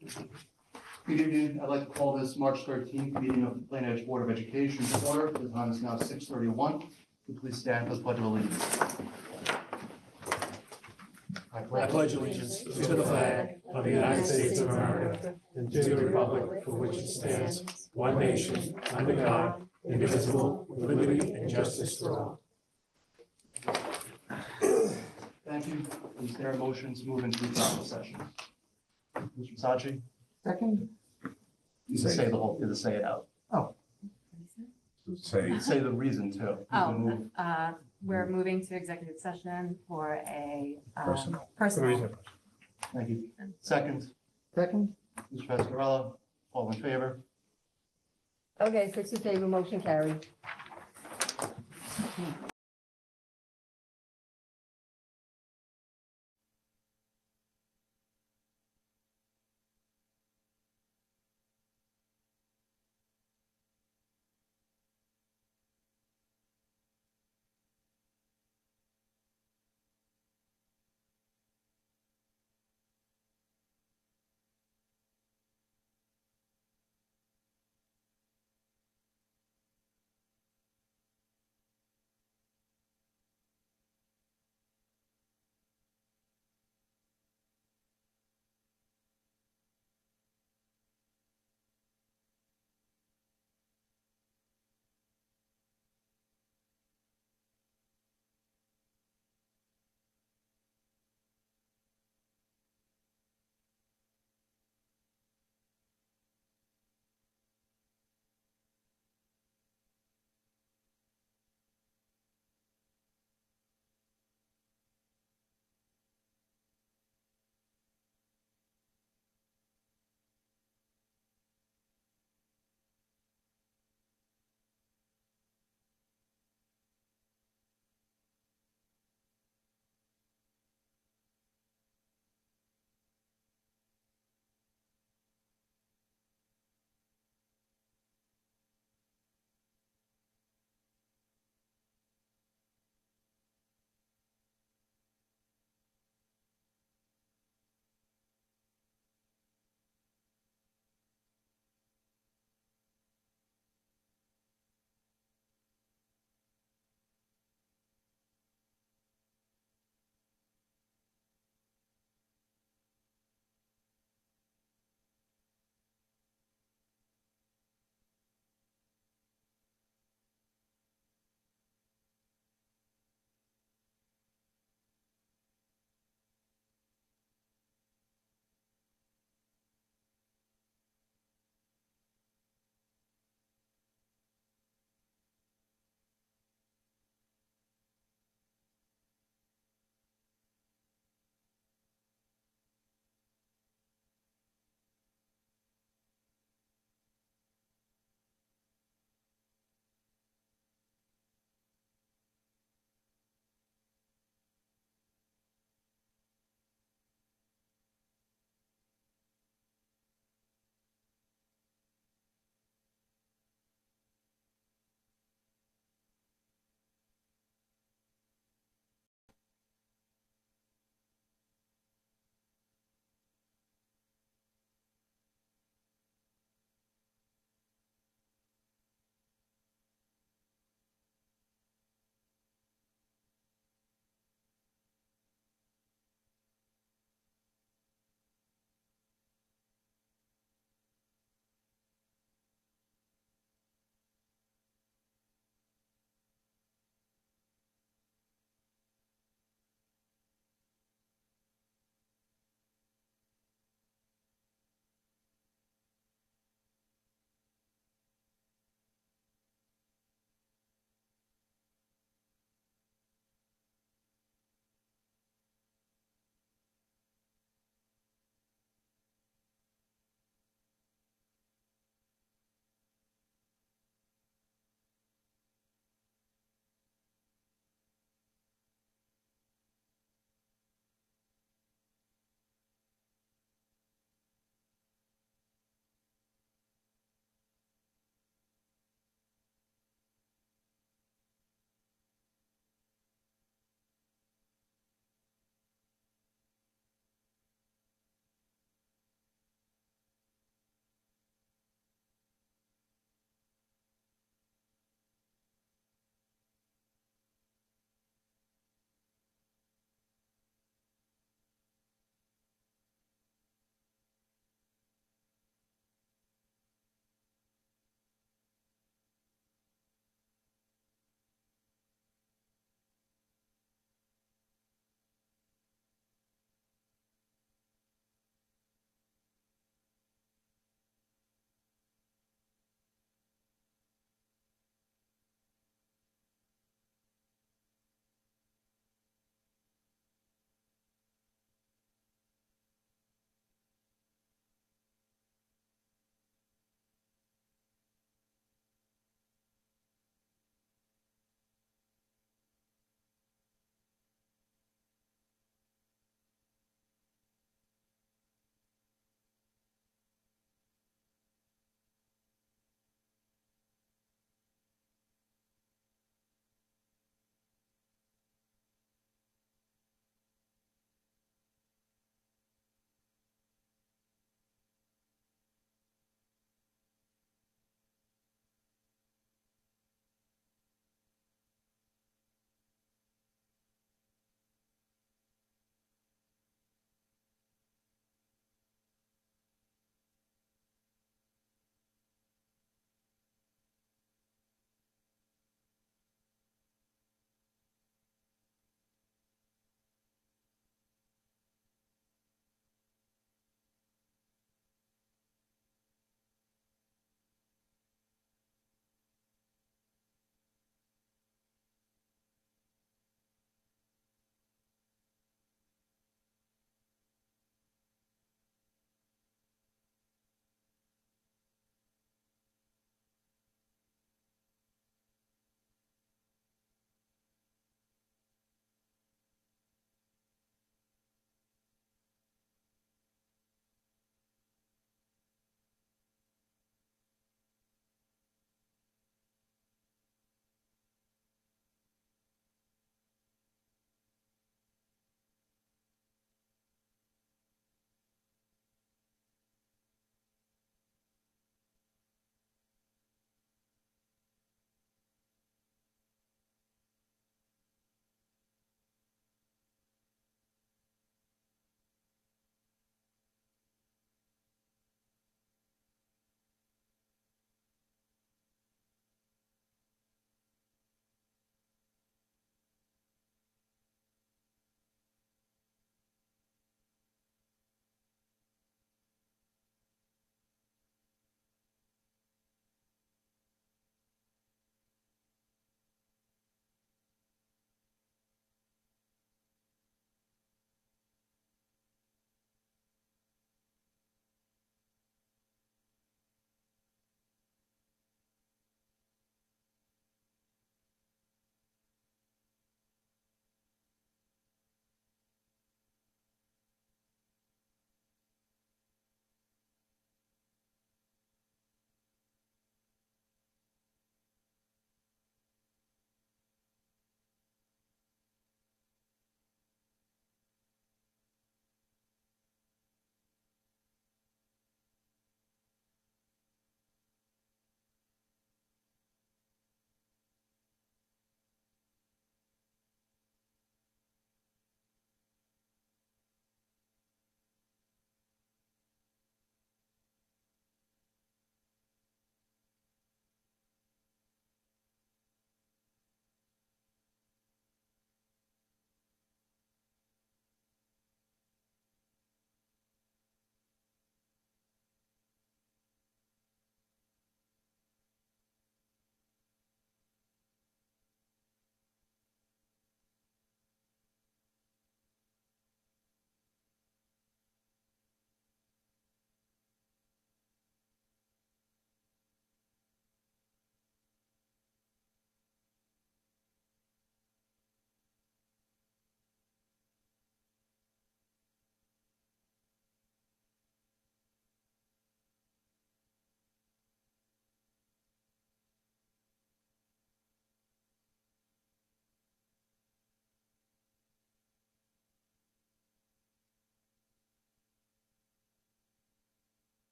Good evening. I'd like to call this March 13th meeting of the Plain Edge Board of Education to order. The time is now 6:31. Please stand for the Pledge of Allegiance. I pledge allegiance to the flag of the United States of America and to the republic for which it stands, one nation, under God, indivisible, with liberty and justice for all. Thank you. Is there a motion to move into executive session? Mr. Sachi? Second. You can say the whole, you can say it out. Say the reason too. You can move. We're moving to executive session for a Personal. personal. Thank you. Second, Second. Mr. Pascarella, all in favor? Okay, 6 in favor, motion carried.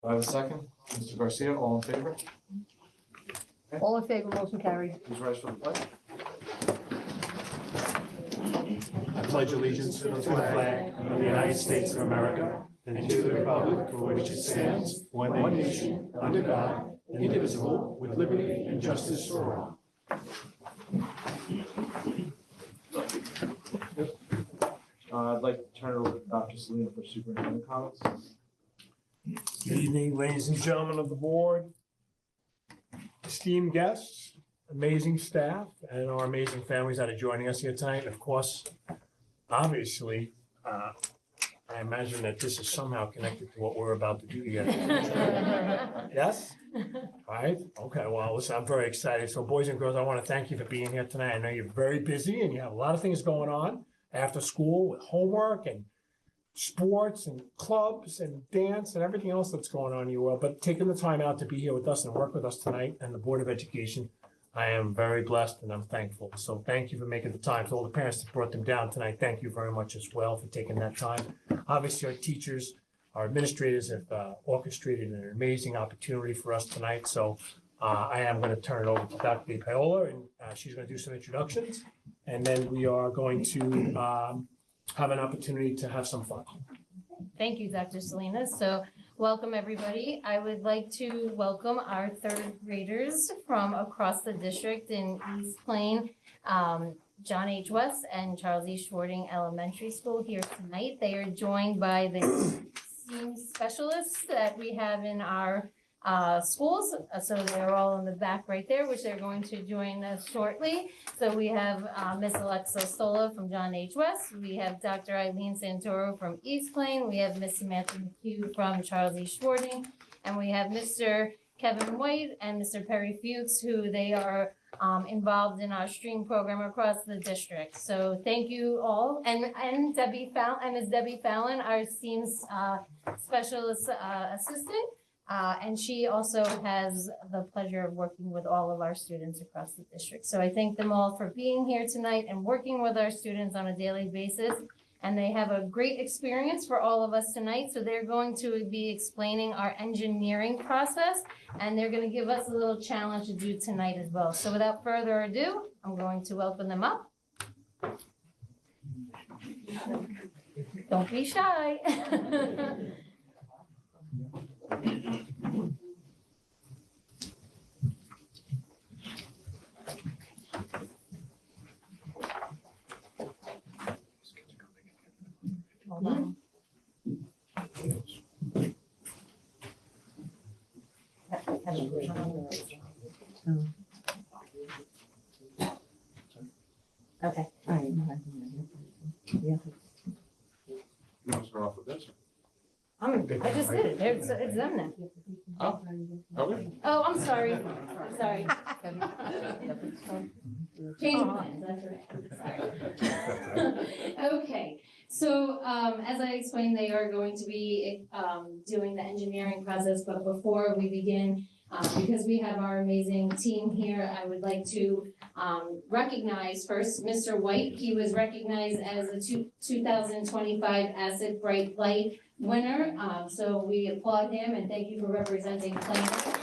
Do I have a second? Mr. Garcia, all in favor? All in favor, motion carried. Please rise for the pledge. I pledge allegiance to the flag of the United States of America and to the republic for which it stands, one nation, under God, indivisible, with liberty and justice for all. I'd like to turn it over to Dr. Selena for superintendent comments. Good evening, ladies and gentlemen of the board, esteemed guests, amazing staff, and our amazing families that are joining us here tonight. Of course, obviously, I imagine that this is somehow connected to what we're about to do together. Yes? All right, okay, well, listen, I'm very excited. So boys and girls, I want to thank you for being here tonight. I know you're very busy and you have a lot of things going on after school with homework and sports and clubs and dance and everything else that's going on in your world, but taking the time out to be here with us and work with us tonight and the Board of Education, I am very blessed and I'm thankful. So thank you for making the time. To all the parents that brought them down tonight, thank you very much as well for taking that time. Obviously, our teachers, our administrators have orchestrated an amazing opportunity for us tonight. So I am going to turn it over to Dr. Paola, and she's going to do some introductions. And then we are going to have an opportunity to have some fun. Thank you, Dr. Salinas. So welcome, everybody. I would like to welcome our third graders from across the district in East Plain, John H. West and Charles E. Schwarting Elementary School here tonight. They are joined by the STEAM specialists that we have in our schools. So they're all in the back right there, which they're going to join us shortly. So we have Miss Alexa Sola from John H. West. We have Dr. Eileen Santoro from East Plain. We have Miss Samantha McHugh from Charles E. Schwarting. And we have Mr. Kevin White and Mr. Perry Fuchs, who they are involved in our STREAM program across the district. So thank you all. And Debbie Fallon, and Ms. Debbie Fallon, our STEAM specialist assistant. And she also has the pleasure of working with all of our students across the district. So I thank them all for being here tonight and working with our students on a daily basis. And they have a great experience for all of us tonight. So they're going to be explaining our engineering process, and they're going to give us a little challenge to do tonight as well. So without further ado, I'm going to welcome them up. Don't be shy. Hold on. Okay. You want to start off with this? I just did it. It's done now. Okay. Oh, I'm sorry. Sorry. Change of plans, that's right. Okay, so as I explained, they are going to be doing the engineering process, but before we begin, because we have our amazing team here, I would like to recognize first Mr. White. He was recognized as the 2025 Asset Bright Light winner, so we applaud him and thank you for representing Plainview.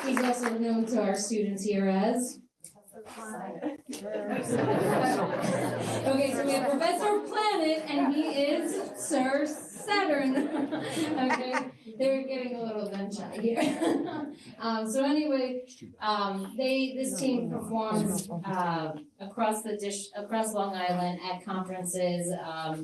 He's also known to our students here as. Okay, so we have Professor Planet, and he is Sir Saturn. Okay, they're getting a little gun shy here. So anyway, this team performs across Long Island at conferences.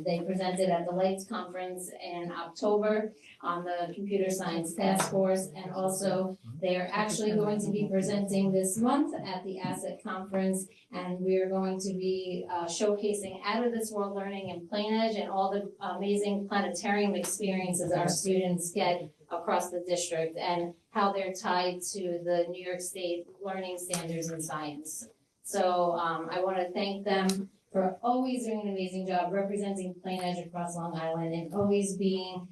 They presented at the Lights Conference in October on the Computer Science Task Force, and also they are actually going to be presenting this month at the Asset Conference, and we are going to be showcasing out of this world learning in Plain Edge and all the amazing planetarium experiences our students get across the district and how they're tied to the New York State learning standards in science. So I want to thank them for always doing an amazing job representing Plain Edge across Long Island and always being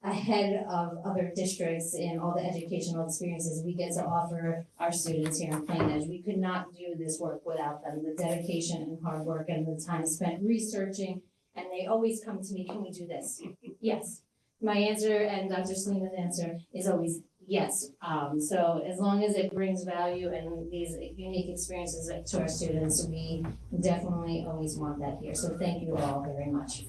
ahead of other districts in all the educational experiences we get to offer our students here in Plain Edge. We could not do this work without them. The dedication and hard work and the time spent researching And they always come to me, can we do this? Yes. My answer and Dr. Selena's answer is always yes. So as long as it brings value and these unique experiences to our students, we definitely always want that here. So thank you all very much.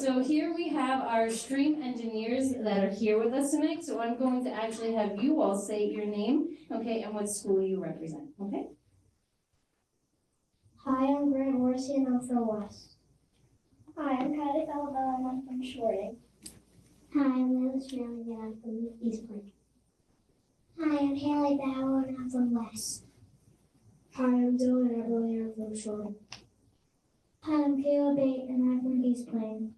So here we have our stream engineers that are here with us tonight. So I'm going to actually have you all say your name, okay, and what school you represent, okay? Hi, I'm Grant Morrissey and I'm from West. Hi, I'm Kylie Falabella and I'm from Shorting. Hi, I'm Layla Strailing and I'm from East Point. Hi, I'm Haley Bauer and I'm from West. Hi, I'm Dylan Everly and I'm from Shorting. Hi, I'm Kayla Bate and I'm from East Plain.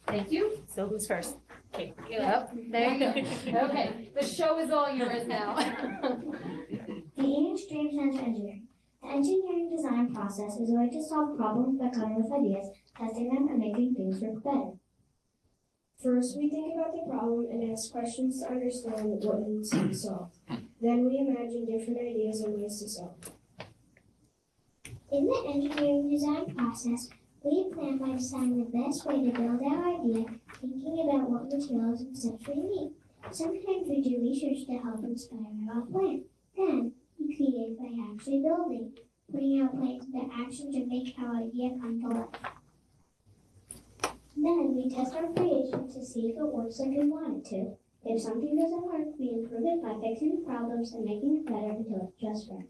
Thank you. So who's first? Okay, there you go. Okay, the show is all yours now. The Eating Stream Center Engineering. The engineering design process is a way to solve problems by coming with ideas, testing them, and making things work better. First, we think about the problem and ask questions to understand what needs to be solved. Then we imagine different ideas and ways to solve. In the engineering design process, we plan by deciding the best way to build our idea, thinking about what materials and steps we need. Sometimes we do research to help inspire our plan. Then, we create by actually building, putting our plans into action to make our idea come to life. Then, we test our creation to see if it works like we want it to. If something doesn't work, we improve it by fixing the problems and making it better until it's just right.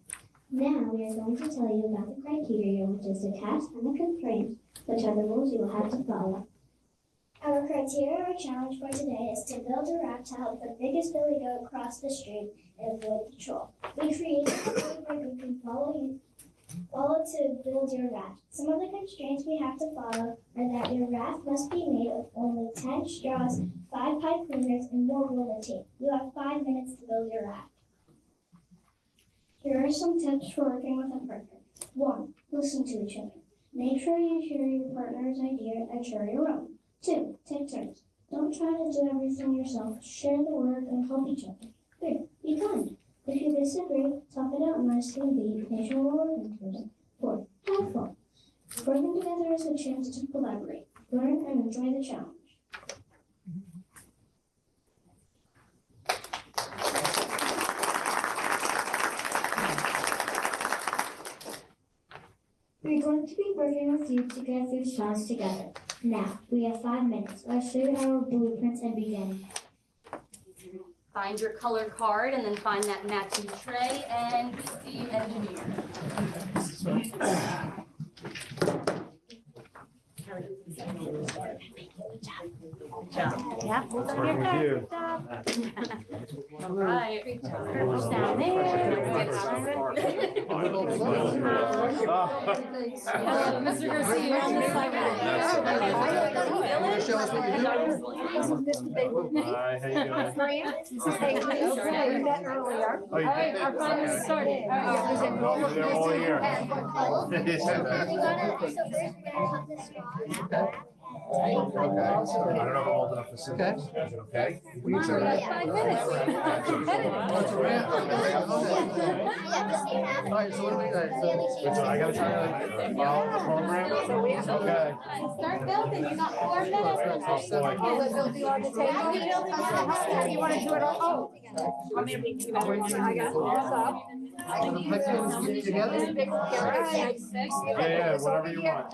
Now, we are going to tell you about the criteria, which is the task and the constraints, which are the rules you will have to follow. Our criteria or challenge for today is to build a raft to help the biggest billy goat cross the stream and avoid the troll. We created a framework you can follow to build your raft. Some of the constraints we have to follow are that your raft must be made with only 10 straws, 5 pipe cleaners, and 1 roll of tape. You have 5 minutes to build your raft. Here are some tips for working with a partner. 1. Listen to each other. Make sure you hear your partner's idea and share your own. 2. Take turns. Don't try to do everything yourself. Share the work and help each other. 3. Be kind. If you disagree, talk it out nicely and be patient while working towards it. 4. Have fun. Working together is a chance to collaborate, learn, and enjoy the challenge. We're going to be working with you to get these shots together. Now, we have 5 minutes. Let's show you our blueprints and begin. Find your color card and then find that matching tray and the engineer. Yeah, hold on your card. Good job. All right. Great job. Down there. Mr. Garcia, you're on this side. Show us what you do. Hi, how you doing? Okay, we met earlier. Oh, you All right, did? our fun is started. They're all here. I don't know if I'm old enough to sit. Okay. Is it okay? We can start. 5 minutes. Oh, it's a wrap. All right, so what do we got? So I gotta try to follow the program? Okay. Start building, you got 4 minutes. Oh, boy. All the building on the table. You want to do it all? Oh. I got this up. So the pipe cleaners get together? Yeah, whatever you want.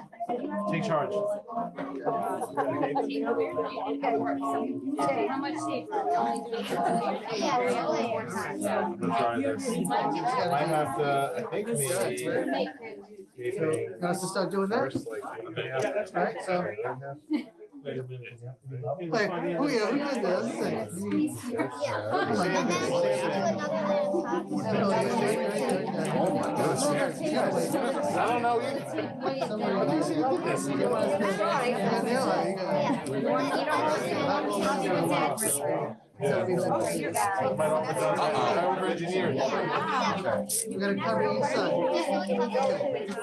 Take charge. How much tape? We'll try this. I have to, I think maybe. Got to start doing that? First, like, All right, so. Like, who did this? I don't know either. Yeah. I over-engineered. We're gonna cover each side.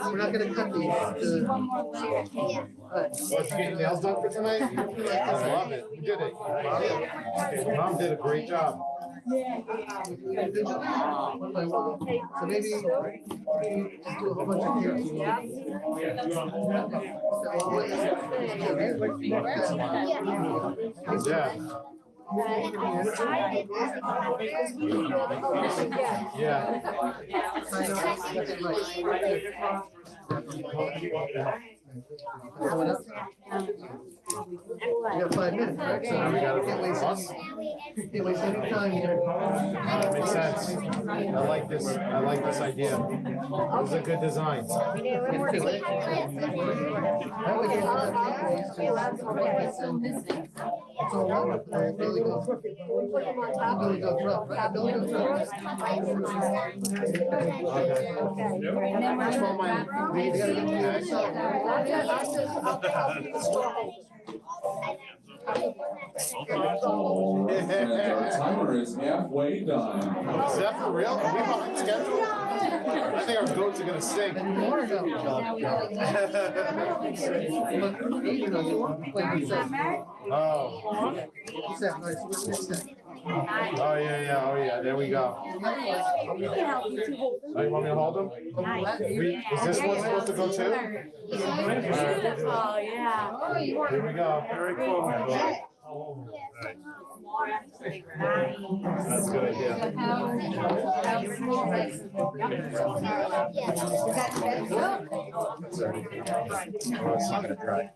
We're not gonna cut these. What, you getting nails done for tonight? I love it. You did it. Mom did a great job. individually, one by one. So maybe just do a whole bunch of here. Yeah. Yeah. Coming up. You got 5 minutes, right? So Now we gotta can't waste any time here. Makes sense. I like this idea. This is a good design. That way you don't have it's all right up there. It really goes rough. Right? It really goes rough. Our timer is halfway done. Is that for real? Are we behind schedule? I think our goats are gonna sink. Oh. Oh, yeah. There we go. Oh, you want me to hold them? Is this one supposed to go too? Beautiful, yeah. Here we go. Very cool. That's a good idea. It's not gonna dry.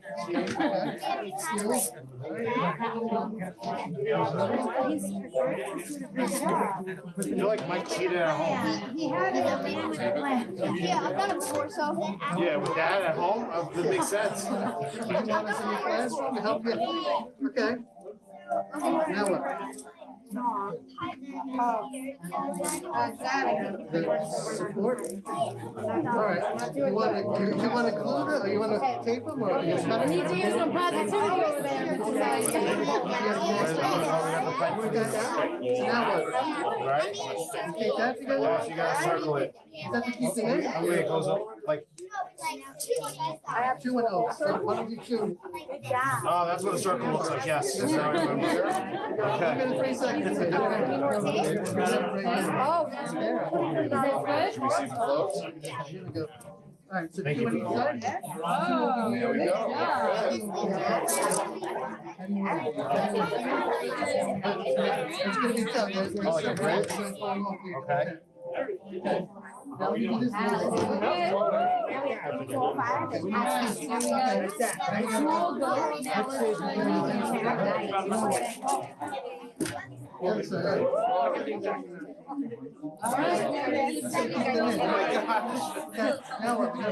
You're like Mike Cheetah at home. He had it at the end of the plan. Yeah, I've done it before, so. Yeah, with that at home, that makes sense. You want us in your classroom to help you? Okay. Now what? The support? All right. You want to glue it, or you want to tape them, or you cut it? Need to use some positivity over there. Now what? Right? Take that together? Yeah, you gotta circle it. Is that the key thing? That way it goes up like. 2 and 0. So why don't you 2? Oh, that's what a circle looks like. Yes. That's how I remember. Okay. 3 seconds. Oh, that's good. Should we see the floats? Here we go. All right, so Thank 2 you. on each side. There we go. It's gonna be tough. There's Oh, like a bridge? Okay. Now we do this. Now what? Wait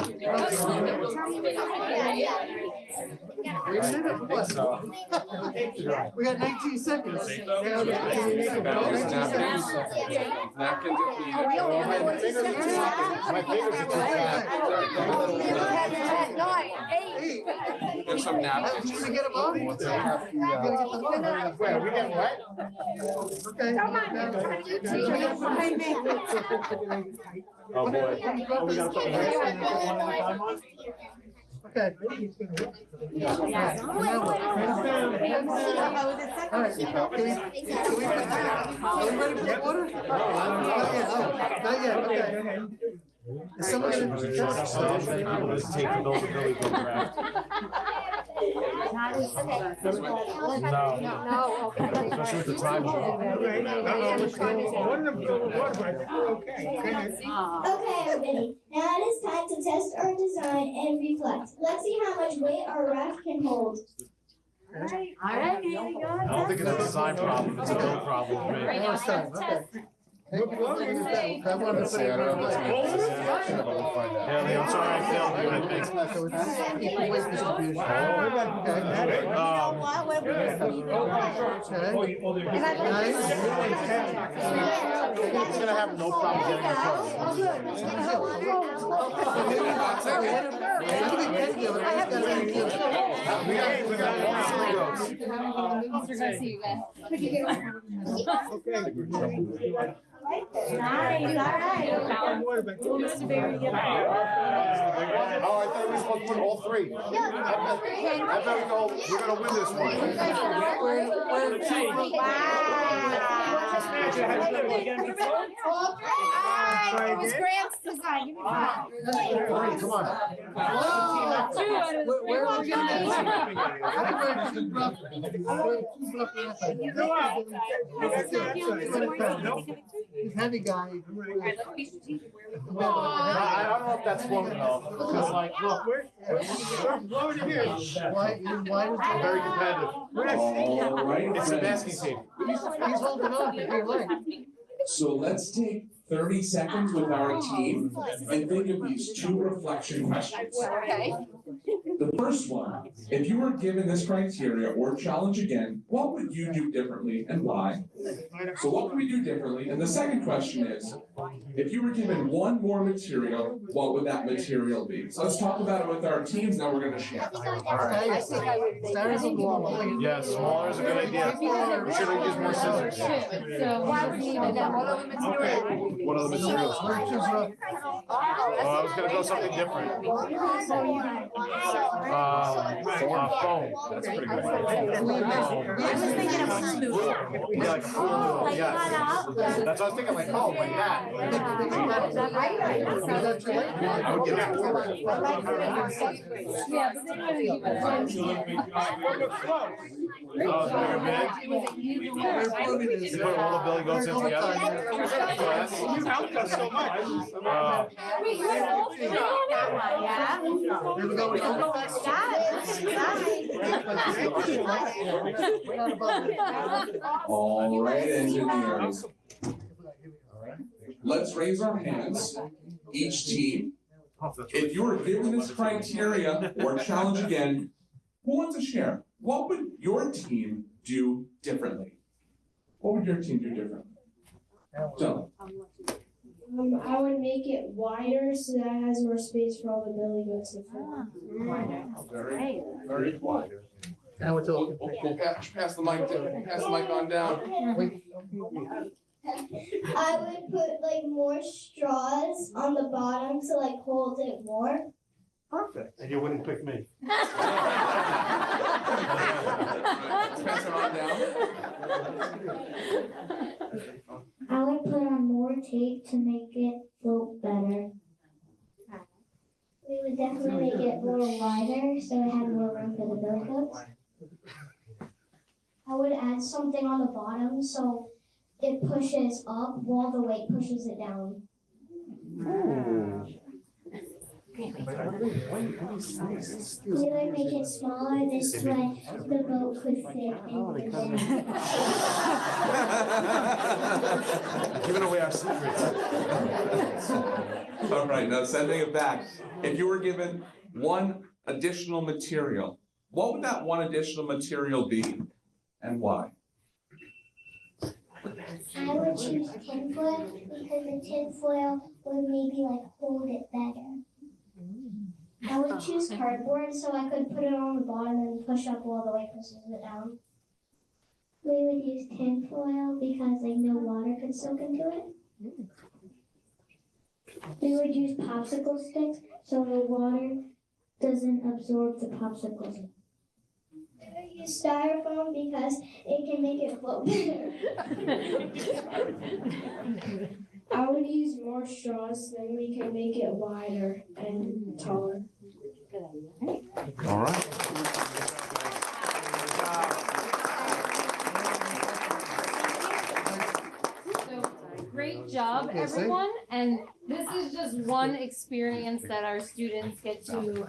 a minute, what? We got 19 seconds. Napkins if needed. My fingers are too fat. There's some napkins. Should we get them on? Wait, are we getting wet? Okay. Oh, boy. Okay. All right. Can we put are we ready for the order? Not yet. Okay. Is someone gonna? Let's take the Billy Goat draft. No. Especially with the time. Okay, everybody. Now it is time to test our design and reflect. Let's see how much weight our raft can hold. All right, here we go. I don't think it's a design problem, it's a build problem for me. Last time, okay. I wanted to say, I don't know. Haley, I'm sorry I failed you, I think. It's gonna have no problem getting it across. We got three goats. Mr. Garcia, you guys. Nice, all right. Mr. Barry, get Oh, I thought we were supposed to put all three. I bet we're gonna win this one. It was Grant's design. Give me five. Come on. Where are we gonna He's heavy guy. All right, let's be strategic. Where we I don't know if that's floating enough. Because like, look, we're very competitive. All right, It's a basket team. He's holding on to your leg. So let's take 30 seconds with our team and think of these two reflection questions. Okay. The first one, if you were given this criteria or challenge again, what would you do differently and why? So what would we do differently? And the second question is, if you were given one more material, what would that material be? So let's talk about it with our teams, now we're gonna share. I think I would. Yeah, smaller is a good idea. We should have used more scissors. So What are the materials? What are the materials? Oh, I was gonna go something different. Foam. That's pretty good. I was thinking of smooth. Yeah, like a foam. Yeah. That's what I was thinking, like foam, like that. I would get that. Yeah, but then you You put all the Billy Goats in together? You helped us so much. Wait, you're all three on that one, yeah? All right, engineers. Let's raise our hands, each team. If you were given this criteria or challenge again, who wants to share? What would your team do differently? What would your team do differently? So, I would make it wider so that it has more space for all the Billy Goats in front. very wide. Now we're talking. We'll pass the mic on down. I would put like more straws on the bottom to like hold it more. Perfect. And you wouldn't pick me. Pass it on down. I would put on more tape to make it float better. We would definitely make it more wider so it had more room for the Billy Goats. I would add something on the bottom so it pushes up while the weight pushes it down. We would make it smaller this way the boat could fit in. Giving away our secrets. All right, now sending it back. If you were given one additional material, what would that one additional material be and why? I would choose tinfoil because the tinfoil would maybe like hold it better. I would choose cardboard so I could put it on the bottom and push up while the weight pushes it down. We would use tinfoil because like no water could soak into it. We would use popsicle sticks so the water doesn't absorb the popsicles. We would use styrofoam because it can make it float better. I would use more straws, then we can make it wider and taller. All right. Great job, everyone. And this is just one experience that our students get to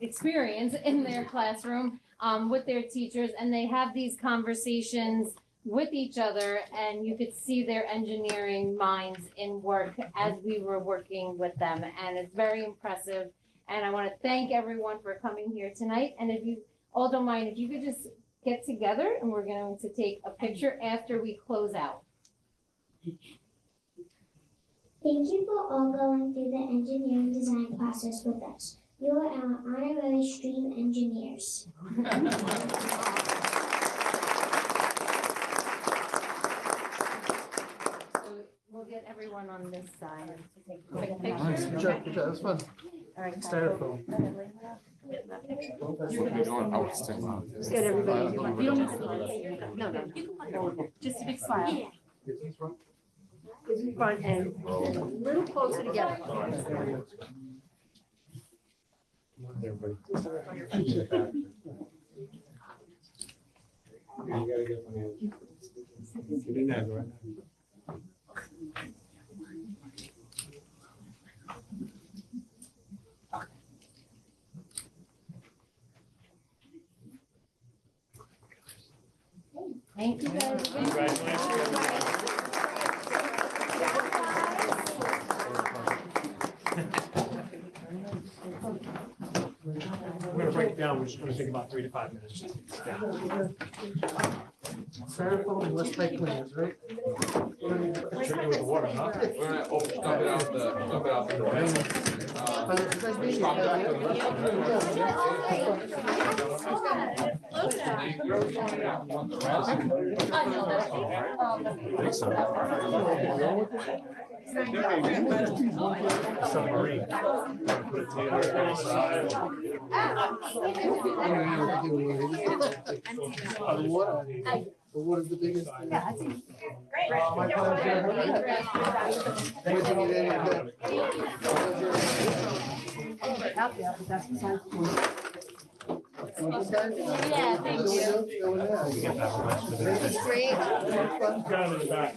experience in their classroom with their teachers. And they have these conversations with each other, and you could see their engineering minds in work as we were working with them. And it's very impressive. And I want to thank everyone for coming here tonight. And if you all don't mind, if you could just get together, and we're going to take a picture after we close out. Thank you for all going through the engineering design process with us. You are our honorary stream engineers. job, good job, that was fun. All right. Styrofoam. Let's get everybody. You don't need to smile. No. Just a big smile. This is front end, a little closer together. Thank you guys. We're gonna break it down, we're just gonna take about 3 to 5 minutes. Styrofoam and less tight cleaners, right? Treat it with the water, huh? We're gonna dump it out the Submarine. Put a table on the side. The water's the biggest. Yeah, I think. My pleasure. Out there, but that's besides the point. Yeah, thank you. Great. Got it in the back.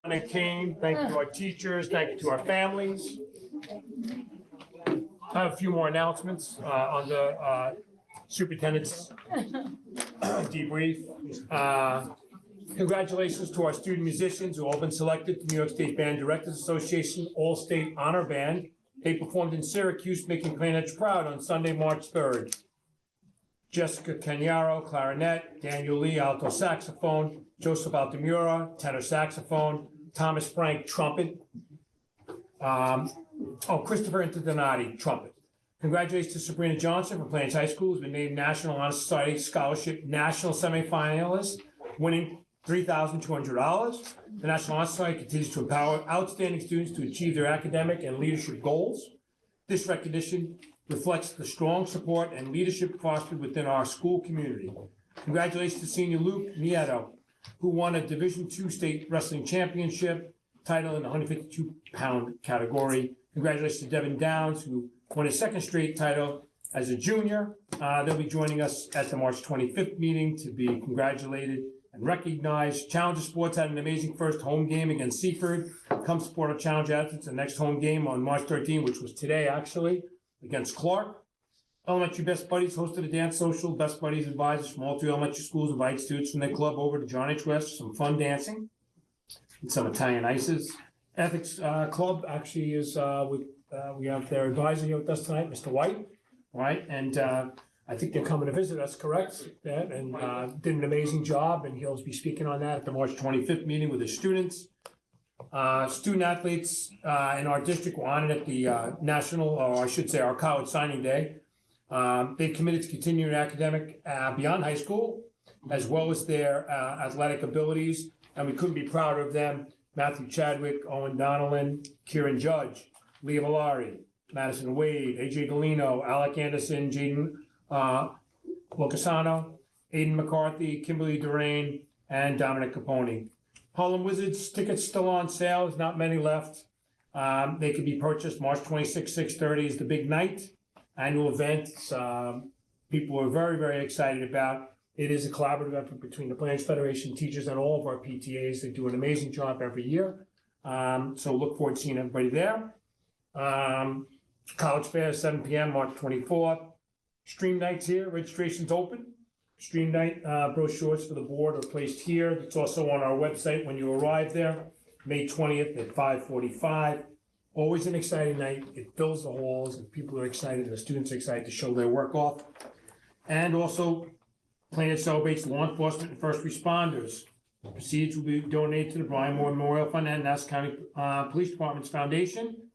They came, thank you to our teachers, thank you to our families. I have a few more announcements on the superintendent's debrief. Congratulations to our student musicians who have all been selected to New York State Band Directors Association All-State Honor Band. They performed in Syracuse, making Plain Edge proud on Sunday, March 3rd. Jessica Cagnaro, clarinet; Daniel Lee, alto saxophone; Joseph Altamura, tenor saxophone; Thomas Frank, trumpet. Christopher Interdonati, trumpet. Congratulations to Sabrina Johnson from Plain Edge High School, who's been named National Honor Society Scholarship National Semifinalist, winning $3,200. The National Honor Society continues to empower outstanding students to achieve their academic and leadership goals. This recognition reflects the strong support and leadership fostered within our school community. Congratulations to senior Luke Nieto, who won a Division II State Wrestling Championship title in the 152-pound category. Congratulations to Devin Downs, who won his second straight title as a junior. They'll be joining us at the March 25th meeting to be congratulated and recognized. Challenger Sports had an amazing first home game against Seaford. Come support our Challenger athletes in the next home game on March 13th, which was today, actually, against Clark. Elementary Best Buddies hosted a dance social. Best Buddies advisors from all 3 elementary schools invite students from their club over to John H. West for some fun dancing and some Italian ices. Ethics Club actually is we have their advisor here with us tonight, Mr. White, right? And I think they're coming to visit us, correct? Yeah, and did an amazing job, and he'll be speaking on that at the March 25th meeting with his students. Student athletes in our district were honored at the national, or I should say, our college signing day. They've committed to continuing academic beyond high school, as well as their athletic abilities, and we couldn't be prouder of them. Matthew Chadwick, Owen Donnellan, Kieran Judge, Leah Valari, Madison Wade, AJ Galino, Alec Anderson, Jaden Locasano, Aiden McCarthy, Kimberly Durain, and Dominic Capone. Harlem Wizards tickets still on sale. There's not many left. They can be purchased March 26, 6:30 is the big night, annual event. People are very, very excited about. It is a collaborative effort between the Players Federation, teachers, and all of our PTAs. They do an amazing job every year. So look forward to seeing everybody there. College Fair, 7 p.m., March 24th. Stream nights here, registration's open. Stream night brochures for the board are placed here. It's also on our website when you arrive there, May 20th at 5:45. Always an exciting night. It fills the halls and people are excited, the students are excited to show their work off. And also, Planet celebrates law enforcement and first responders. The proceeds will be donated to the Brian Moore Memorial Fund and Nassau County Police Department's foundation.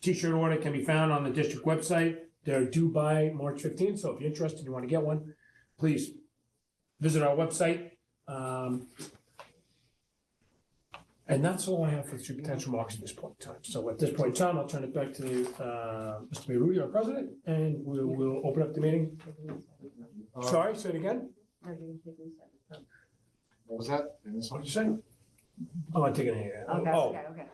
T-shirt order can be found on the district website. They're due by March 15th, so if you're interested, you want to get one, please visit our website. And that's all I have for superintendent's remarks at this point in time. So at this point in time, I'll turn it back to Mr. Mayruti, our president, and we'll open up the meeting. Sorry, say it again? What was that? What did you say? Oh, I'm taking it. Okay, Oh, okay.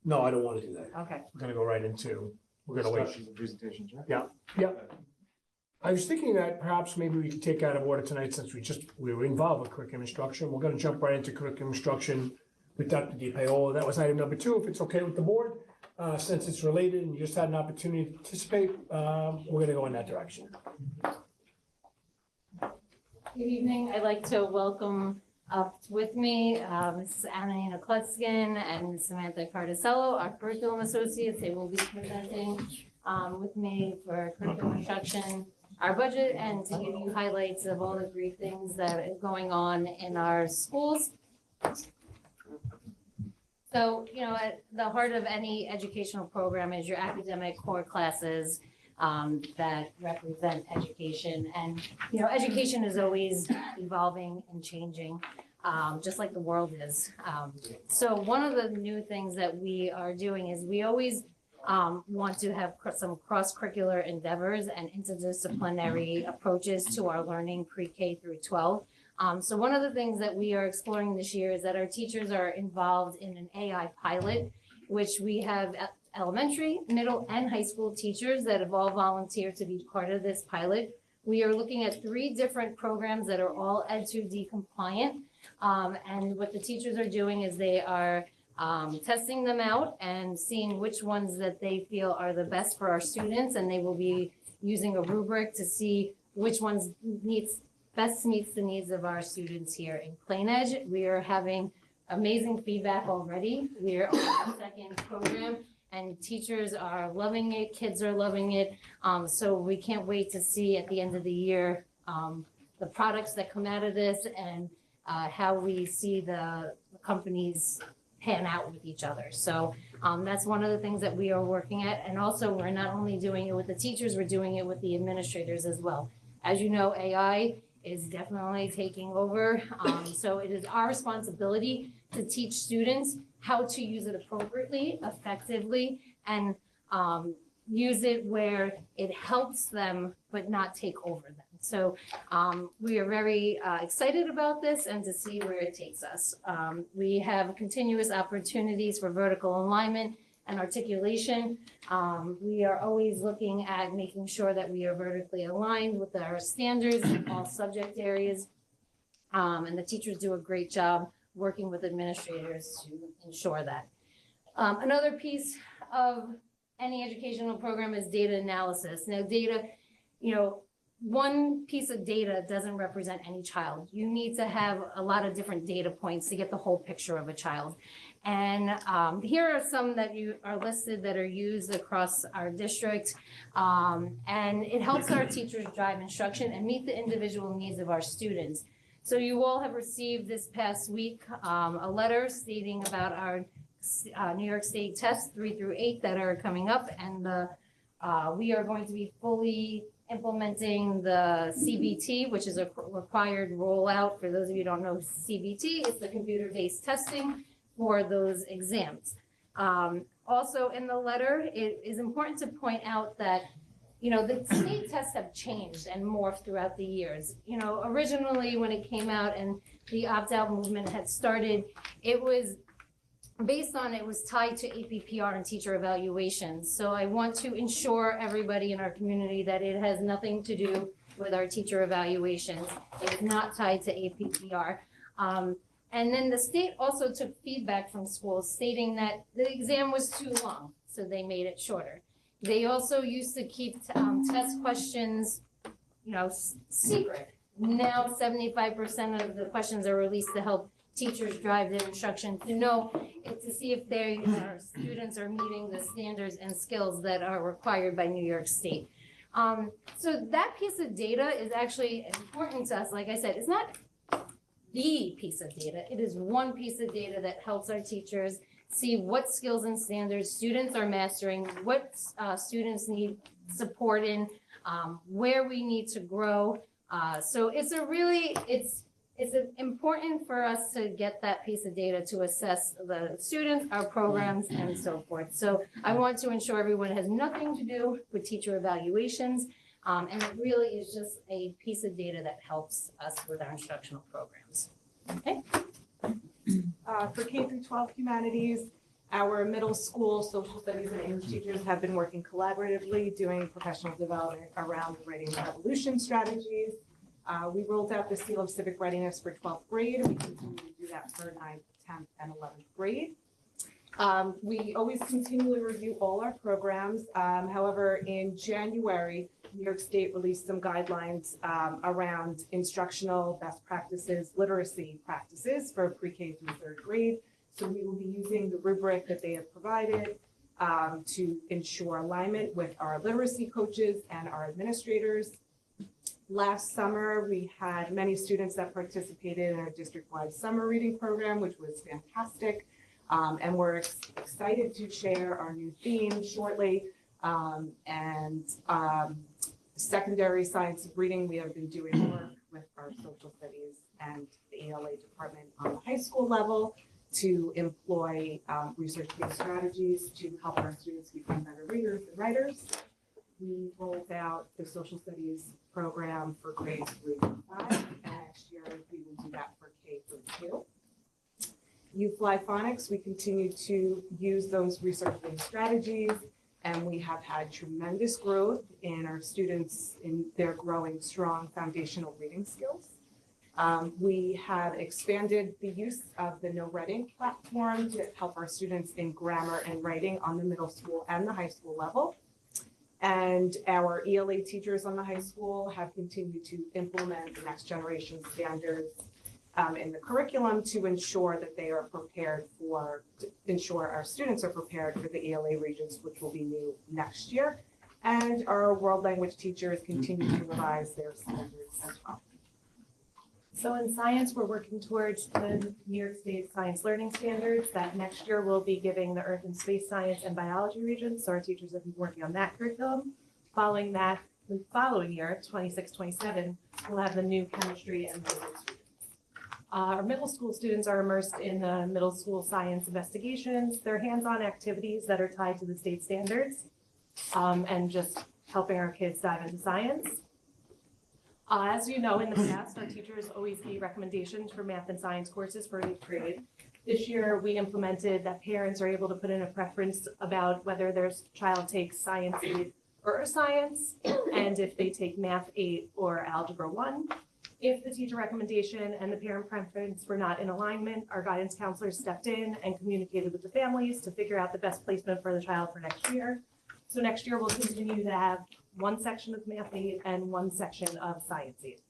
no, I don't want to do that. Okay. We're gonna go right into, we're gonna wait. Discussions and presentations, right? Yeah. I was thinking that perhaps maybe we could take out of order tonight since we were involved with curriculum instruction. We're gonna jump right into curriculum instruction with Dr. DiPaola. That was item number 2, if it's okay with the board. Since it's related and you just had an opportunity to participate, we're gonna go in that direction. Good evening. I'd like to welcome up with me Mrs. Annalena Klutzkin and Ms. Samantha Cardicello, our curriculum associates. They will be presenting with me for curriculum instruction, our budget, and to give you highlights of all the great things that are going on in our schools. So, at the heart of any educational program is your academic core classes that represent education. And, education is always evolving and changing, just like the world is. So one of the new things that we are doing is we always want to have some cross-curricular endeavors and interdisciplinary approaches to our learning pre-K through 12. So one of the things that we are exploring this year is that our teachers are involved in an AI pilot, which we have elementary, middle, and high school teachers that have all volunteered to be part of this pilot. We are looking at 3 different programs that are all Ed2D compliant. And what the teachers are doing is they are testing them out and seeing which ones that they feel are the best for our students. And they will be using a rubric to see which ones best meets the needs of our students here in Plain Edge. We are having amazing feedback already. We are on the 2nd program. And teachers are loving it, kids are loving it. So we can't wait to see at the end of the year the products that come out of this and how we see the companies pan out with each other. So that's one of the things that we are working at. And also, we're not only doing it with the teachers, we're doing it with the administrators as well. As you know, AI is definitely taking over. So it is our responsibility to teach students how to use it appropriately, effectively, and use it where it helps them, but not take over them. So we are very excited about this and to see where it takes us. We have continuous opportunities for vertical alignment and articulation. We are always looking at making sure that we are vertically aligned with our standards in all subject areas. And the teachers do a great job working with administrators to ensure that. Another piece of any educational program is data analysis. Now, data, one piece of data doesn't represent any child. You need to have a lot of different data points to get the whole picture of a child. And here are some that are listed that are used across our district. And it helps our teachers drive instruction and meet the individual needs of our students. So you all have received this past week a letter stating about our New York State tests 3 through 8 that are coming up, and we are going to be fully implementing the CBT, which is a required rollout. For those of you who don't know CBT, it's the computer-based testing for those exams. Also in the letter, it is important to point out that the state tests have changed and morphed throughout the years. Originally when it came out and the opt-out movement had started, it was tied to APPR and teacher evaluations. So I want to ensure everybody in our community that it has nothing to do with our teacher evaluations. It's not tied to APPR. And then the state also took feedback from schools stating that the exam was too long, so they made it shorter. They also used to keep test questions, secret. Now 75% of the questions are released to help teachers drive their instruction to see if their students are meeting the standards and skills that are required by New York State. So that piece of data is actually important to us. Like I said, it's not the piece of data. It is one piece of data that helps our teachers see what skills and standards students are mastering, what students need support in, where we need to grow. So it's important for us to get that piece of data to assess the students, our programs, and so forth. So I want to ensure everyone has nothing to do with teacher evaluations, and it really is just a piece of data that helps us with our instructional programs. Okay. For K through 12 humanities, our middle school social studies and English teachers have been working collaboratively, doing professional development around writing revolution strategies. We rolled out the Seal of Civic Readiness for 12th grade. We continue to do that for 9th, 10th, and 11th grade. We always continually review all our programs. However, in January, New York State released some guidelines around instructional best practices, literacy practices for pre-K through 3rd grade. So we will be using the rubric that they have provided to ensure alignment with our literacy coaches and our administrators. Last summer, we had many students that participated in our district-wide summer reading program, which was fantastic. And we're excited to share our new theme shortly. Secondary science reading, we have been doing work with our social studies and the ELA department on the high school level to employ research-based strategies to help our students become better readers and writers. We rolled out the social studies program for grades 3 through 5, and next year we will do that for K through 2. U-Fly Phonics, we continue to use those research-based strategies, and we have had tremendous growth in our students in their growing strong foundational reading skills. We have expanded the use of the No Reading platform to help our students in grammar and writing on the middle school and the high school level. And our ELA teachers on the high school have continued to implement the next generation standards in the curriculum to ensure that they are prepared to ensure our students are prepared for the ELA regions, which will be new next year. And our world language teachers continue to revise their standards as well. So in science, we're working towards the New York State Science Learning Standards that next year we'll be giving the Earth and Space Science and Biology regions. So our teachers have been working on that curriculum. Following that, the following year, 26-27, we'll have the new chemistry and physics regions. Our middle school students are immersed in the middle school science investigations. They're hands-on activities that are tied to the state standards and just helping our kids dive into science. As you know, in the past, our teachers always gave recommendations for math and science courses for 8th grade. This year, we implemented that parents are able to put in a preference about whether their child takes Science 8 or Science, and if they take Math 8 or Algebra 1. If the teacher recommendation and the parent preference were not in alignment, our guidance counselors stepped in and communicated with the families to figure out the best placement for the child for next year. So next year, we'll continue to have one section of Math 8 and one section of Science 8.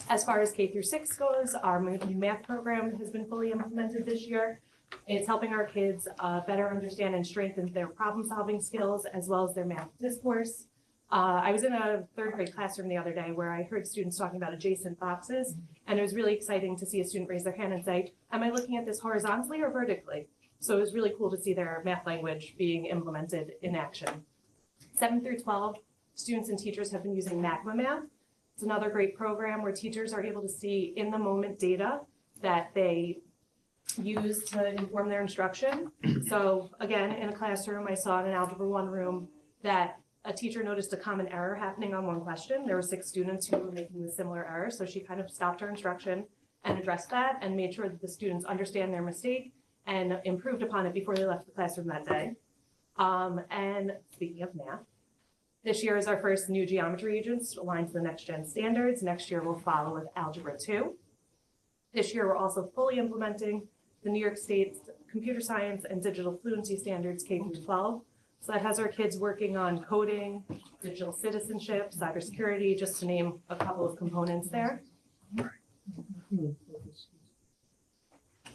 As far as K through 6 goes, our new math program has been fully implemented this year. It's helping our kids better understand and strengthen their problem-solving skills as well as their math discourse. I was in a third grade classroom the other day where I heard students talking about adjacent boxes, and it was really exciting to see a student raise their hand and say, am I looking at this horizontally or vertically? So it was really cool to see their math language being implemented in action. 7 through 12, students and teachers have been using Magma Math. It's another great program where teachers are able to see in the moment data that they use to inform their instruction. So again, in a classroom, I saw in an Algebra 1 room that a teacher noticed a common error happening on one question. There were 6 students who were making a similar error. So she kind of stopped her instruction and addressed that and made sure that the students understand their mistake and improved upon it before they left the classroom that day. And speaking of math, this year is our first new geometry agents aligned to the next gen standards. Next year we'll follow with Algebra 2. This year we're also fully implementing the New York State's computer science and digital fluency standards K through 12. So that has our kids working on coding, digital citizenship, cybersecurity, just to name a couple of components there.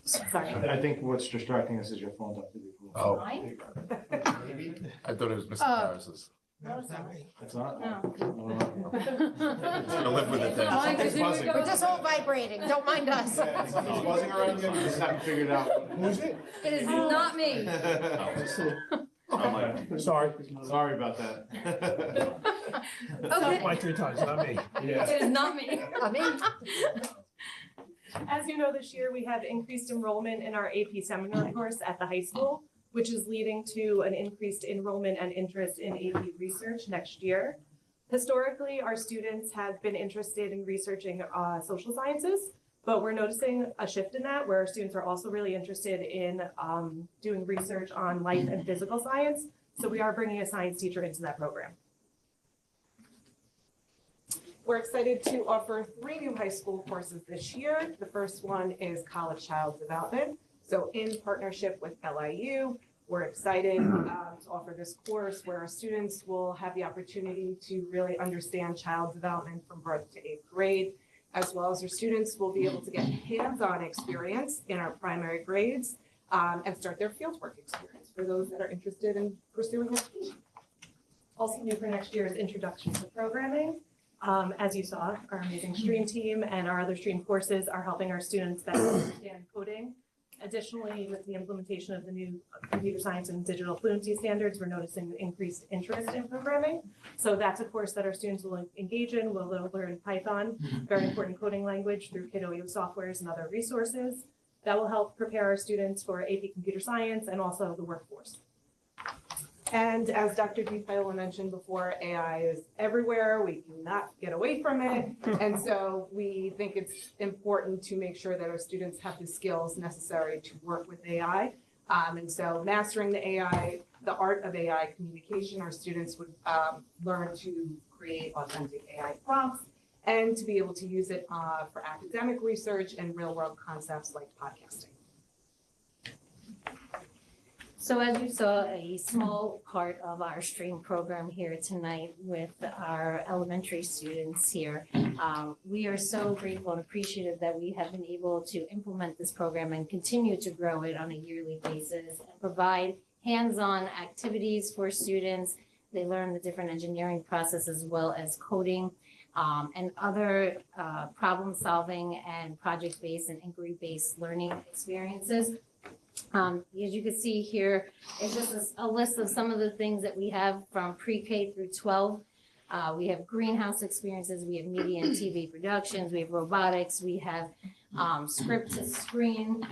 Sorry. I think what's distracting us is your phone, Dr. Dupuy. Oh. Mine? I thought it was Mr. Harris's. No, it's not. It's not? No. I live with it then. It's buzzing. We're just all vibrating, don't mind us. It's buzzing around here, we just haven't figured out. Who's it? It is not me. Sorry about that. Okay. My 3 times, not me. It is not me. I mean, As you know, this year we have increased enrollment in our AP seminar course at the high school, which is leading to an increased enrollment and interest in AP research next year. Historically, our students have been interested in researching social sciences, but we're noticing a shift in that where our students are also really interested in doing research on life and physical science. So we are bringing a science teacher into that program. We're excited to offer 3 new high school courses this year. The first one is College Child Development. So in partnership with LIU, we're excited to offer this course where our students will have the opportunity to really understand child development from birth to 8th grade, as well as our students will be able to get hands-on experience in our primary grades and start their fieldwork experience for those that are interested in pursuing education. Also new for next year is Introduction to Programming. As you saw, our amazing stream team and our other stream courses are helping our students better understand coding. Additionally, with the implementation of the new computer science and digital fluency standards, we're noticing increased interest in programming. So that's a course that our students will engage in. We'll learn Python, very important coding language, through Kidoio softwares and other resources. That will help prepare our students for AP computer science and also the workforce. And as Dr. DeFiola mentioned before, AI is everywhere. We cannot get away from it. And so we think it's important to make sure that our students have the skills necessary to work with AI. And so mastering the AI, the art of AI communication, our students would learn to create authentic AI prompts and to be able to use it for academic research and real world concepts like podcasting. So as you saw, a small part of our stream program here tonight with our elementary students here. We are so grateful and appreciative that we have been able to implement this program and continue to grow it on a yearly basis and provide hands-on activities for students. They learn the different engineering process as well as coding and other problem solving and project-based and inquiry-based learning experiences. As you can see here, it's just a list of some of the things that we have from pre-K through 12. We have greenhouse experiences, we have media and TV productions, we have robotics, we have script to screen.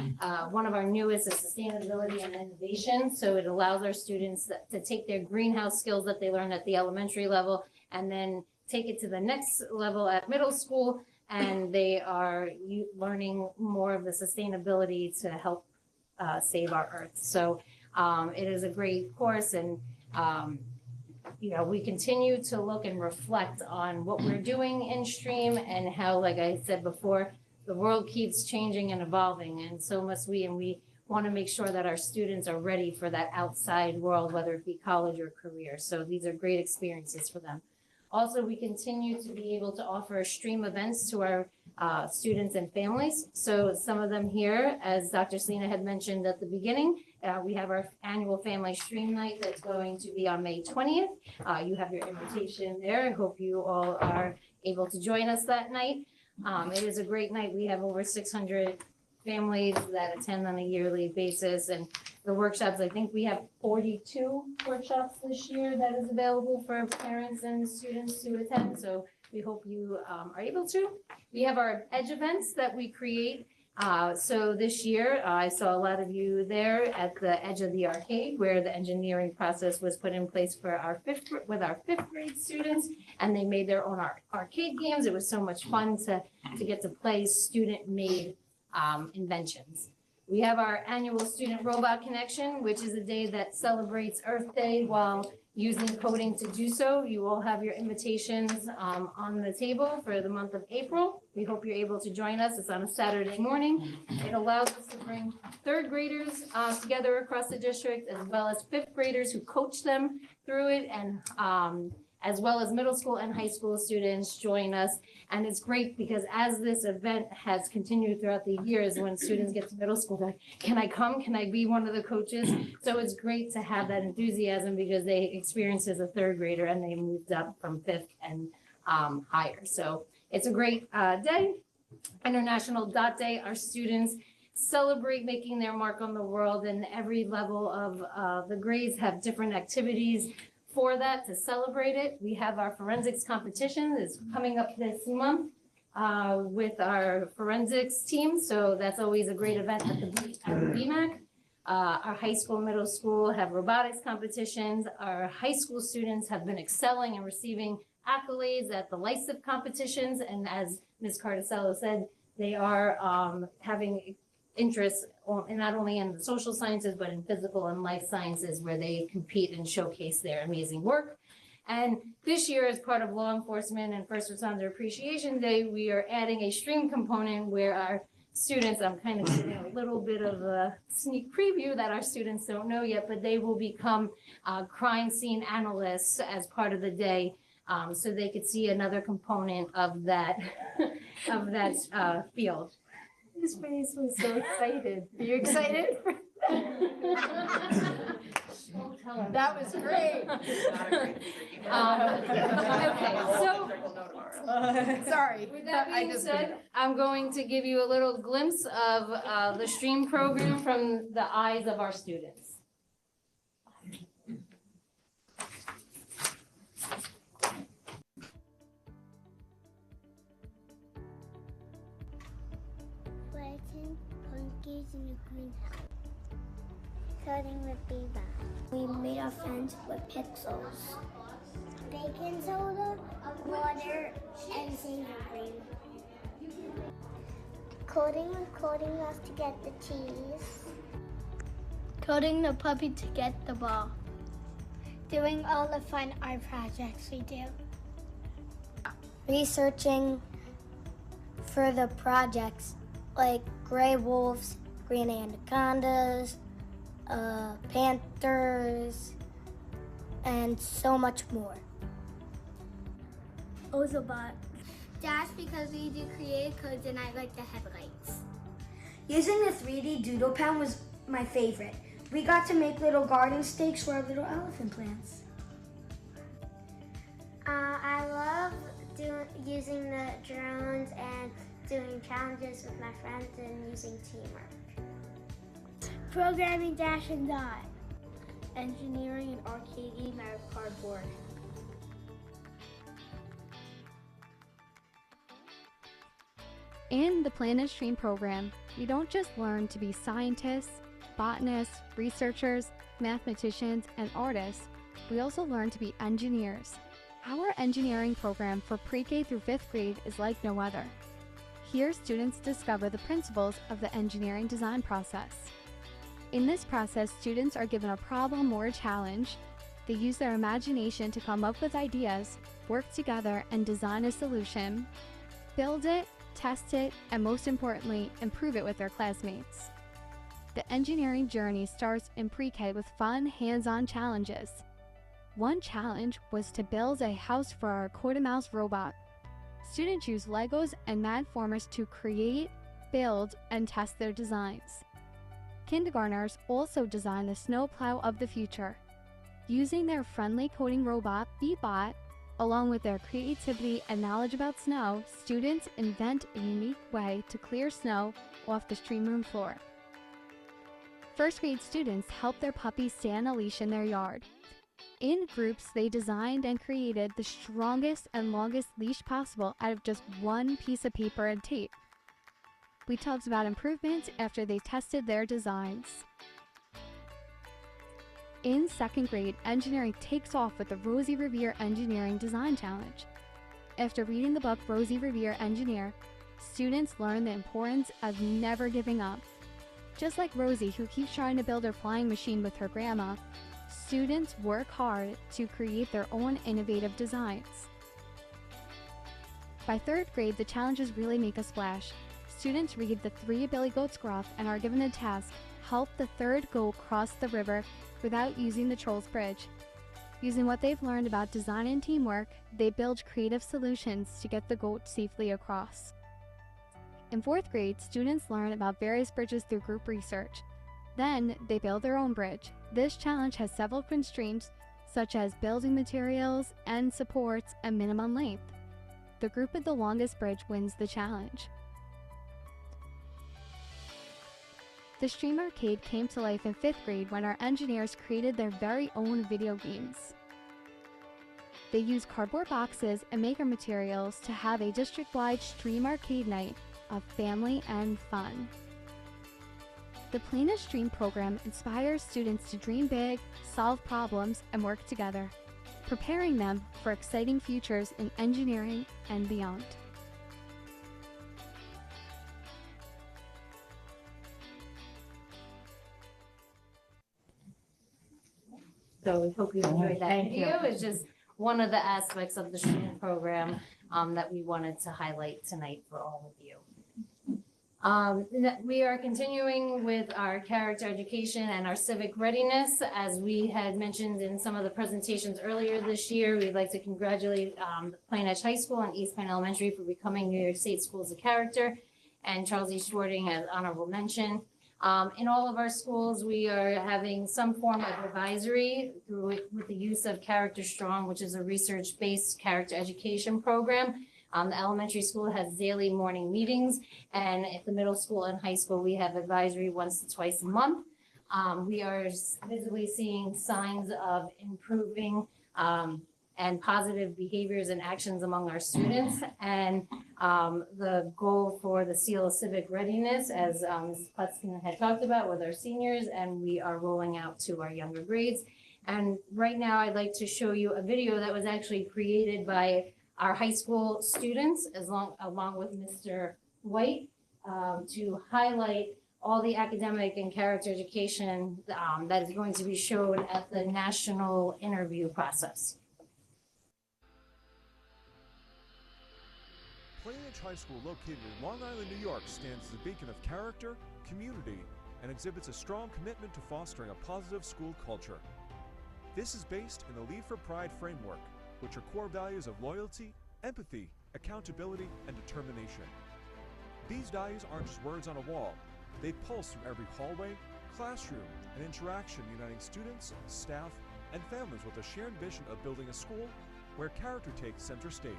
One of our newest is sustainability and innovation. So it allows our students to take their greenhouse skills that they learned at the elementary level and then take it to the next level at middle school. And they are learning more of the sustainability to help save our earth. So it is a great course, and we continue to look and reflect on what we're doing in stream and how, like I said before, the world keeps changing and evolving, and so must we. And we want to make sure that our students are ready for that outside world, whether it be college or career. So these are great experiences for them. Also, we continue to be able to offer stream events to our students and families. So some of them here, as Dr. Selena had mentioned at the beginning, We have our annual family stream night that's going to be on May 20th. You have your invitation there. I hope you all are able to join us that night. It is a great night. We have over 600 families that attend on a yearly basis, and the workshops, I think we have 42 workshops this year that is available for parents and students to attend, so we hope you are able to. We have our edge events that we create. So this year, I saw a lot of you there at the edge of the arcade where the engineering process was put in place for our fifth grade students, and they made their own arcade games. It was so much fun to get to play student-made inventions. We have our annual Student Robot Connection, which is a day that celebrates Earth Day while using coding to do so. You all have your invitations on the table for the month of April. We hope you're able to join us. It's on a Saturday morning. It allows us to bring third graders together across the district, as well as fifth graders who coach them through it, and as well as middle school and high school students join us. And it's great because as this event has continued throughout the years, when students get to middle school, they're like, can I come? Can I be one of the coaches? So it's great to have that enthusiasm because they experienced as a third grader and they moved up from fifth and higher. So it's a great day. International Dot Day, our students celebrate making their mark on the world, and every level of the grades have different activities for that to celebrate it. We have our forensics competition is coming up this month with our forensics team. So that's always a great event at the BMAC. Our high school, middle school have robotics competitions. Our high school students have been excelling and receiving accolades at the LISIP competitions. And as Ms. Carticello said, they are having interest not only in the social sciences, but in physical and life sciences, where they compete and showcase their amazing work. And this year, as part of Law Enforcement and First Responder Appreciation Day, we are adding a STREAM component where our students, I'm kind of giving a little bit of a sneak preview that our students don't know yet, but they will become crime scene analysts as part of the day. So they could see another component of that, field. His face was so excited. Are you excited? That was great. Okay, so Sorry. with that being said, I'm going to give you a little glimpse of the STREAM program from the eyes of our students. Planting pumpkins in the greenhouse. Cutting with beaver. We made our fence with pixels. Baking soda, water, and savory cream. Coating us to get the cheese. Coating the puppy to get the ball. Doing all the fun art projects we do. Researching for the projects like gray wolves, green anacondas, panthers, and so much more. Ozobot. That's because we do creative codes and I like the headlights. Using the 3D doodle pen was my favorite. We got to make little garden stakes for our little elephant plants. I love using the drones and doing challenges with my friends and using teamwork. Programming Dash and Dot. Engineering an arcade game out of cardboard. In the Planet Stream program, we don't just learn to be scientists, botanists, researchers, mathematicians, and artists, we also learn to be engineers. Our engineering program for pre-K through 5th grade is like no other. Here, students discover the principles of the engineering design process. In this process, students are given a problem or a challenge. They use their imagination to come up with ideas, work together, and design a solution, build it, test it, and most importantly, improve it with their classmates. The engineering journey starts in pre-K with fun, hands-on challenges. One challenge was to build a house for our quarter-mouse robot. Students use Legos and Mad Formers to create, build, and test their designs. Kindergartners also designed the snowplow of the future. Using their friendly coding robot, Beatbot, along with their creativity and knowledge about snow, students invent a unique way to clear snow off the stream room floor. First grade students help their puppies stay on a leash in their yard. In groups, they designed and created the strongest and longest leash possible out of just one piece of paper and tape. We talked about improvements after they tested their designs. In second grade, engineering takes off with the Rosie Revere Engineering Design Challenge. After reading the book Rosie Revere Engineer, students learn the importance of never giving up. Just like Rosie, who keeps trying to build her flying machine with her grandma, students work hard to create their own innovative designs. By third grade, the challenges really make a splash. Students read The Three Billy Goats Gruff and are given the task, help the third goat cross the river without using the Trolls Bridge. Using what they've learned about design and teamwork, they build creative solutions to get the goat safely across. In fourth grade, students learn about various bridges through group research. Then, they build their own bridge. This challenge has several constraints, such as building materials, end supports, and minimum length. The group with the longest bridge wins the challenge. The Stream Arcade came to life in 5th grade when our engineers created their very own video games. They used cardboard boxes and maker materials to have a district-wide Stream Arcade night of family and fun. The Plana Stream program inspires students to dream big, solve problems, and work together, preparing them for exciting futures in engineering and beyond. So we hope you enjoyed that video. It's just one of the aspects of the stream program that we wanted to highlight tonight for all of you. We are continuing with our character education and our civic readiness. As we had mentioned in some of the presentations earlier this year, we'd like to congratulate Plain Edge High School and East Plain Elementary for becoming New York State Schools of Character, and Charles E. Schwarting as honorable mention. In all of our schools, we are having some form of advisory with the use of Character Strong, which is a research-based character education program. The elementary school has daily morning meetings, and at the middle school and high school, we have advisory once to twice a month. We are visibly seeing signs of improving and positive behaviors and actions among our students. And the goal for the Seal of Civic Readiness, as Ms. Putzkin had talked about with our seniors, and we are rolling out to our younger grades. And right now, I'd like to show you a video that was actually created by our high school students, along with Mr. White, to highlight all the academic and character education that is going to be shown at the national interview process. Plain Edge High School, located in Long Island, New York, stands as a beacon of character, community, and exhibits a strong commitment to fostering a positive school culture. This is based in the Lead for Pride framework, which are core values of loyalty, empathy, accountability, and determination. These values aren't just words on a wall. They pulse through every hallway, classroom, and interaction, uniting students, staff, and families with a shared vision of building a school where character takes center stage.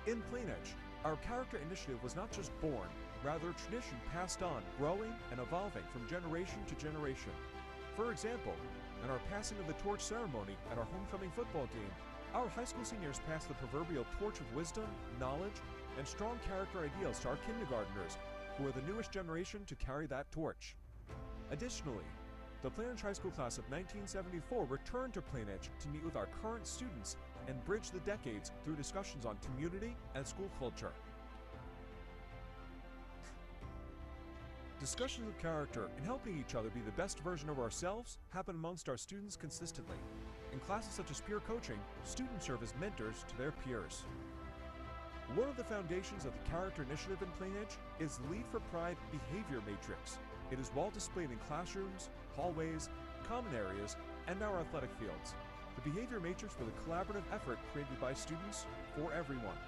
In Plain Edge, our character initiative was not just born, rather a tradition passed on, growing and evolving from generation to generation. For example, in our passing of the torch ceremony at our homecoming football game, our high school seniors passed the proverbial torch of wisdom, knowledge, and strong character ideals to our kindergartners, who are the newest generation to carry that torch. Additionally, the Plain Edge High School class of 1974 returned to Plain Edge to meet with our current students and bridge the decades through discussions on community and school culture. Discussions of character and helping each other be the best version of ourselves happen amongst our students consistently. In classes such as peer coaching, students serve as mentors to their peers. One of the foundations of the Character Initiative in Plain Edge is the Lead for Pride Behavior Matrix. It is well displayed in classrooms, hallways, common areas, and our athletic fields. The Behavior Matrix was a collaborative effort created by students for everyone.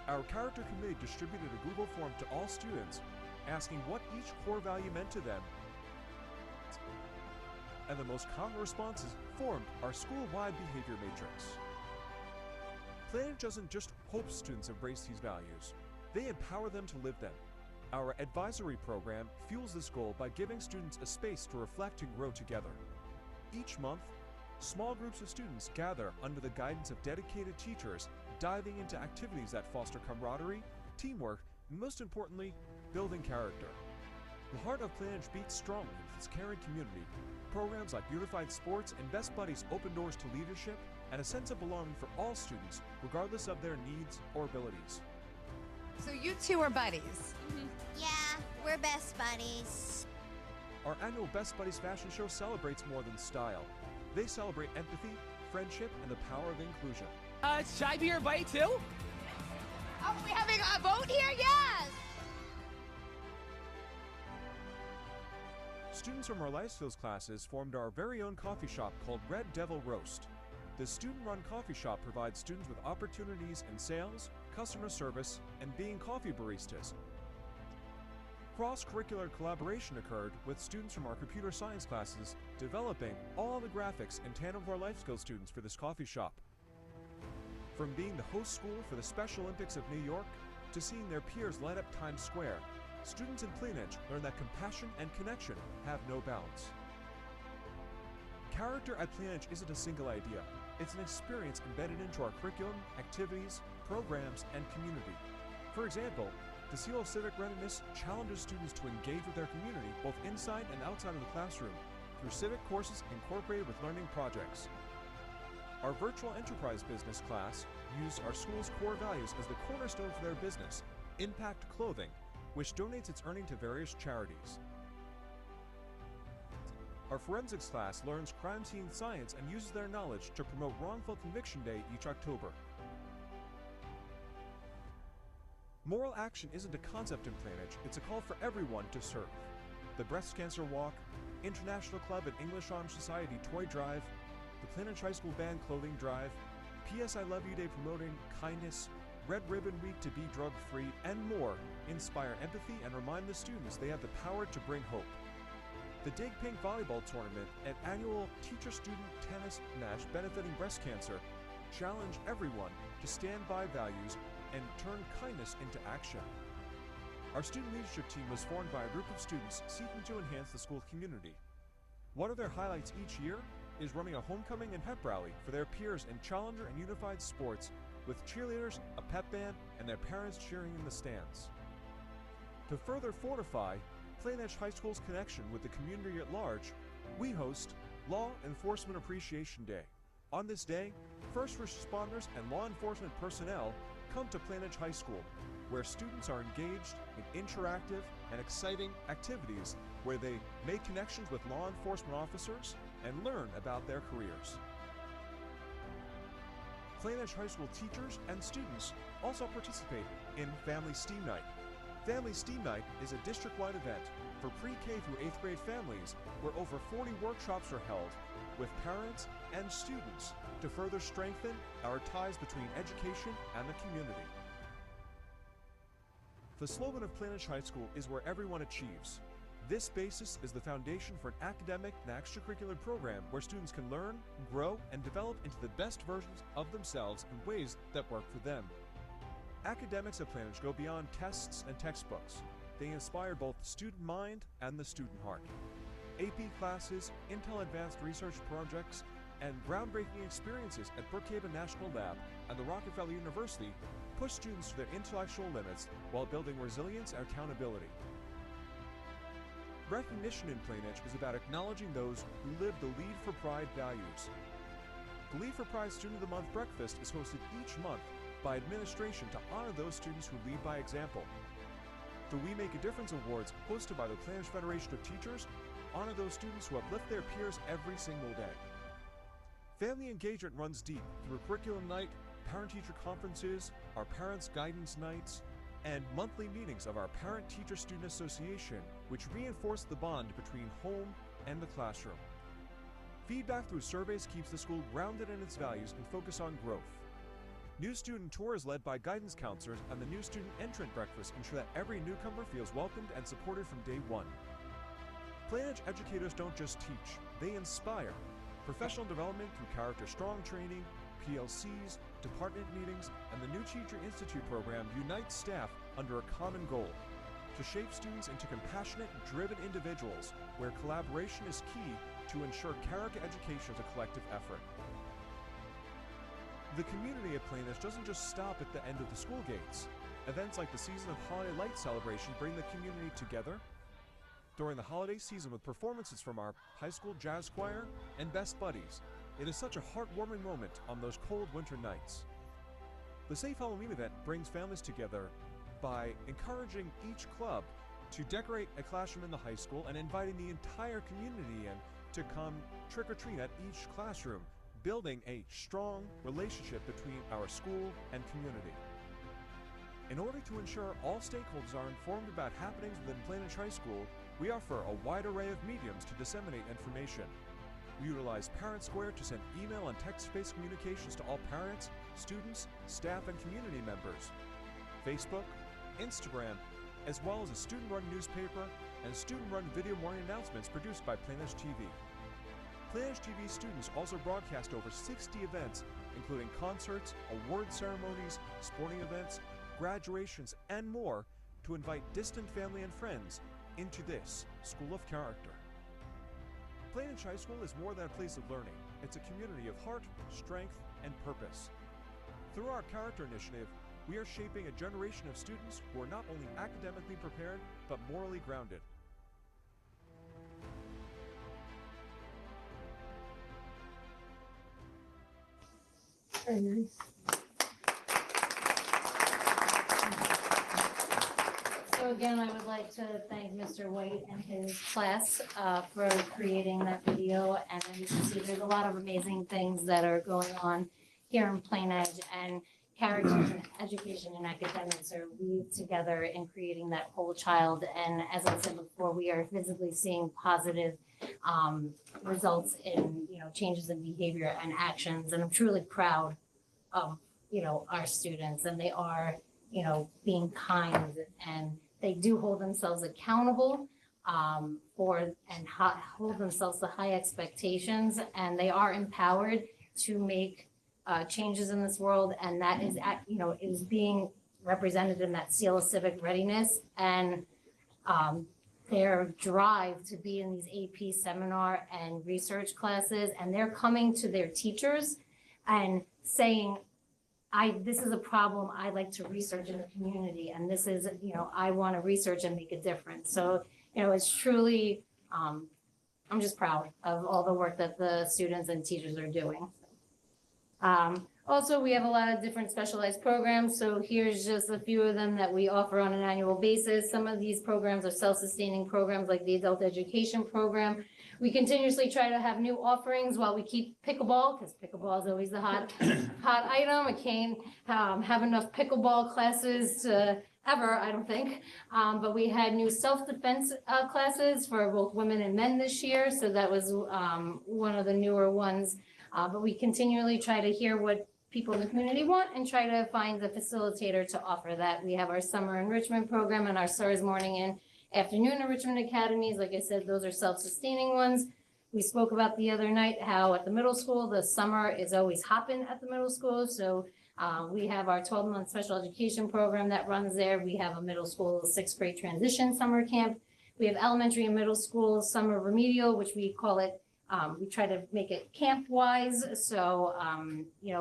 Our Character Committee distributed a Google form to all students, asking what each core value meant to them and the most common responses formed our school-wide behavior matrix. Planet doesn't just hope students embrace these values, they empower them to live them. Our advisory program fuels this goal by giving students a space to reflect and grow together. Each month, small groups of students gather under the guidance of dedicated teachers, diving into activities that foster camaraderie, teamwork, and most importantly, building character. The heart of Planet beats strongly with its caring community. Programs like Unified Sports and Best Buddies open doors to leadership and a sense of belonging for all students, regardless of their needs or abilities. So you two are buddies? Yeah, we're best buddies. Our annual Best Buddies fashion show celebrates more than style. They celebrate empathy, friendship, and the power of inclusion. Should I be your buddy too? Are we having a vote here? Yes! Students from our life skills classes formed our very own coffee shop called Red Devil Roast. The student-run coffee shop provides students with opportunities in sales, customer service, and being coffee baristas. Cross-curricular collaboration occurred with students from our computer science classes developing all the graphics in tandem with our life skills students for this coffee shop. From being the host school for the Special Olympics of New York to seeing their peers light up Times Square, students in Plainedge learn that compassion and connection have no bounds. Character at Plainedge isn't a single idea. It's an experience embedded into our curriculum, activities, programs, and community. For example, the Seal of Civic Readiness challenges students to engage with their community both inside and outside of the classroom through civic courses incorporated with learning projects. Our virtual enterprise business class used our school's core values as the cornerstone for their business, Impact Clothing, which donates its earning to various charities. Our forensics class learns crime scene science and uses their knowledge to promote Wrongful Conviction Day each October. Moral action isn't a concept in Plainedge, it's a call for everyone to serve. The Breast Cancer Walk, International Club and English Honor Society Toy Drive, the Plainedge High School Band Clothing Drive, PS I Love You Day promoting kindness, Red Ribbon Week to be drug-free, and more inspire empathy and remind the students they have the power to bring hope. The Dig Pink Volleyball Tournament and annual teacher-student tennis match benefiting breast cancer challenge everyone to stand by values and turn kindness into action. Our student leadership team was formed by a group of students seeking to enhance the school community. One of their highlights each year is running a homecoming and pep rally for their peers in Challenger and Unified Sports with cheerleaders, a pep band, and their parents cheering in the stands. To further fortify Plainedge High School's connection with the community at large, we host Law Enforcement Appreciation Day. On this day, first responders and law enforcement personnel come to Plainedge High School, where students are engaged in interactive and exciting activities where they make connections with law enforcement officers and learn about their careers. Plainedge High School teachers and students also participate in Family STEAM Night. Family STEAM Night is a district-wide event for pre-K through 8th grade families where over 40 workshops are held with parents and students to further strengthen our ties between education and the community. The slogan of Plainedge High School is where everyone achieves. This basis is the foundation for an academic and extracurricular program where students can learn, grow, and develop into the best versions of themselves in ways that work for them. Academics at Plainedge go beyond tests and textbooks. They inspire both the student mind and the student heart. AP classes, Intel Advanced Research projects, and groundbreaking experiences at Brookhaven National Lab and the Rockefeller University push students to their intellectual limits while building resilience and accountability. Recognition in Plainedge is about acknowledging those who live the Lead for Pride values. The Lead for Pride Student of the Month breakfast is hosted each month by administration to honor those students who lead by example. The We Make a Difference Awards, hosted by the Plainedge Federation of Teachers, honor those students who uplift their peers every single day. Family engagement runs deep through curriculum night, parent-teacher conferences, our Parents' Guidance Nights, and monthly meetings of our Parent-Teacher-Student Association, which reinforce the bond between home and the classroom. Feedback through surveys keeps the school grounded in its values and focused on growth. New student tours led by guidance counselors and the new student entrant breakfast ensure that every newcomer feels welcomed and supported from day one. Plain Edge educators don't just teach, they inspire. Professional development through Character Strong training, PLCs, department meetings, and the New Teacher Institute program unites staff under a common goal: to shape students into compassionate, driven individuals where collaboration is key to ensure character education is a collective effort. The community at Plain Edge doesn't just stop at the end of the school gates. Events like the Season of Holiday Light celebration bring the community together during the holiday season with performances from our high school jazz choir and Best Buddies. It is such a heartwarming moment on those cold winter nights. The Safe Halloween event brings families together by encouraging each club to decorate a classroom in the high school and inviting the entire community in to come trick-or-treat at each classroom, building a strong relationship between our school and community. In order to ensure all stakeholders are informed about happenings within Plain Edge High School, we offer a wide array of mediums to disseminate information. We utilize Parent Square to send email and text-based communications to all parents, students, staff, and community members. Facebook, Instagram, as well as a student-run newspaper and student-run video morning announcements produced by Plain Edge TV. Plain Edge TV students also broadcast over 60 events, including concerts, award ceremonies, sporting events, graduations, and more, to invite distant family and friends into this School of Character. Plain Edge High School is more than a place of learning. It's a community of heart, strength, and purpose. Through our Character Initiative, we are shaping a generation of students who are not only academically prepared, but morally grounded. Very nice. So again, I would like to thank Mr. White and his class for creating that video. And you can see there's a lot of amazing things that are going on here in Plain Edge, and character education and academics are weaved together in creating that whole child. And as I said before, we are visibly seeing positive results in, changes in behavior and actions. And I'm truly proud of, our students, and they are, being kind, and they do hold themselves accountable hold themselves to high expectations, and they are empowered to make changes in this world, and that is is being represented in that seal of civic readiness and their drive to be in these AP seminar and research classes, and they're coming to their teachers and saying, this is a problem I'd like to research in the community, and this is, I want to research and make a difference. So, it's truly, I'm just proud of all the work that the students and teachers are doing. Also, we have a lot of different specialized programs. So here's just a few of them that we offer on an annual basis. Some of these programs are self-sustaining programs like the adult education program. We continuously try to have new offerings while we keep pickleball, because pickleball is always the hot item. I can't have enough pickleball classes ever, I don't think. But we had new self-defense classes for both women and men this year. So that was one of the newer ones. But we continually try to hear what people in the community want and try to find the facilitator to offer that. We have our summer enrichment program and our SARS morning and afternoon enrichment academies. Like I said, those are self-sustaining ones. We spoke about the other night how at the middle school, the summer is always hopping at the middle school. So we have our 12-month special education program that runs there. We have a middle school 6th grade transition summer camp. We have elementary and middle school summer remedial, which we call it, we try to make it camp-wise. So,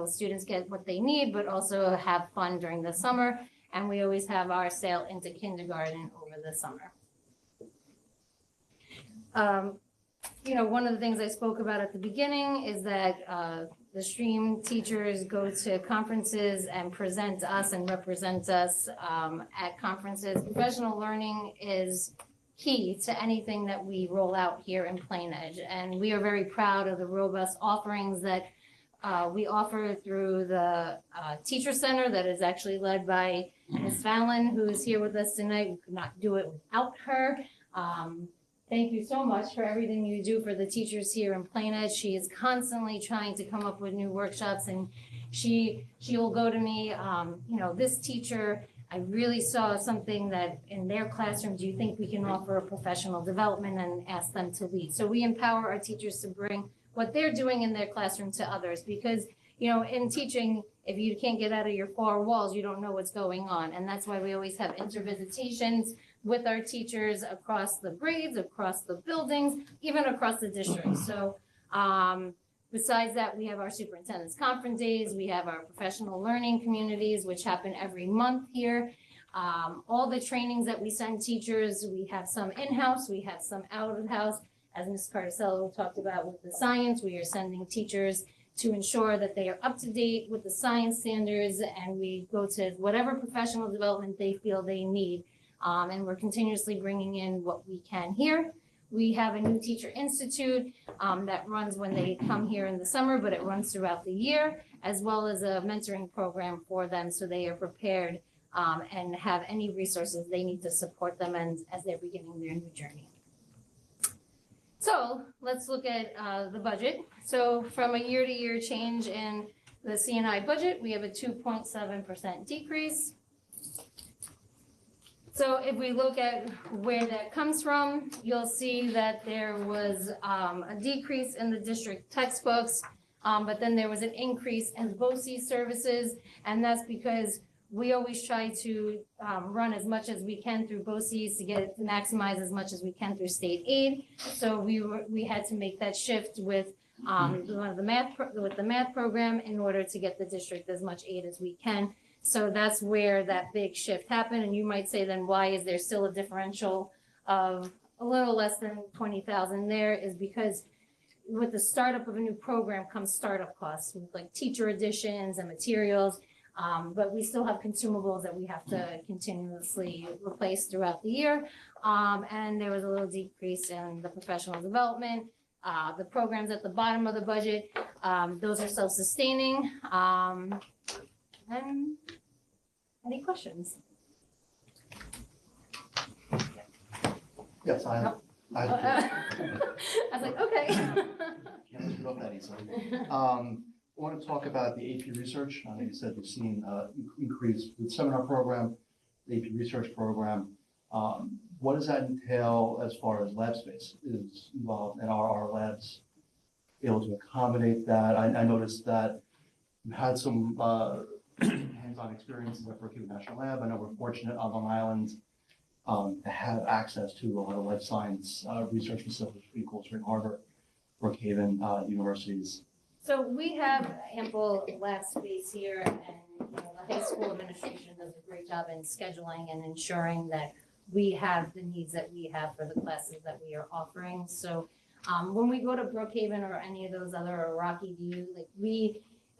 students get what they need, but also have fun during the summer. And we always have our sail into kindergarten over the summer. One of the things I spoke about at the beginning is that the STREAM teachers go to conferences and present us and represent us at conferences. Professional learning is key to anything that we roll out here in Plain Edge. And we are very proud of the robust offerings that we offer through the Teacher Center that is actually led by Ms. Fallon, who is here with us tonight. We could not do it without her. Thank you so much for everything you do for the teachers here in Plain Edge. She is constantly trying to come up with new workshops, and she will go to me, this teacher I really saw something that in their classroom, do you think we can offer a professional development and ask them to lead? So we empower our teachers to bring what they're doing in their classroom to others, because, you know, in teaching, if you can't get out of your four walls, you don't know what's going on. And that's why we always have intervisitations with our teachers across the grades, across the buildings, even across the district. So besides that, we have our superintendent's conference days, we have our professional learning communities, which happen every month here. All the trainings that we send teachers, we have some in-house, we have some out-of-house. As Ms. Carcello talked about with the science, we are sending teachers to ensure that they are up to date with the science standards, and we go to whatever professional development they feel they need. And we're continuously bringing in what we can here. We have a new teacher institute that runs when they come here in the summer, but it runs throughout the year, as well as a mentoring program for them so they are prepared and have any resources they need to support them as they're beginning their new journey. So let's look at the budget. So from a year-to-year change in the C&I budget, we have a 2.7% decrease. So if we look at where that comes from, you'll see that there was a decrease in the district textbooks, but then there was an increase in BOCES services, and that's because we always try to run as much as we can through BOCES to maximize as much as we can through state aid. So we had to make that shift with the math program in order to get the district as much aid as we can. So that's where that big shift happened. And you might say, then why is there still a differential of a little less than 20,000 there? Is because with the startup of a new program comes startup costs, with like teacher additions and materials. But we still have consumables that we have to continuously replace throughout the year. And there was a little decrease in the professional development. The programs at the bottom of the budget, those are self-sustaining. And any questions? Yes, I was like, okay. Can't screw up that easily. I want to talk about the AP research. I know you said you've seen increase with seminar program, the AP research program. What does that entail as far as lab space is involved, and are our labs able to accommodate that? I noticed that you had some hands-on experiences at Brookhaven National Lab. I know we're fortunate on Long Island to have access to a lot of life science research facilities between Cold Spring Harbor, Brookhaven universities. So we have ample lab space here, and the high school administration does a great job in scheduling and ensuring that we have the needs that we have for the classes that we are offering. So when we go to Brookhaven or any of those other, or Rocky View,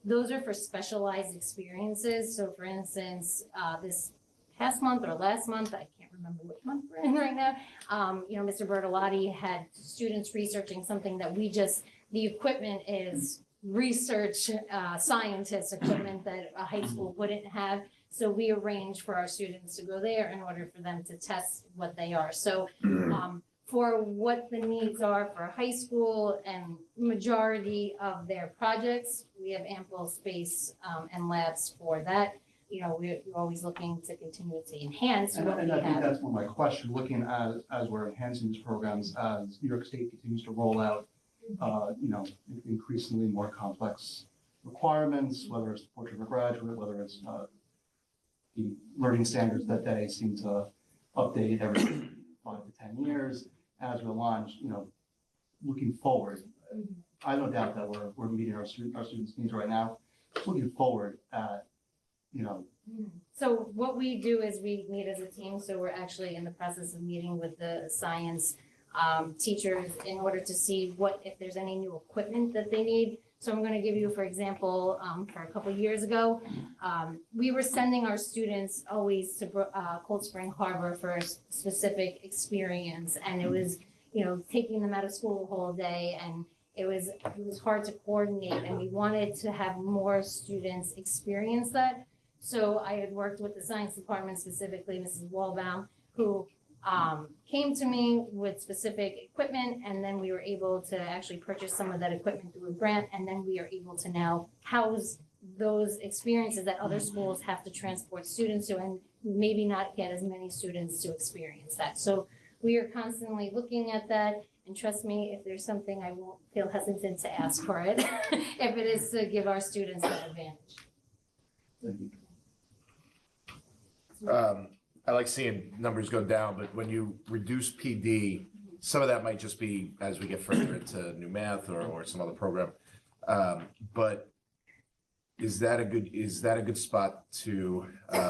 those are for specialized experiences. So for instance, this past month or last month, I can't remember which month we're in right now, Mr. Bertolotti had students researching something that the equipment is research scientist equipment that a high school wouldn't have. So we arrange for our students to go there in order for them to test what they are. So for what the needs are for high school and majority of their projects, we have ample space and labs for that. We're always looking to continue to enhance what we have. I think that's one of my questions, looking as we're enhancing these programs, as New York State continues to roll out increasingly more complex requirements, whether it's portrait of a graduate, whether it's the learning standards that they seem to update every 5 to 10 years as we launch, looking forward. I have no doubt that we're meeting our students' needs right now. Looking forward at, So what we do is we meet as a team. So we're actually in the process of meeting with the science teachers in order to see if there's any new equipment that they need. So I'm going to give you, for example, for a couple of years ago, we were sending our students always to Cold Spring Harbor for a specific experience, and it was, taking them out of school the whole day, and it was hard to coordinate, and we wanted to have more students experience that. So I had worked with the science department, specifically Mrs. Walbaum, who came to me with specific equipment, and then we were able to actually purchase some of that equipment through a grant, and then we are able to now house those experiences that other schools have to transport students to, and maybe not get as many students to experience that. So we are constantly looking at that, and trust me, if there's something, I won't feel hesitant to ask for it, if it is to give our students that advantage. I like seeing numbers go down, but when you reduce PD, some of that might just be as we get further into new math or some other program. But is that a good spot to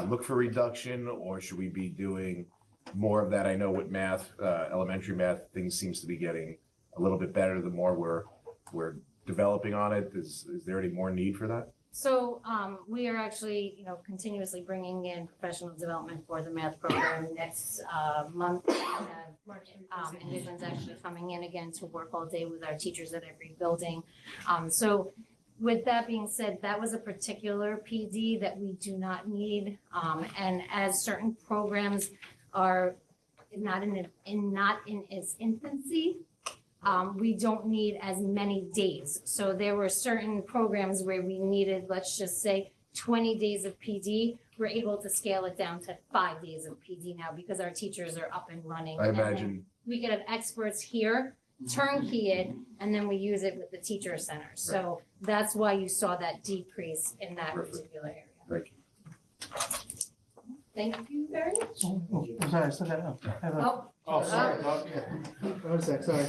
look for reduction, or should we be doing more of that? I know with math, elementary math, things seems to be getting a little bit better the more we're developing on it. Is there any more need for that? So we are actually, continuously bringing in professional development for the math program next month. And Vivian's actually coming in again to work all day with our teachers at every building. So with that being said, that was a particular PD that we do not need. And as certain programs are not in its infancy, we don't need as many days. So there were certain programs where we needed, let's just say, 20 days of PD. We're able to scale it down to 5 days of PD now because our teachers are up and running. I And then imagine. we could have experts here, turnkey it, and then we use it with the teacher center. So that's why you saw that decrease in that particular area. Thank you. Thank you very much. I'm sorry, I still got, I have a. Oh, sorry. One sec, sorry.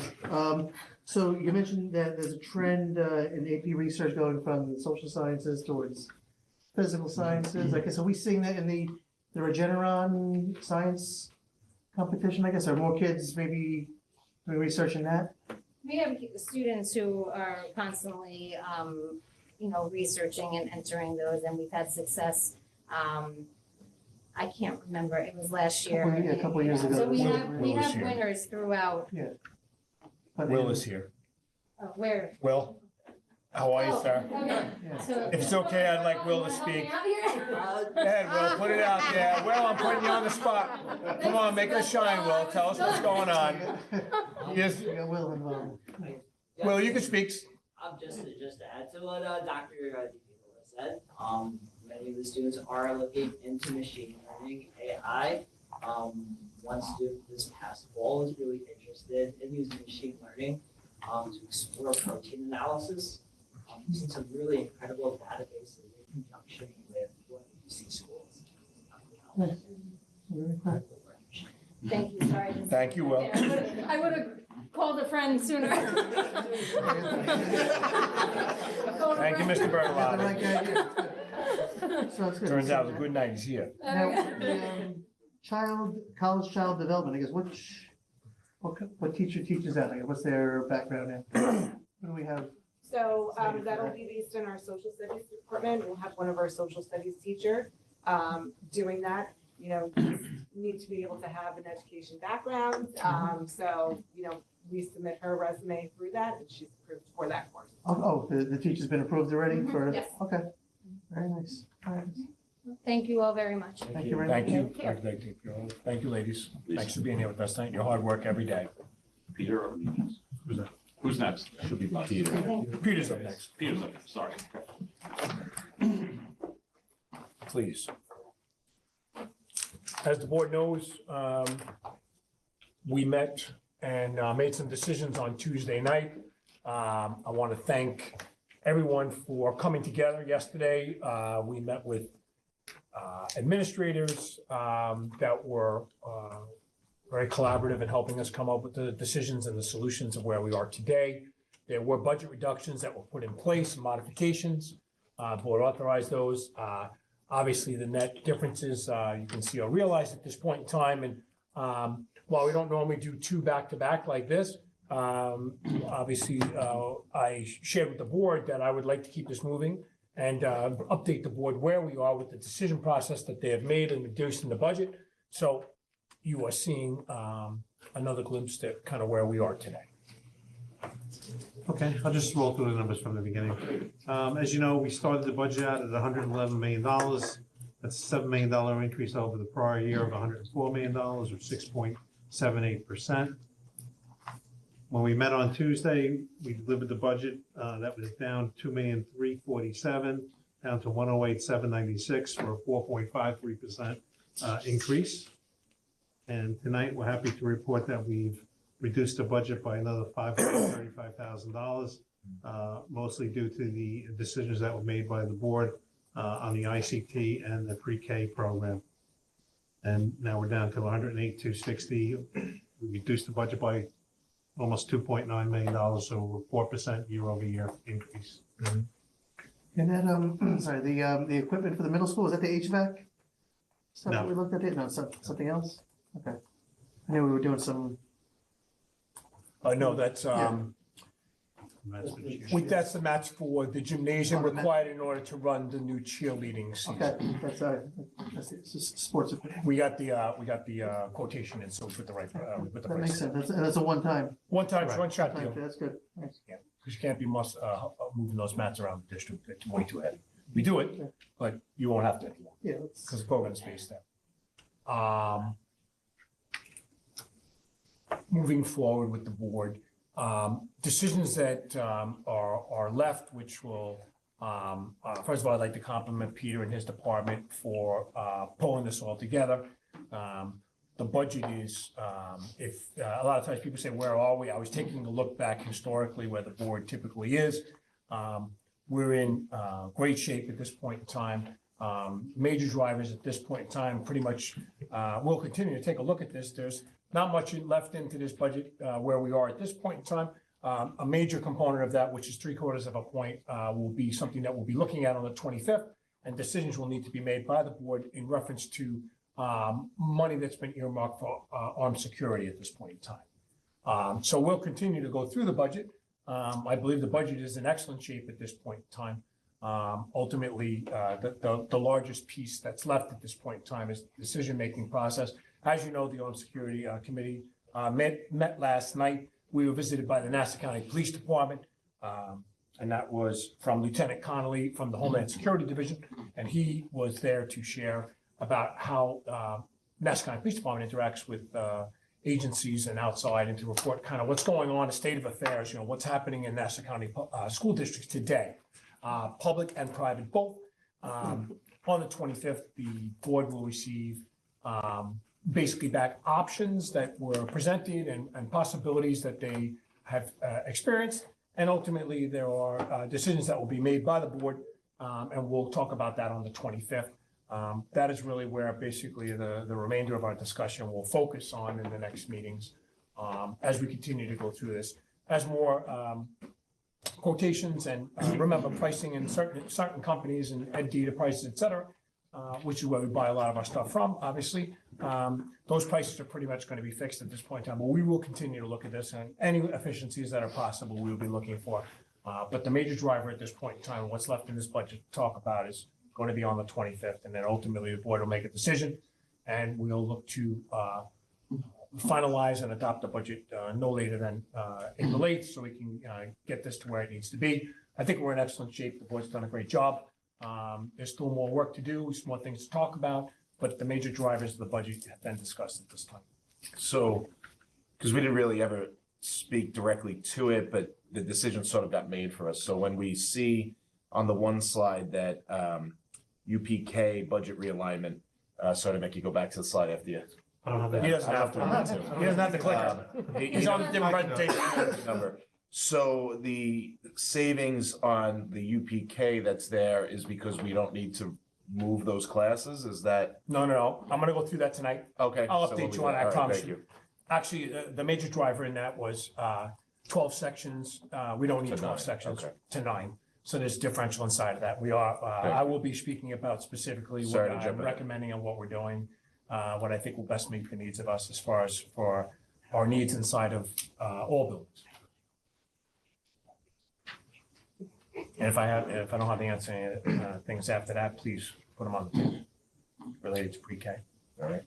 So you mentioned that there's a trend in AP research going from the social sciences towards physical sciences. I guess, are we seeing that in the Regeneron science competition, I guess? Are more kids maybe doing research in that? We have students who are constantly, researching and entering those, and we've had success. I can't remember, it was last year. A couple years ago. So we have here. winners throughout. Yeah. Will is here. Where? Will, how are you, sir? Okay. So- If it's okay, I'd like Will to speak. Go ahead, Will, put it out there. Will, I'm putting you on the spot. Come on, make us shine, Will. Tell us what's going on. Yes. Will involved. Will, you can speak. Just to add to what Dr. said, many of the students are looking into machine learning, AI. One student this past fall was really interested in using machine learning to explore protein analysis, using some really incredible databases in conjunction with what UC schools. Thank you, sorry. Thank you, Will. I would have called a friend sooner. Thank you, Mr. Bertolotti. So it's good. Turns out it was a good night, he's here. Now, college child development, I guess, what teacher teaches that? Like, what's their background in? What do we have? So that'll be based in our social studies department. We'll have one of our social studies teacher doing that. Need to be able to have an education background. So, we submit her resume through that and she's approved for that course. Oh, the teacher's been approved already for? Yes. Okay, very nice. All right. Thank you all very much. Thank you very much. Thank you. Thank you, ladies. Thanks for being here with us tonight. Your hard work every day. Peter or me? Who's that? Who's next? Should be Peter. Peter's up next. Peter's up next, sorry. Please. As the board knows, we met and made some decisions on Tuesday night. I want to thank everyone for coming together yesterday. We met with administrators that were very collaborative in helping us come up with the decisions and the solutions of where we are today. There were budget reductions that were put in place, modifications. The board authorized those. Obviously, the net differences you can see or realize at this point in time. And while we don't normally do two back-to-back like this, obviously, I shared with the board that I would like to keep this moving and update the board where we are with the decision process that they have made in reducing the budget. So you are seeing another glimpse at kind of where we are today. Okay, I'll just roll through the numbers from the beginning. As you know, we started the budget out at $111 million. That's a $7 million increase over the prior year of $104 million, or 6.78%. When we met on Tuesday, we delivered the budget that was down $2,347,000 down to $108,796 for a 4.53% increase. And tonight, we're happy to report that we've reduced the budget by another $535,000, mostly due to the decisions that were made by the board on the ICT and the pre-K program. And now we're down to 108,260. We reduced the budget by almost $2.9 million, so 4% year-over-year increase. And then, sorry, the equipment for the middle school, is that the HVAC? Stuff that No. we looked at it? No, something else? Okay. I knew we were doing some. No, that's, that's the match for the gymnasium required in order to run the new cheerleading season. Okay, that's sports equipment. We got the quotation in, so it's with the right, with the That makes price. sense. That's a one-time. One shot deal. Okay, that's good. Thanks. Yeah, because you can't be moving those mats around the district, it's way too heavy. We do it, but you won't have to anymore. Yeah. Because the program's based there. Moving forward with the board, decisions that are left, which will, first of all, I'd like to compliment Peter and his department for pulling this all together. The budget is, if a lot of times people say, where are we? I was taking a look back historically where the board typically is. We're in great shape at this point in time. Major drivers at this point in time, pretty much, we'll continue to take a look at this. There's not much left into this budget where we are at this point in time. A major component of that, which is 3/4 of a point, will be something that we'll be looking at on the 25th, and decisions will need to be made by the board in reference to money that's been earmarked for armed security at this point in time. So we'll continue to go through the budget. I believe the budget is in excellent shape at this point in time. Ultimately, the largest piece that's left at this point in time is the decision-making process. As you know, the Armed Security Committee met last night. We were visited by the Nassau County Police Department, and that was from Lieutenant Connolly from the Homeland Security Division, and he was there to share about how Nassau County Police Department interacts with agencies and outside, and to report kind of what's going on, the state of affairs, what's happening in Nassau County school districts today, public and private both. On the 25th, the board will receive basically back options that were presented and possibilities that they have experienced. And ultimately, there are decisions that will be made by the board, and we'll talk about that on the 25th. That is really where basically the remainder of our discussion will focus on in the next meetings as we continue to go through this. As more quotations and remember pricing in certain companies and Ed data prices, et cetera, which is where we buy a lot of our stuff from, obviously. Those prices are pretty much going to be fixed at this point in time, but we will continue to look at this, and any efficiencies that are possible, we will be looking for. But the major driver at this point in time, what's left in this budget to talk about, is going to be on the 25th, and then ultimately the board will make a decision, and we'll look to finalize and adopt the budget no later than April 8th, so we can get this to where it needs to be. I think we're in excellent shape. The board's done a great job. There's still more work to do, some more things to talk about, but the major drivers of the budget have been discussed at this time. So, because we didn't really ever speak directly to it, but the decision sort of got made for us. So when we see on the one slide that UPK budget realignment, sorry to make you go back to the slide after you. I don't have that. He doesn't have to. He doesn't have to click it. He's on a different presentation. Number. So the savings on the UPK that's there is because we don't need to move those classes? Is that? No. I'm gonna go through that tonight. Okay. I'll so update you on it, I promise you. Actually, the major driver in that was 12 sections. We don't need 12 sections to 9. So there's differential inside of that. We are, I will be speaking about specifically what I'm recommending and what we're doing, what I think will best meet the needs of us as far as for our needs inside of all buildings. And if I don't have the answer to any things after that, please put them on the table related to pre-K. All right.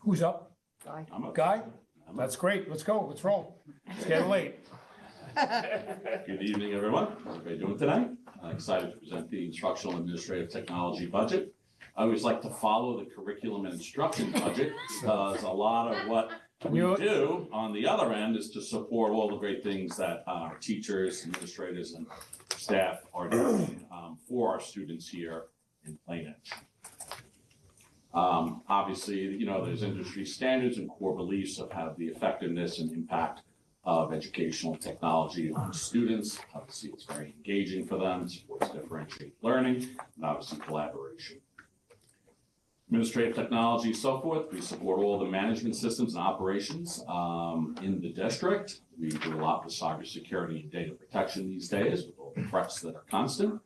Who's up? Guy? That's great. Let's go. Let's roll. It's getting late. Good evening, everyone. How's everybody doing tonight? I'm excited to present the instructional and administrative technology budget. I always like to follow the curriculum and instruction budget because a lot of what we do on the other end is to support all the great things that our teachers, administrators, and staff are doing for our students here in Plainedge. Obviously, you know, there's industry standards and core beliefs of how the effectiveness and impact of educational technology on students. Obviously, it's very engaging for them, supports differentiated learning, and obviously collaboration. Administrative technology, so forth. We support all the management systems and operations in the district. We do a lot with cybersecurity and data protection these days with all the threats that are constant.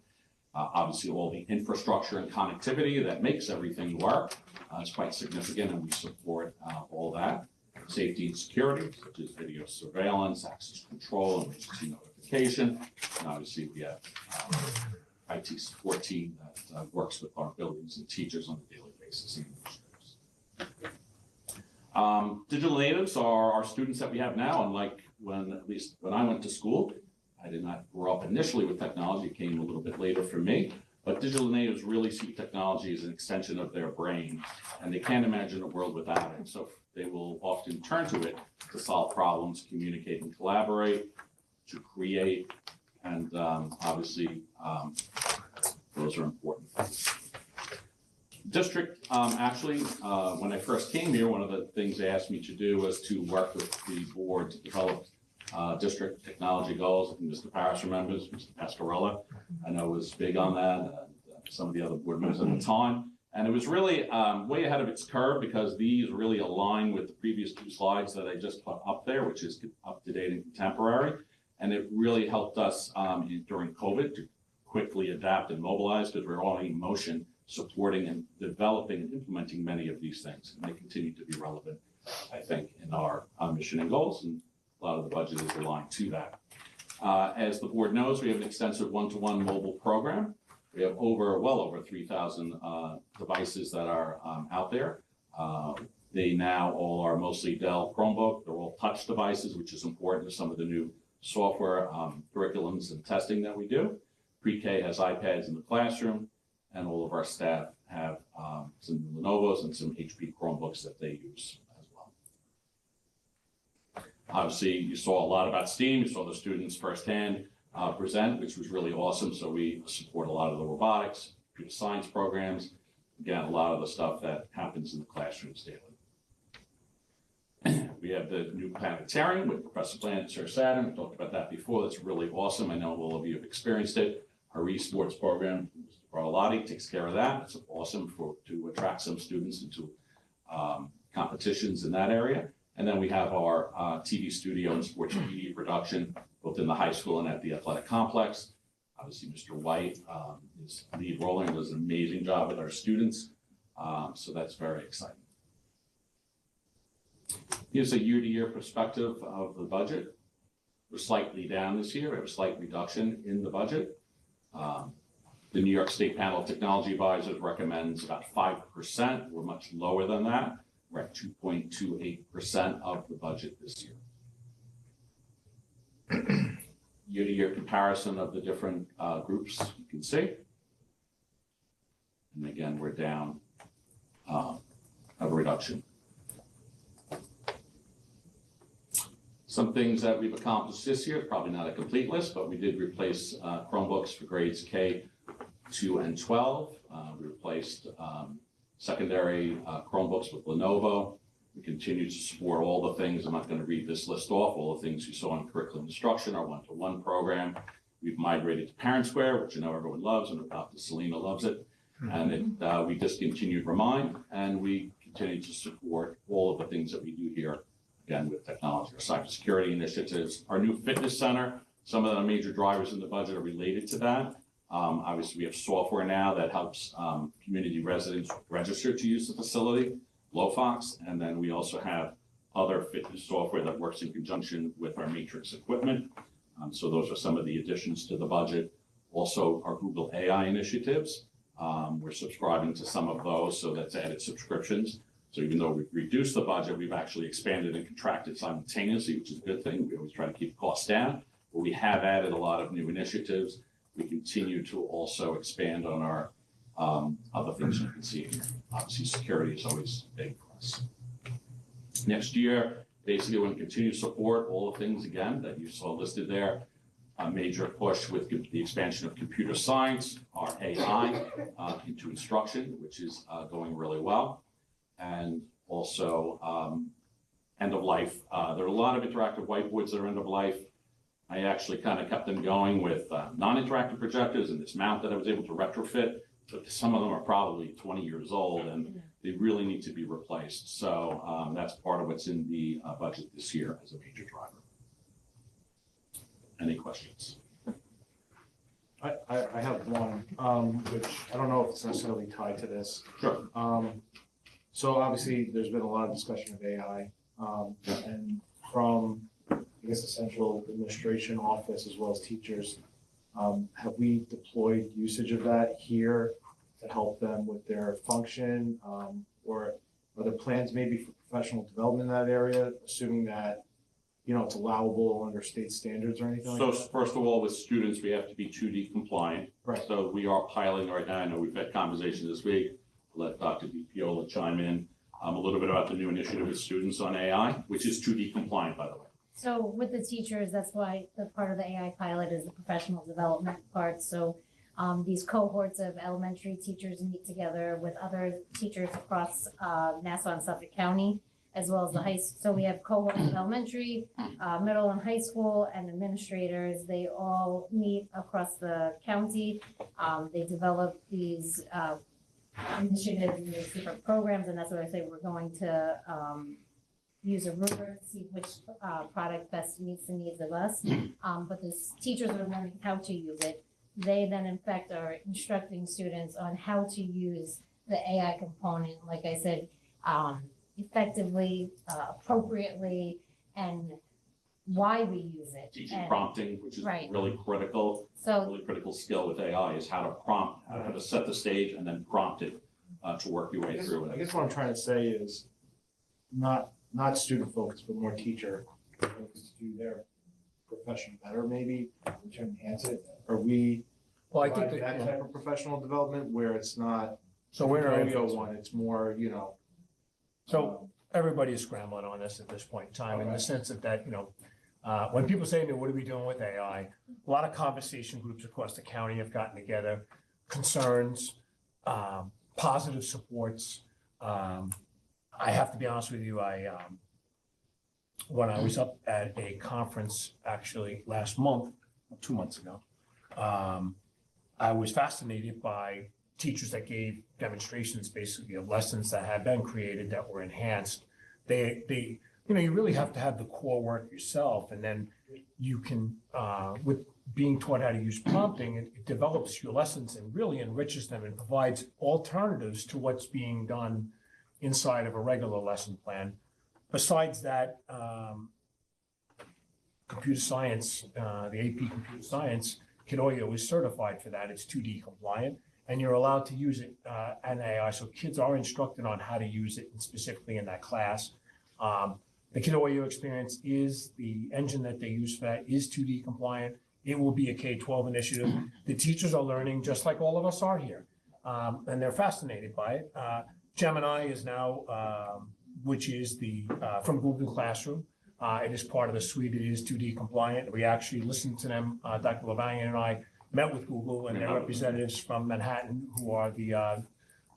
Obviously, all the infrastructure and connectivity that makes everything work is quite significant, and we support all that. Safety and security, such as video surveillance, access control, emergency notification, and obviously we have IT support team that works with our buildings and teachers on a daily basis. Digital natives are our students that we have now, unlike at least when I went to school. I did not grow up initially with technology, it came a little bit later for me, but digital natives really see technology as an extension of their brain, and they can't imagine a world without it. So they will often turn to it to solve problems, communicate and collaborate, to create, and obviously those are important things. District, actually, when I first came here, one of the things they asked me to do was to work with the board to develop district technology goals. I think Mr. Parrish remembers, Mr. Pascarella, I know was big on that, and some of the other board members at the time. And it was really way ahead of its curve because these really align with the previous two slides that I just put up there, which is up to date and contemporary. And it really helped us during COVID to quickly adapt and mobilize because we're all in motion supporting and developing and implementing many of these things. And they continue to be relevant, I think, in our mission and goals. And a lot of the budget is aligned to that. As the board knows, we have an extensive one-to-one mobile program. We have well over 3,000 devices that are out there. They now all are mostly Dell Chromebook. They're all touch devices, which is important to some of the new software curriculums and testing that we do. Pre-K has iPads in the classroom, and all of our staff have some Lenovo's and some HP Chromebooks that they use as well. Obviously, you saw a lot about STEAM. You saw the students firsthand present, which was really awesome. So we support a lot of the robotics, computer science programs, again, a lot of the stuff that happens in the classrooms daily. We have the new planetarium with Professor Planet, Sir Saturn. We talked about that before. That's really awesome. I know all of you have experienced it. Our esports program, Mr. Barlotti, takes care of that. It's awesome to attract some students into competitions in that area. And then we have our TV studio and sports media production, both in the high school and at the athletic complex. Obviously, Mr. White is lead role and does an amazing job with our students. So that's very exciting. Here's a year-to-year perspective of the budget. We're slightly down this year. We have a slight reduction in the budget. The New York State Panel of Technology Advisors recommends about 5%. We're much lower than that. We're at 2.28% of the budget this year. Year-to-year comparison of the different groups you can see. And again, we're down a reduction. Some things that we've accomplished this year, probably not a complete list, but we did replace Chromebooks for grades K, 2, and 12. We replaced secondary Chromebooks with Lenovo. We continue to support all the things. I'm not going to read this list off. All the things you saw in curriculum instruction, our one-to-one program. We've migrated to Parent Square, which you know everyone loves, and Dr. Selena loves it. And we discontinued Remind, and we continue to support all of the things that we do here, again, with technology, our cybersecurity initiatives, our new fitness center. Some of the major drivers in the budget are related to that. Obviously, we have software now that helps community residents register to use the facility, LoFox, and then we also have other fitness software that works in conjunction with our Matrix equipment. So those are some of the additions to the budget. Also, our Google AI initiatives. We're subscribing to some of those, so that's added subscriptions. So even though we've reduced the budget, we've actually expanded and contracted simultaneously, which is a good thing. We always try to keep costs down, but we have added a lot of new initiatives. We continue to also expand on our other things you can see here. Obviously, security is always big for us. Next year, basically, we're going to continue to support all the things, again, that you saw listed there. a major push with the expansion of computer science, our AI, into instruction, which is going really well. And also end of life. There are a lot of interactive whiteboards that are end of life. I actually kind of kept them going with non-interactive projectors and this mount that I was able to retrofit, but some of them are probably 20 years old and they really need to be replaced. So that's part of what's in the budget this year as a major driver. Any questions? I have one, which I don't know if it's necessarily tied to this. Sure. So obviously, there's been a lot of discussion of AI, and from, I guess, the central administration office as well as teachers, have we deployed usage of that here to help them with their function, or are there plans maybe for professional development in that area, assuming that, you know, it's allowable under state standards or anything So like that? first of all, with students, we have to be 2D compliant. Right. So we are piloting right now. I know we've had conversations this week. I'll let Dr. DiPiola chime in a little bit about the new initiative with students on AI, which is 2D compliant, by the way. So with the teachers, that's why the part of the AI pilot is the professional development part. So these cohorts of elementary teachers meet together with other teachers across Nassau and Suffolk County, as well as the high school. So we have cohorts of elementary, middle and high school, and administrators. They all meet across the county. They develop these initiatives and these different programs, and that's what I say we're going to use a rubric to see which product best meets the needs of us. But the teachers are learning how to use it. They then, in fact, are instructing students on how to use the AI component, like I said, effectively, appropriately, and why we use it. Teaching And- prompting, which is Right. really critical. So- Really critical skill with AI is how to prompt, how to set the stage and then prompt it to work your way through I it. guess what I'm trying to say is not student focused, but more teacher focused to do their profession better, maybe, to enhance it. Are we Well, I think providing that, that type of professional development where it's not so we're in our yo-yo infancy. one, it's more, you know. So everybody is scrambling on this at this point in time, in the Okay. sense that, you know, when people say to me, what are we doing with AI? A lot of conversation groups across the county have gotten together, concerns, positive supports. I have to be honest with you, when I was up at a conference actually last month, 2 months ago, I was fascinated by teachers that gave demonstrations basically of lessons that had been created that were enhanced. They you know, you really have to have the core work yourself, and then you can, with being taught how to use prompting, it develops your lessons and really enriches them and provides alternatives to what's being done inside of a regular lesson plan. Besides that, computer science, the AP computer science, Kidoyo is certified for that. It's 2D compliant, and you're allowed to use it in AI. So kids are instructed on how to use it, and specifically in that class. The Kidoyo experience is the engine that they use for that is 2D compliant. It will be a K-12 initiative. The teachers are learning just like all of us are here, and they're fascinated by it. Gemini is now, which is the from Google Classroom. It is part of the suite. It is 2D compliant. We actually listened to them. Dr. Levanian and I met with Google and their representatives from Manhattan, who are the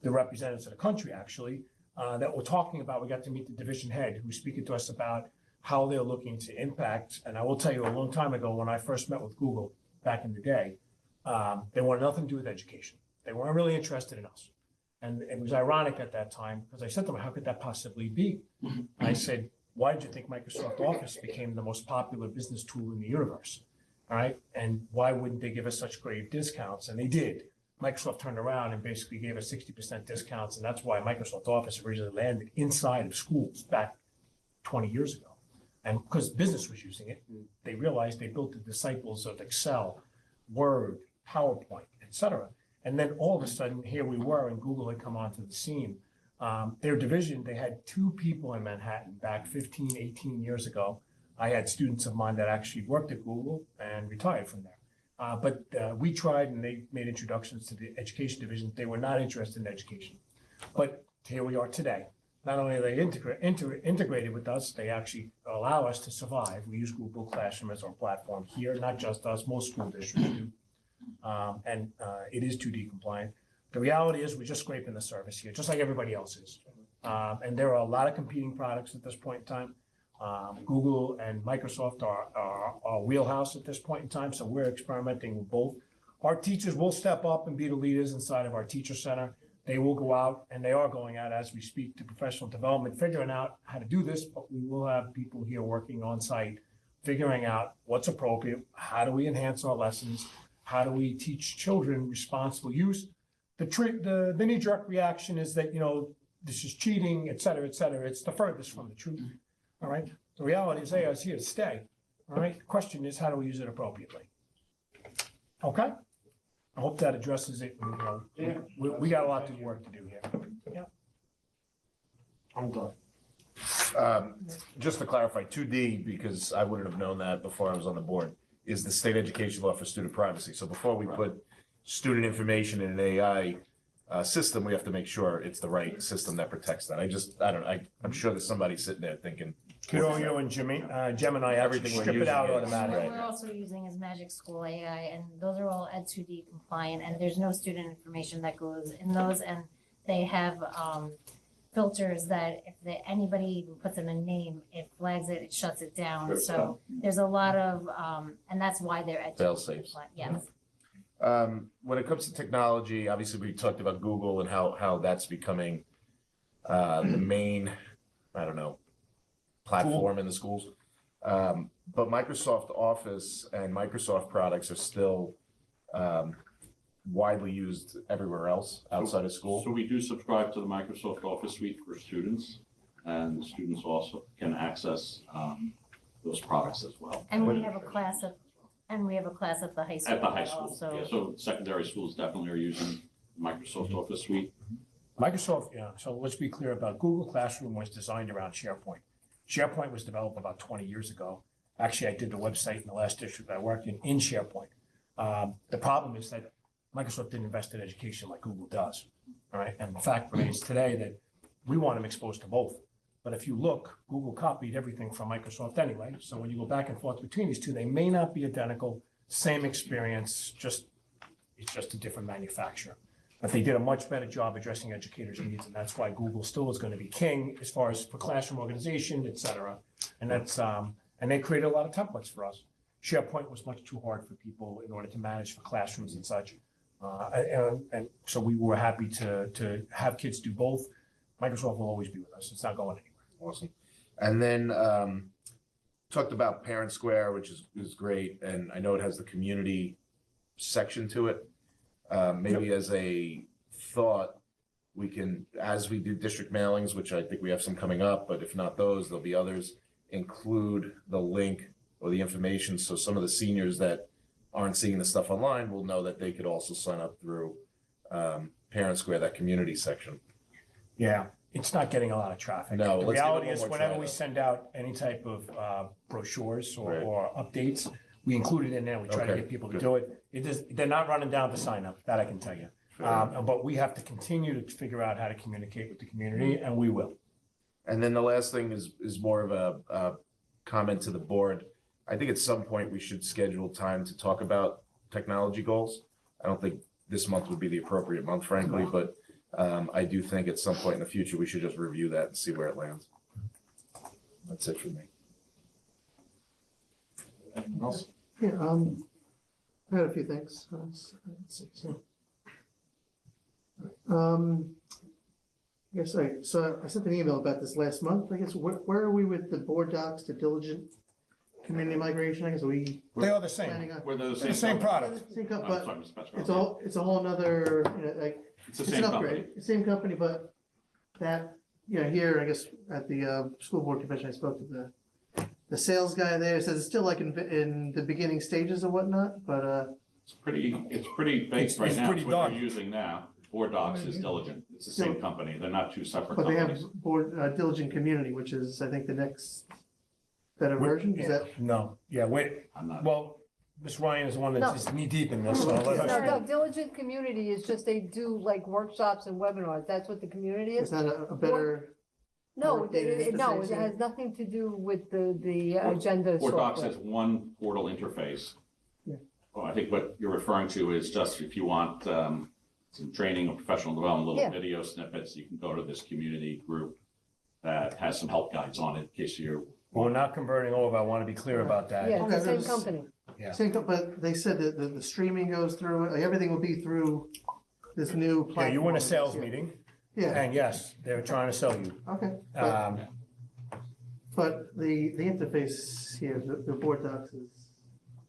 representatives of the country, actually, that we're talking about. We got to meet the division head, who's speaking to us about how they're looking to impact. And I will tell you, a long time ago, when I first met with Google back in the day, they wanted nothing to do with education. They weren't really interested in us. And it was ironic at that time, because I said to them, how could that possibly be? I said, why did you think Microsoft Office became the most popular business tool in the universe? All right. And why wouldn't they give us such great discounts? And they did. Microsoft turned around and basically gave us 60% discounts. And that's why Microsoft Office originally landed inside of schools back 20 years ago. And because business was using it, they realized they built the disciples of Excel, Word, PowerPoint, etc. And then all of a sudden, here we were, and Google had come onto the scene. Their division, they had 2 people in Manhattan back 15, 18 years ago. I had students of mine that actually worked at Google and retired from there. But we tried, and they made introductions to the education division. They were not interested in education. But here we are today. not only are they integrated with us, they actually allow us to survive. We use Google Classroom as our platform here, not just us, most school districts do. And it is 2D compliant. The reality is we're just scraping the surface here, just like everybody else is. And there are a lot of competing products at this point in time. Google and Microsoft are our wheelhouse at this point in time, so we're experimenting with both. Our teachers will step up and be the leaders inside of our teacher center. They will go out, and they are going out as we speak, to professional development, figuring out how to do this, but we will have people here working on site, figuring out what's appropriate, how do we enhance our lessons, how do we teach children responsible use. The knee-jerk reaction is that, this is cheating, et cetera, et cetera. It's the furthest from the truth, all right? The reality is AI is here to stay, all right? The question is, how do we use it appropriately? Okay? I hope that addresses it. We got a lot of work to do here. Yeah. I'm done. Just to clarify, 2D, because I wouldn't have known that before I was on the board, is the state education law for student privacy. So before we put student information in an AI system, we have to make sure it's the right system that protects that. I'm sure there's somebody sitting there thinking. Kiddo and Gemini, everything strip it out automatically. We're also using is Magic School AI, and those are all Ed 2D compliant, and there's no student information that goes in those, and they have filters that if anybody even puts in a name, it flags it, it shuts it down. So there's a lot of, and that's why they're Ed 2D compliant. Yes. When it comes to technology, obviously we talked about Google and how that's becoming the main, platform in the schools. But Microsoft Office and Microsoft products are still widely used everywhere else outside of school. So we do subscribe to the Microsoft Office suite for students, and students also can access those products as well. And we have a class at the high school. At the high school, also. yeah, so secondary schools definitely are using Microsoft Office suite. Microsoft, so let's be clear about Google Classroom was designed around SharePoint. SharePoint was developed about 20 years ago. Actually, I did the website in the last district I worked in SharePoint. The problem is that Microsoft didn't invest in education like Google does, all right? And the fact remains today that we want them exposed to both. But if you look, Google copied everything from Microsoft anyway. So when you go back and forth between these two, they may not be identical, same experience, it's just a different manufacturer. But they did a much better job addressing educators' needs, and that's why Google still is going to be king as far as for classroom organization, et cetera. And that's and they created a lot of templates for us. SharePoint was much too hard for people in order to manage for classrooms and such. And so we were happy to have kids do both. Microsoft will always be with us. It's not going anywhere. Awesome. And then talked about Parent Square, which is great, and I know it has the community section to it. Maybe as a thought, we can, as we do district mailings, which I think we have some coming up, but if not those, there'll be others, include the link or the information so some of the seniors that aren't seeing the stuff online will know that they could also sign up through Parent Square, that community section. Yeah, it's not getting a lot of traffic. No, The let's give it reality one is more whenever try, we though. send out any type of brochures Right. or updates, we include it in there. We try to Okay, get people to good. do it. They're not running down to sign up, that I can tell you. But we have to continue to figure out how to communicate with the community, and we will. And then the last thing is more of a comment to the board. I think at some point we should schedule time to talk about technology goals. I don't think this month would be the appropriate month, frankly, but I do think at some point in the future, we should just review that and see where it lands. That's it for me. Anyone else? Yeah, I had a few things. Let's see, so. So I sent an email about this last month. I guess, where are we with the board docs, the diligent community migration? I guess They are the same. planning on- We're the They're the same product. Same I'm but sorry, Mr. Petro. it's a whole nother, It's the it's same an company. upgrade, same company, but that, here, I guess, at the school board convention, I spoke to the sales guy there, says it's still like in the beginning stages or whatnot, but It's pretty baked right It's now. pretty It's what done. they're using now. Board Docs is Diligent. It's the same company. They're not two separate but they have companies. board diligent community, which is, I think, the next better version, is that? No, yeah, wait, I'm not. well, Ms. Ryan is the one that's No. just knee deep in this, so I'll let her. No, Diligent Community is just they do like workshops and webinars. That's what the community Is is. that a better, No, Work data no, it interfacing. has nothing to do with the agenda Board Docs software. has one portal interface. Yeah. Well, I think what you're referring to is just if you want some training or professional development, little Yeah. video snippets, you can go to this community group that has some help guides on it in case you're. We're not converting over. I want to be clear about that. Yeah, it's the Okay, same there's- company. Yeah. But they said that the streaming goes through, like, everything will be through this new Yeah, platform. you want a sales Yeah. meeting, Yeah, and yes, they're trying to sell you. okay. But the interface here, the board docs is,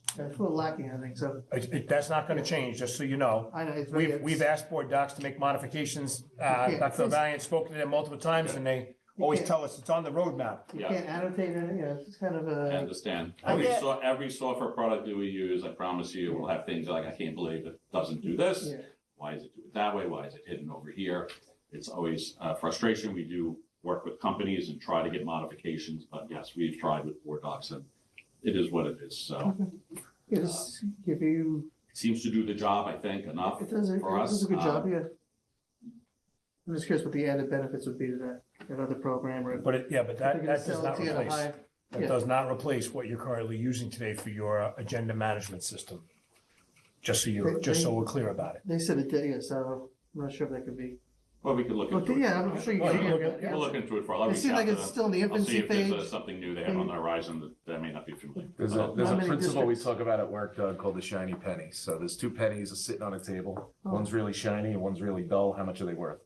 it's a little lacking, I think, so. That's not going to change, just so you know. I know, it's. We've asked board docs to make modifications. Yeah, Dr. Valiant spoke to them multiple times, and they always can't- tell us it's on the roadmap. You Yeah. can't annotate it, you know, it's kind of I a. understand. Okay. Every software product that we use, I promise you, will have things like, I can't believe it doesn't do this. Yeah. Why is it do it that way? Why is it hidden over here? It's always frustration. We do work with companies and try to get modifications, but yes, we've tried with board docs and it is what it is. So Yeah, just give you, it seems to do the job, I think, enough it does for us. a good job, yeah. I'm just curious what the added benefits would be to that other program or. But that if they're gonna does sell it not to you at a replace. high- That Yeah. does not replace what you're currently using today for your agenda management system. Just so we're clear about it. They said it did, yeah, so I'm not sure if that could be. Well, we could look into it. Yeah, I'm sure you Well, can. We'll look into it for. I'll It reach seems out like to it's them. still in the I'll see infancy if there's phase. something new they have on the horizon that may not be familiar. There's a Not many principle we districts. talk about at work, Doug, called the shiny penny. So there's two pennies sitting on a table. Oh. One's really shiny and one's really dull. How much are they worth?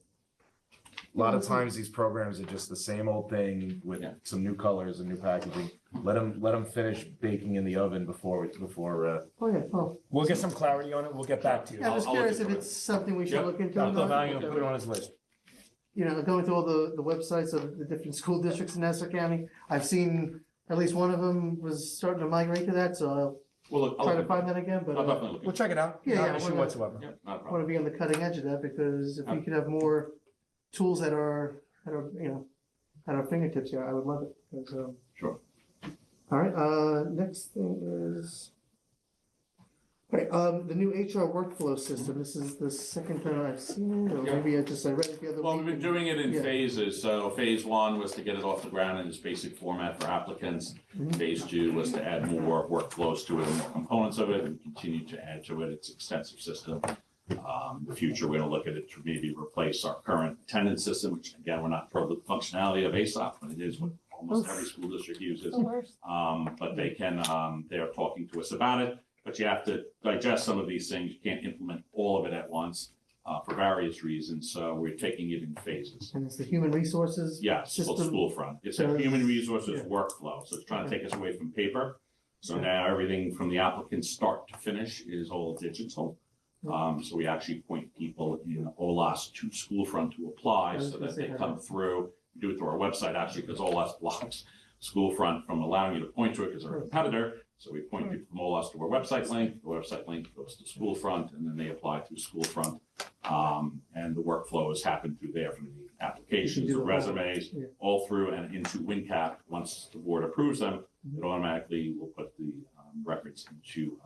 A lot of times these programs are just the same old thing with some new colors and new packaging. Let them finish baking in the oven before. Oh, yeah, oh. We'll get some clarity on it. We'll get back to you. Yeah, I'm just I'll look curious if into it's something we should Yep. look into. Dr. Valiant will put it on his list. You know, going through all the websites of the different school districts in Nassau County, I've seen at least one of them was starting to migrate to that, so We'll look. I'll try to find that again, but I'll definitely look. We'll check it out. Yeah, Not yeah, an issue we're whatsoever. Yeah, not a I problem. want to be on the cutting edge of that, because if we could have more tools at our, you know, at our fingertips here, I would love it. 'Cause, Sure. All right, next thing is, okay, the new HR workflow system. This is the second time I've seen it, or Yeah. maybe I read it the other week. Well, we've been doing it in Yeah. phases. So phase one was to get it off the ground in its basic format for applicants. Mhm. Phase two was to add more workflows to it and more components of it and continue to add to it. It's an extensive system. In the future, we're gonna look at it to maybe replace our current attendance system, which again, we're not pro the functionality of ASOP, but it is what almost every school district uses. But they can, they're talking to us about it, but you have to digest some of these things. You can't implement all of it at once, for various reasons. So we're taking it in phases. And it's the human resources. Yes, it's called system. school front. It's So a human it's- resources yeah. workflow. So it's trying to take us away from paper. So Yeah. now everything from the applicant start to finish is all digital. So we actually point people in OLAS to school front to apply I was so gonna that say they that. come through. We do it through our website actually, because OLAS blocks school front from allowing you to point to it because they're a competitor. So we point people from OLAS to our website link. The website link goes to school front and then they apply through school front. And the workflows happen through there from the applications, do the the whole- resumes, yeah. all through and into WinCap. Once the board approves them, it automatically will put the records into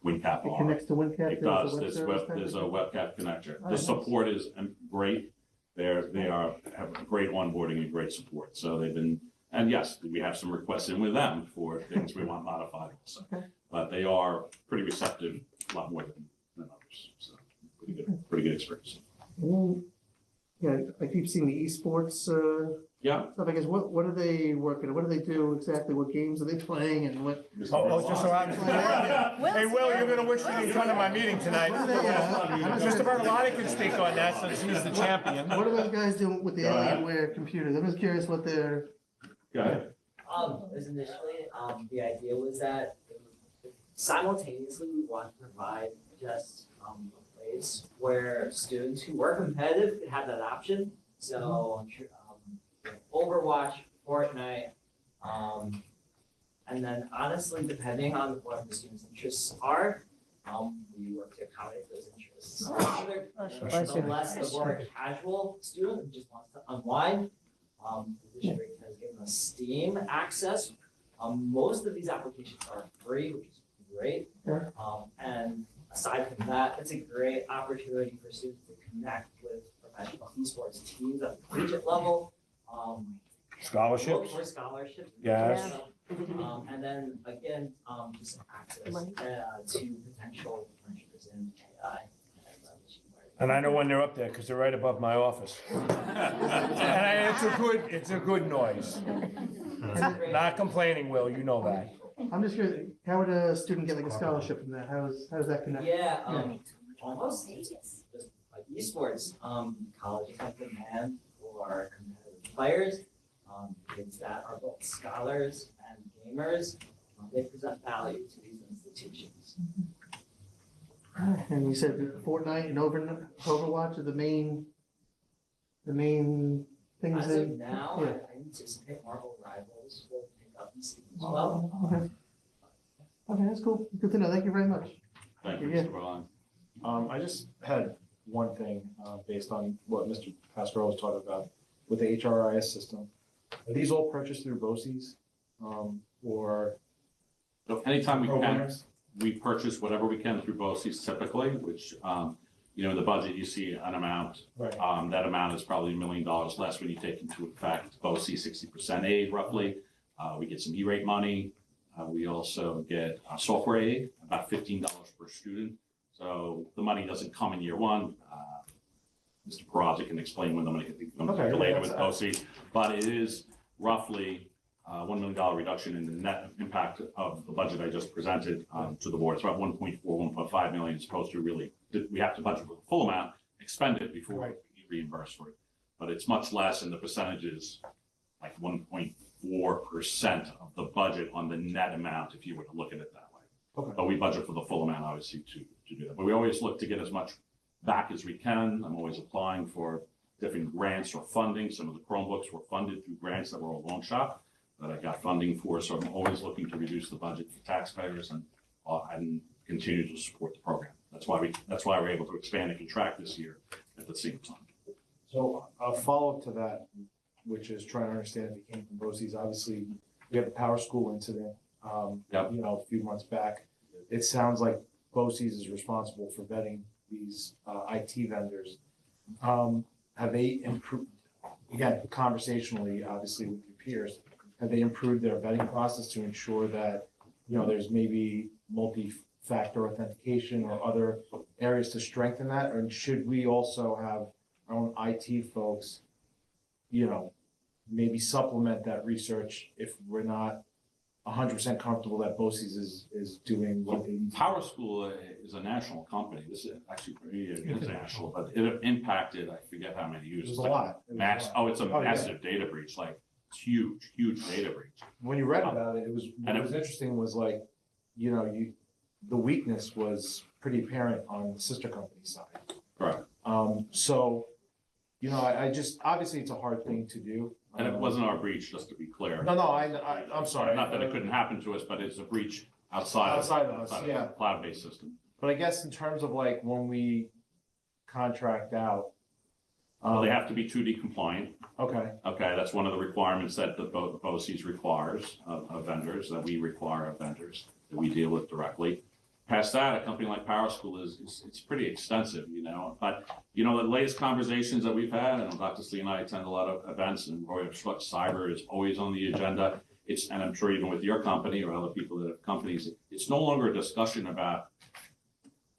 WinCap. It on connects to WinCap. It there's does. a There's service type there's a of thing? webcap connector. Oh, The nice. support is great. They have great onboarding and great support. So they've been, and yes, we have some requests in with them for things we want modified also. Okay. But they are pretty receptive, a lot more than others. So pretty good experience. And then, yeah, I keep seeing the esports, Yeah. stuff. I guess, what are they working on? What do they do exactly? What games are they playing and what? Just so happens. Hey, Will, you're gonna wish you didn't come to my meeting tonight. Mr. Bertolotti can speak on that since he's the champion. What are those guys doing with the Go ahead. Alienware computers? I'm just curious what they're. Go ahead. As initially, the idea was that simultaneously we want to provide just a place where students who were competitive could have that option. So I'm sure Overwatch, Fortnite, and then honestly, depending on what the students' interests are, we work to accommodate those interests. The less the more casual student who just wants to unwind, the district has given us Steam access. Most of these applications are free, which is great. And aside from that, it's a great opportunity for students to connect with professional esports teams at the collegiate level. Scholarships? For scholarships. Yes. And then again, just access to potential ventures in AI. And I know when they're up there, because they're right above my office. And it's a good noise. Not complaining, Will, you know that. I'm just curious, how would a student get like a scholarship from that? How does that connect? Yeah, almost just like esports, colleges have demand for competitive players, kids that are both scholars and gamers. They present value to these institutions. And you said Fortnite and Overwatch are the main things As in. of now, Yeah. I anticipate Marvel Rivals will pick up and see as well. Okay. Okay, that's cool. Good to know. Thank you very much. Thank you, Yeah. Mr. Berlin. I just had one thing, based on what Mr. Pasquarello was talking about with the HRIS system. Are these all purchased through BOCES, or So anytime we can, programs? we purchase whatever we can through BOCES typically, which, in the budget, you see an amount. Right. That amount is probably $1 million less when you take into effect BOCES 60% aid roughly. We get some E-rate money. We also get software aid, about $15 per student. So the money doesn't come in year one. Mr. Peraza can explain when the money comes Okay, later yeah, with that's- BOCES, but it is roughly $1 million reduction in the net impact of the budget I just presented to the board. It's about 1.4, 1.5 million, as opposed to really, we have to budget for the full amount, expend it before we reimburse for it. But it's much less, and the percentages, like 1.4% of the budget on the net amount, if you were to look at it that way. Okay. But we budget for the full amount, obviously, to do that. But we always look to get as much back as we can. I'm always applying for different grants or funding. Some of the Chromebooks were funded through grants that were a long shot that I got funding for. So I'm always looking to reduce the budget for taxpayers and continue to support the program. That's why we're able to expand and contract this year at the same time. So a follow-up to that, which is trying to understand if it came from BOCES. Obviously, we had the Power School incident, Yep. a few months back. It sounds like BOCES is responsible for vetting these IT vendors. Have they improved, again, conversationally, obviously with your peers, have they improved their vetting process to ensure that, there's maybe multi-factor authentication or other areas to strengthen that? Or should we also have our own IT folks, maybe supplement that research if we're not 100% comfortable that BOCES is doing what they need to do? Power School is a national company. This is actually pretty international, but it impacted, I forget how many users. It was a lot. It was a lot. It's a Oh, yeah. massive data breach, like it's huge data breach. When you read about it, And what was interesting was like, the weakness was pretty apparent on the sister company side. Right. So, I just, obviously it's a hard thing to do. And it wasn't our breach, just to be clear. No, I'm sorry. Not that it couldn't happen to us, but it's a breach outside of us, yeah. the cloud-based system. But I guess in terms of like when we contract out. Well, they have to be 2D compliant. Okay. Okay, that's one of the requirements that the BOCES requires of vendors, that we require of vendors, that we deal with directly. Past that, a company like Power School it's pretty extensive, But, the latest conversations that we've had, and Dr. Slee and I attend a lot of events, and Roy Obstruct Cyber is always on the agenda. And I'm sure even with your company or other people that have companies, it's no longer a discussion about,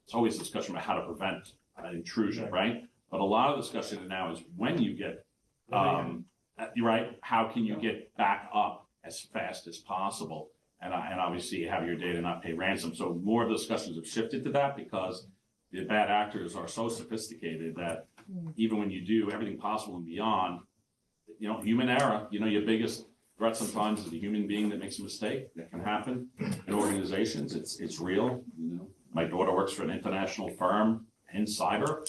it's always a discussion about how to prevent intrusion, right? But a lot of discussion now is when you get, right, how can you get back up as fast as possible? And obviously have your data not pay ransom. So more of the discussions have shifted to that because the bad actors are so sophisticated that even when you do everything possible and beyond, human error, your biggest threat sometimes is the human being that makes a mistake. That can happen in organizations. It's real. My daughter works for an international firm in cyber,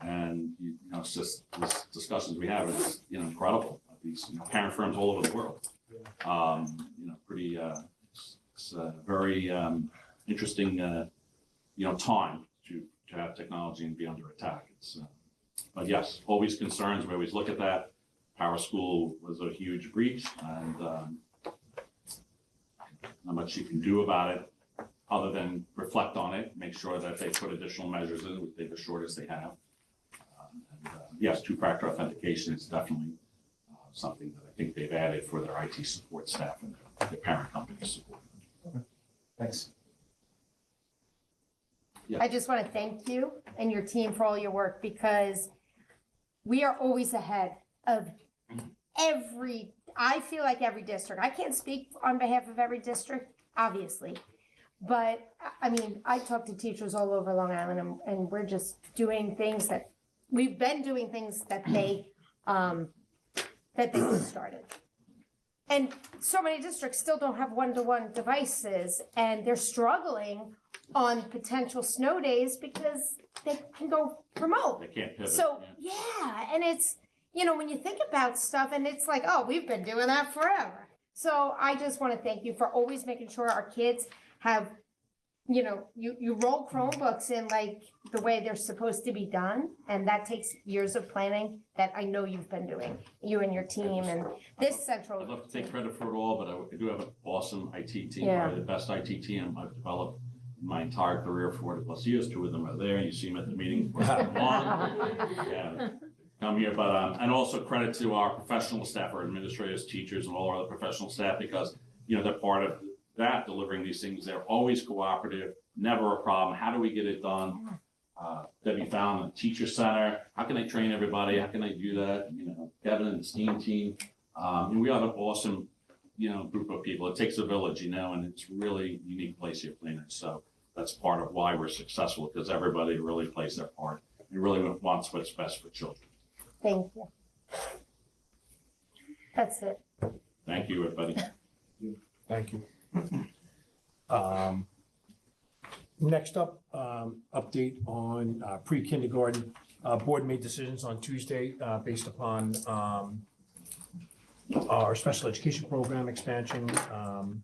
and it's just these discussions we have is incredible. These parent firms all over the world. Pretty. It's a very interesting, time to have technology and be under attack. But yes, always concerns. We always look at that. Power School was a huge breach, and not much you can do about it other than reflect on it, make sure that they put additional measures in, which they've assured us they have. Yes, two-factor authentication is definitely something that I think they've added for their IT support staff and their parent company support. Thanks. Yeah. I just want to thank you and your team for all your work because we are always ahead of I feel like every district. I can't speak on behalf of every district, obviously. But I mean, I talk to teachers all over Long Island and we're just doing things that we've been doing things that they just started. And so many districts still don't have one-to-one devices and they're struggling on potential snow days because they can go remote. They can't pivot. So, yeah, and it's, you know, when you think about stuff and it's like, oh, we've been doing that forever. So I just want to thank you for always making sure our kids have, you know, you roll Chromebooks in like the way they're supposed to be done. And that takes years of planning that I know you've been doing, you and your team and this central. I'd love to take credit for it all, but I do have an awesome IT team, Yeah. probably the best IT team I've developed in my entire career, 40+ years. 2 of them are there. You see them at the meetings. Yeah, come here, but and also credit to our professional staff, our administrators, teachers, and all our other professional staff, because you know they're part of that, delivering these things. They're always cooperative, never a problem. How do we get it done? Debbie found the teacher center. How can I train everybody? How can I do that? You know, Kevin and the STEAM team. And we have an awesome, you know, group of people. It takes a village, you know, and it's really a unique place here, Plano. So that's part of why we're successful, because everybody really plays their part and really wants what's best for children. Thank you. That's it. Thank you, everybody. Thank you. Next up, update on pre-kindergarten. Board made decisions on Tuesday based upon our special education program expansion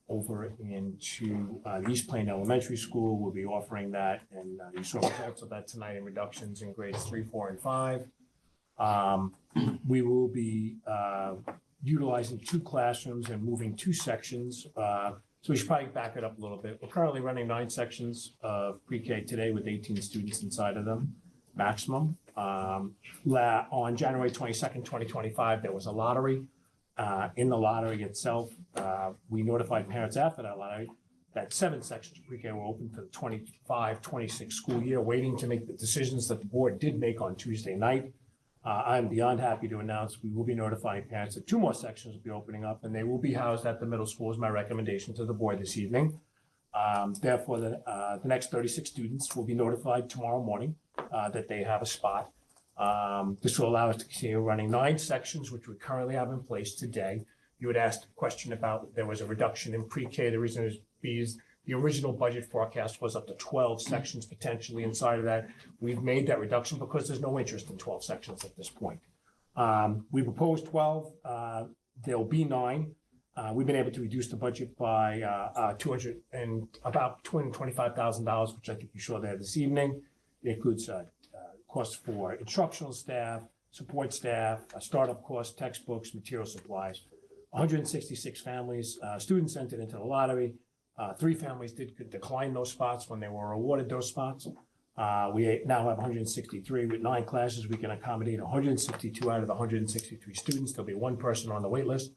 over into the East Plain Elementary School. We'll be offering that, and you saw results of that tonight in reductions in grades 3, 4, and 5. We will be utilizing 2 classrooms and moving 2 sections. So we should probably back it up a little bit. We're currently running 9 sections of pre-K today with 18 students inside of them, maximum. On January 22nd, 2025, there was a lottery. In the lottery itself, we notified parents after that lottery that 7 sections of pre-K were open for the 25-26 school year, waiting to make the decisions that the board did make on Tuesday night. I'm beyond happy to announce we will be notifying parents that 2 more sections will be opening up, and they will be housed at the middle school, is my recommendation to the board this evening. Therefore, the next 36 students will be notified tomorrow morning that they have a spot. This will allow us to continue running 9 sections, which we currently have in place today. You had asked a question about there was a reduction in pre-K. The reason is because the original budget forecast was up to 12 sections potentially inside of that. We've made that reduction because there's no interest in 12 sections at this point. We proposed 12. There'll be 9. We've been able to reduce the budget by about $225,000, which I think you saw there this evening. It includes costs for instructional staff, support staff, startup costs, textbooks, material supplies. 166 families, students entered into the lottery. 3 families did decline those spots when they were awarded those spots. We now have 163 with 9 classes. We can accommodate 162 out of the 163 students. There'll be 1 person on the wait list.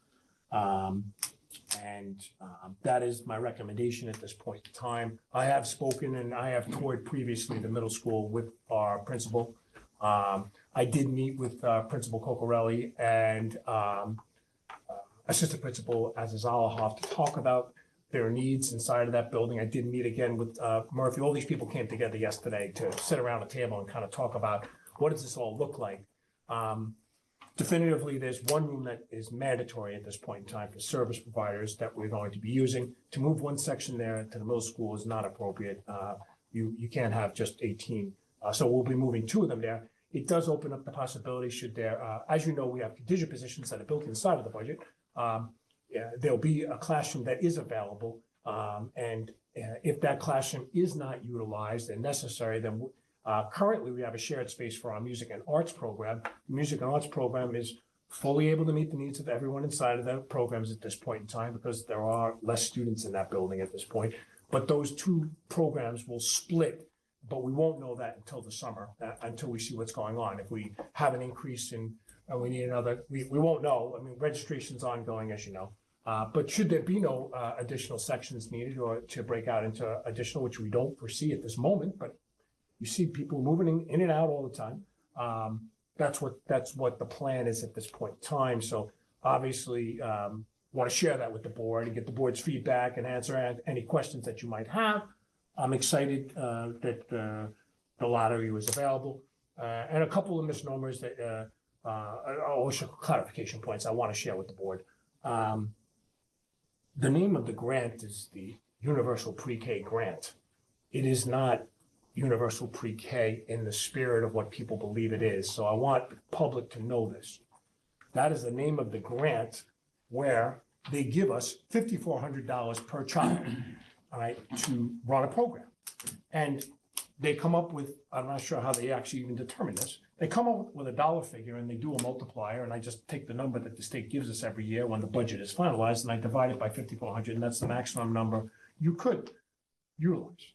That is my recommendation at this point in time. I have spoken and I have toured previously the middle school with our principal. I did meet with Principal Cocorelli and Assistant Principal Azizalahoff to talk about their needs inside of that building. I did meet again with Murphy. All these people came together yesterday to sit around a table and kind of talk about what does this all look like. Definitively, there's 1 room that is mandatory at this point in time for service providers that we're going to be using. To move 1 section there to the middle school is not appropriate. You can't have just 18. So we'll be moving 2 of them there. It does open up the possibility should there, as you know, we have contingent positions that are built inside of the budget. There'll be a classroom that is available. And if that classroom is not utilized and necessary, then currently we have a shared space for our music and arts program. The music and arts program is fully able to meet the needs of everyone inside of the programs at this point in time because there are less students in that building at this point. But those 2 programs will split, but we won't know that until the summer, until we see what's going on. If we have an increase in and we need another, we won't know. I mean, registration's ongoing, as you know. But should there be no additional sections needed or to break out into additional, which we don't foresee at this moment, but you see people moving in and out all the time. That's what the plan is at this point in time. So obviously, want to share that with the board and get the board's feedback and answer any questions that you might have. I'm excited that the lottery was available, and a couple of misnomers that also clarification points I want to share with the board. The name of the grant is the Universal Pre-K Grant. It is not Universal Pre-K in the spirit of what people believe it is. So I want the public to know this. That is the name of the grant where they give us $5,400 per child, all right, to run a program. And they come up with, I'm not sure how they actually even determine this. They come up with a dollar figure and they do a multiplier, and I just take the number that the state gives us every year when the budget is finalized, and I divide it by 5,400, and that's the maximum number you could utilize.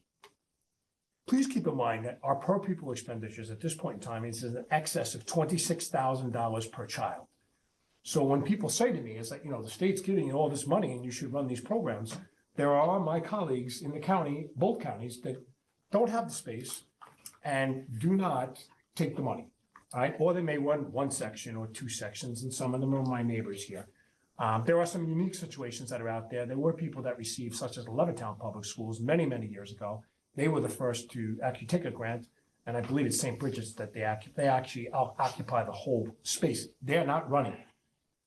Please keep in mind that our per pupil expenditures at this point in time is in excess of $26,000 per child. So when people say to me, it's like, the state's giving you all this money and you should run these programs, there are my colleagues in the county, both counties, that don't have the space and do not take the money, all right? Or they may run one section or two sections, and some of them are my neighbors here. There are some unique situations that are out there. There were people that received, such as the Levittown Public Schools many, many years ago. They were the first to actually take a grant, and I believe it's St. Bridget's that they actually occupy the whole space. They're not running it.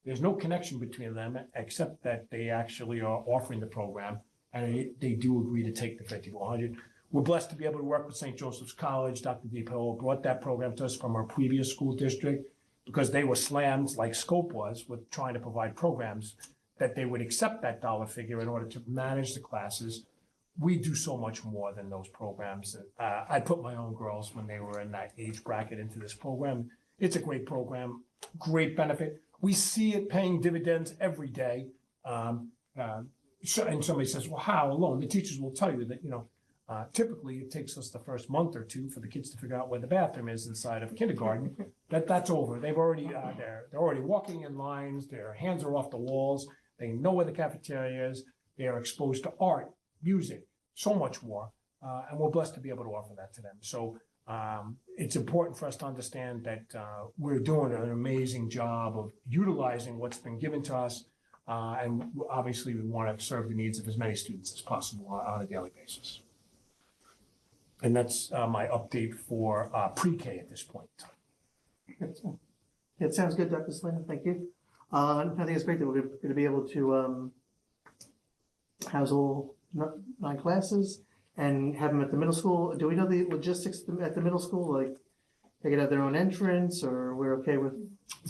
There's no connection between them except that they actually are offering the program, and they do agree to take the 5,400. We're blessed to be able to work with St. Joseph's College. Dr. DePillo brought that program to us from our previous school district because they were slammed, like Scope was, with trying to provide programs that they would accept that dollar figure in order to manage the classes. We do so much more than those programs. I put my own girls when they were in that age bracket into this program. It's a great program, great benefit. We see it paying dividends every day. And somebody says, well, how alone? The teachers will tell you that, typically it takes us the first month or two for the kids to figure out where the bathroom is inside of kindergarten. That's over. They've already, they're already walking in lines. Their hands are off the walls. They know where the cafeteria is. They are exposed to art, music, so much more. And we're blessed to be able to offer that to them. So it's important for us to understand that we're doing an amazing job of utilizing what's been given to us. And obviously we want to serve the needs of as many students as possible on a daily basis. And that's my update for pre-K at this point in time. It sounds good, Dr. Selena. Thank you. I think it's great that we're going to be able to house all 9 classes and have them at the middle school. Do we know the logistics at the middle school? Like, they could have their own entrance, or we're okay with?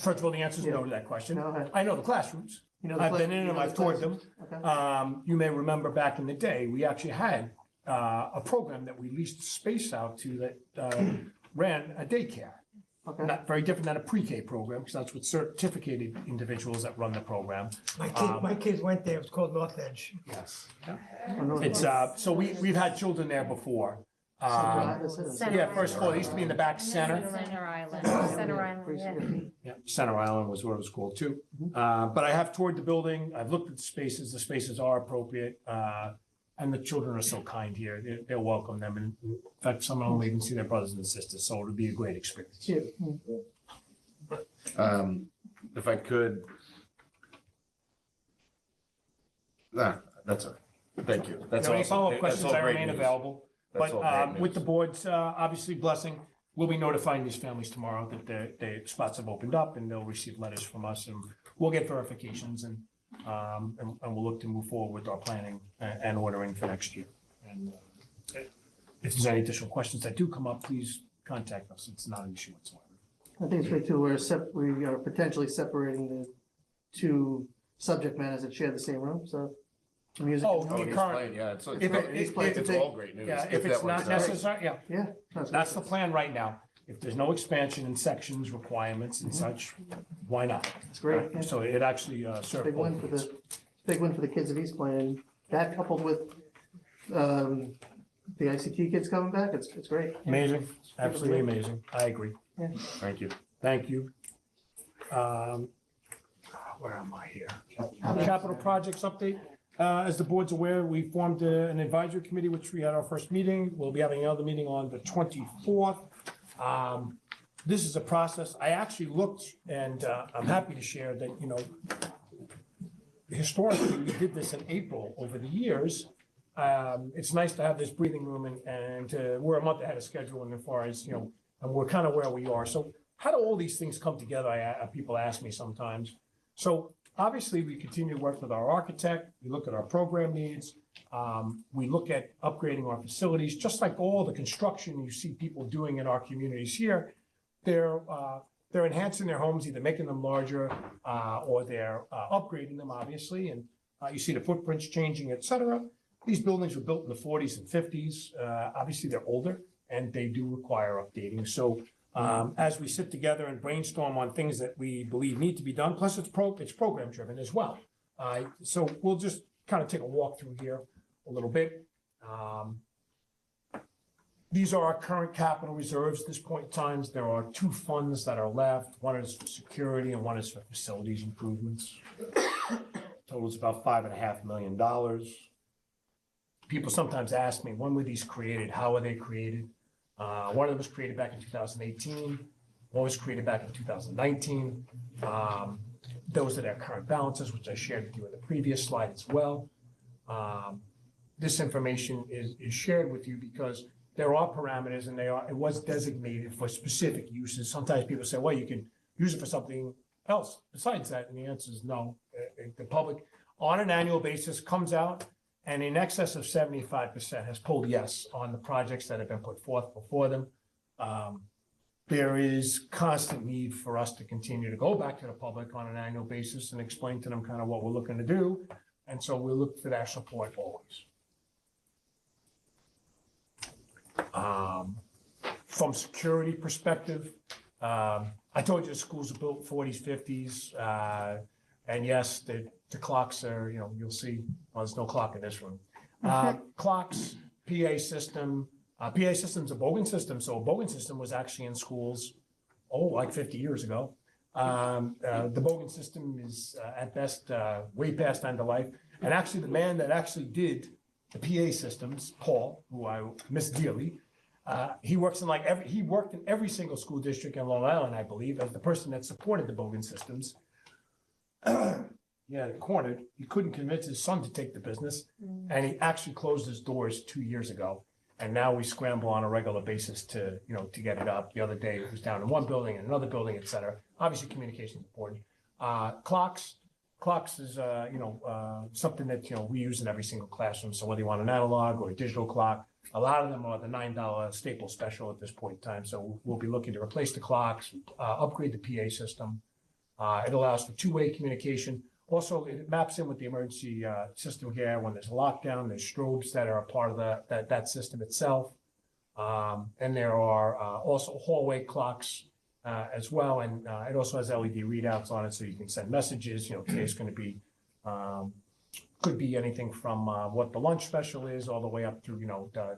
First of all, the answer is no to that question. No, I know the classrooms. I've been in them, I've toured them. Okay. You may remember back in the day, we actually had a program that we leased space out to that ran a daycare. Okay. Not very different than a pre-K program, because that's with certificated individuals that run the program. My kids went there, it was called North Edge. Yes. It's, so we've had children there before. Yeah, first of all, it used to be in the back center. Center Island, yeah. Yeah, Center Island was what it was called too. But I have toured the building, I've looked at the spaces are appropriate. And the children are so kind here, they'll welcome them. And in fact, some of them even see their brothers and sisters, so it'll be a great experience. If I could. That's all right. Thank you. That's Any awesome. follow-up questions, I remain news. available. That's all great But with news. the board's obviously blessing, we'll be notifying these families tomorrow that the spots have opened up and they'll receive letters from us, and we'll get verifications and we'll look to move forward with our planning and ordering for next year. And if there's any additional questions that do come up, please contact us. It's not an issue whatsoever. I think it's great too. We are potentially separating the 2 subject matters that share the same room, so. Music. Oh, Oh, the he's current. playing, yeah, it's It's all great news. Yeah, if it's that not works out. necessary, yeah. Yeah. That's the plan right now. If there's no expansion in sections, requirements and such, why not? It's great. Yeah. So it actually serves Big both win for needs. big win for the kids of East Point. That coupled with the ICT kids coming back, it's great. Amazing, absolutely amazing. I agree. Yeah. Thank you. Thank you. Where am I here? Capital projects update. As the board's aware, we formed an advisory committee, which we had our first meeting. We'll be having another meeting on the 24th. This is a process. I actually looked, and I'm happy to share that, historically, we did this in April over the years. It's nice to have this breathing room, and we're a month ahead of schedule, and as far as, and we're kind of where we are. So how do all these things come together? People ask me sometimes. So obviously, we continue to work with our architect. We look at our program needs. We look at upgrading our facilities, just like all the construction you see people doing in our communities here. They're enhancing their homes, either making them larger or they're upgrading them, obviously. And you see the footprints changing, et cetera. These buildings were built in the 40s and 50s. Obviously, they're older and they do require updating. So as we sit together and brainstorm on things that we believe need to be done, plus it's program driven as well. So we'll just kind of take a walk through here a little bit. These are our current capital reserves at this point in time. There are two funds that are left. One is for security and one is for facilities improvements. Totals about $5.5 million. People sometimes ask me, when were these created? How were they created? One of them was created back in 2018. One was created back in 2019. Those are their current balances, which I shared with you in the previous slide as well. This information is shared with you because there are parameters and it was designated for specific uses. Sometimes people say, well, you can use it for something else besides that. And the answer is no. The public on an annual basis comes out and in excess of 75% has pulled yes on the projects that have been put forth before them. There is constant need for us to continue to go back to the public on an annual basis and explain to them kind of what we're looking to do. And so we look for their support always. From security perspective, I told you the schools are built 40s, 50s. And yes, the clocks are, you'll see, well, there's no clock in this room. Clocks, PA system. PA system's a Bogan system. So a Bogan system was actually in schools, like 50 years ago. The Bogan system is at best way past end of life. And actually the man that actually did the PA systems, Paul, who I miss dearly, he worked in every single school district in Long Island, I believe, as the person that supported the Bogan systems. Yeah, cornered. He couldn't convince his son to take the business, and he actually closed his doors 2 years ago. And now we scramble on a regular basis to get it up. The other day it was down in one building and another building, et cetera. Obviously, communication is important. Clocks is something that we use in every single classroom. So whether you want an analog or a digital clock, a lot of them are the $9 staple special at this point in time. So we'll be looking to replace the clocks, upgrade the PA system. It allows for two-way communication. Also, it maps in with the emergency system here. When there's a lockdown, there's strobes that are a part of that system itself. And there are also hallway clocks as well. And it also has LED readouts on it, so you can send messages. Today's going to be, could be anything from what the lunch special is all the way up to,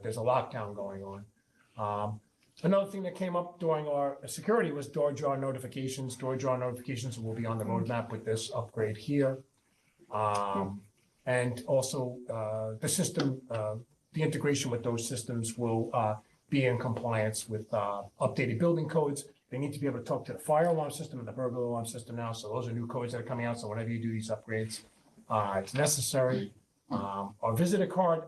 there's a lockdown going on. Another thing that came up during our security was door jar notifications. Door jar notifications will be on the roadmap with this upgrade here. And also the system, the integration with those systems will be in compliance with updated building codes. They need to be able to talk to the fire alarm system and the burglar alarm system now. So those are new codes that are coming out. So whenever you do these upgrades, it's necessary. Our visitor card,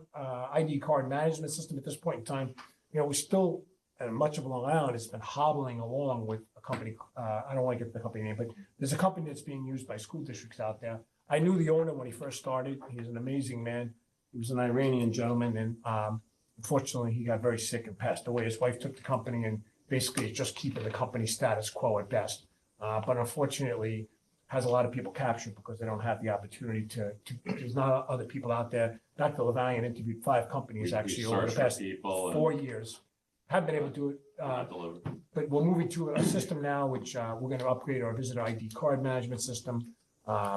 ID card management system at this point in time, we still, and much of Long Island has been hobbling along with a company. I don't want to get the company name, but there's a company that's being used by school districts out there. I knew the owner when he first started. He's an amazing man. He was an Iranian gentleman, and unfortunately, he got very sick and passed away. His wife took the company, and basically, it's just keeping the company status quo at best. But unfortunately, has a lot of people captured because they don't have the opportunity to there's not other people out there. Dr. LaValliant interviewed 5 companies actually over the past 4 years. Haven't been able to do it, but we're moving to a system now, which we're going to upgrade our visitor ID card management system,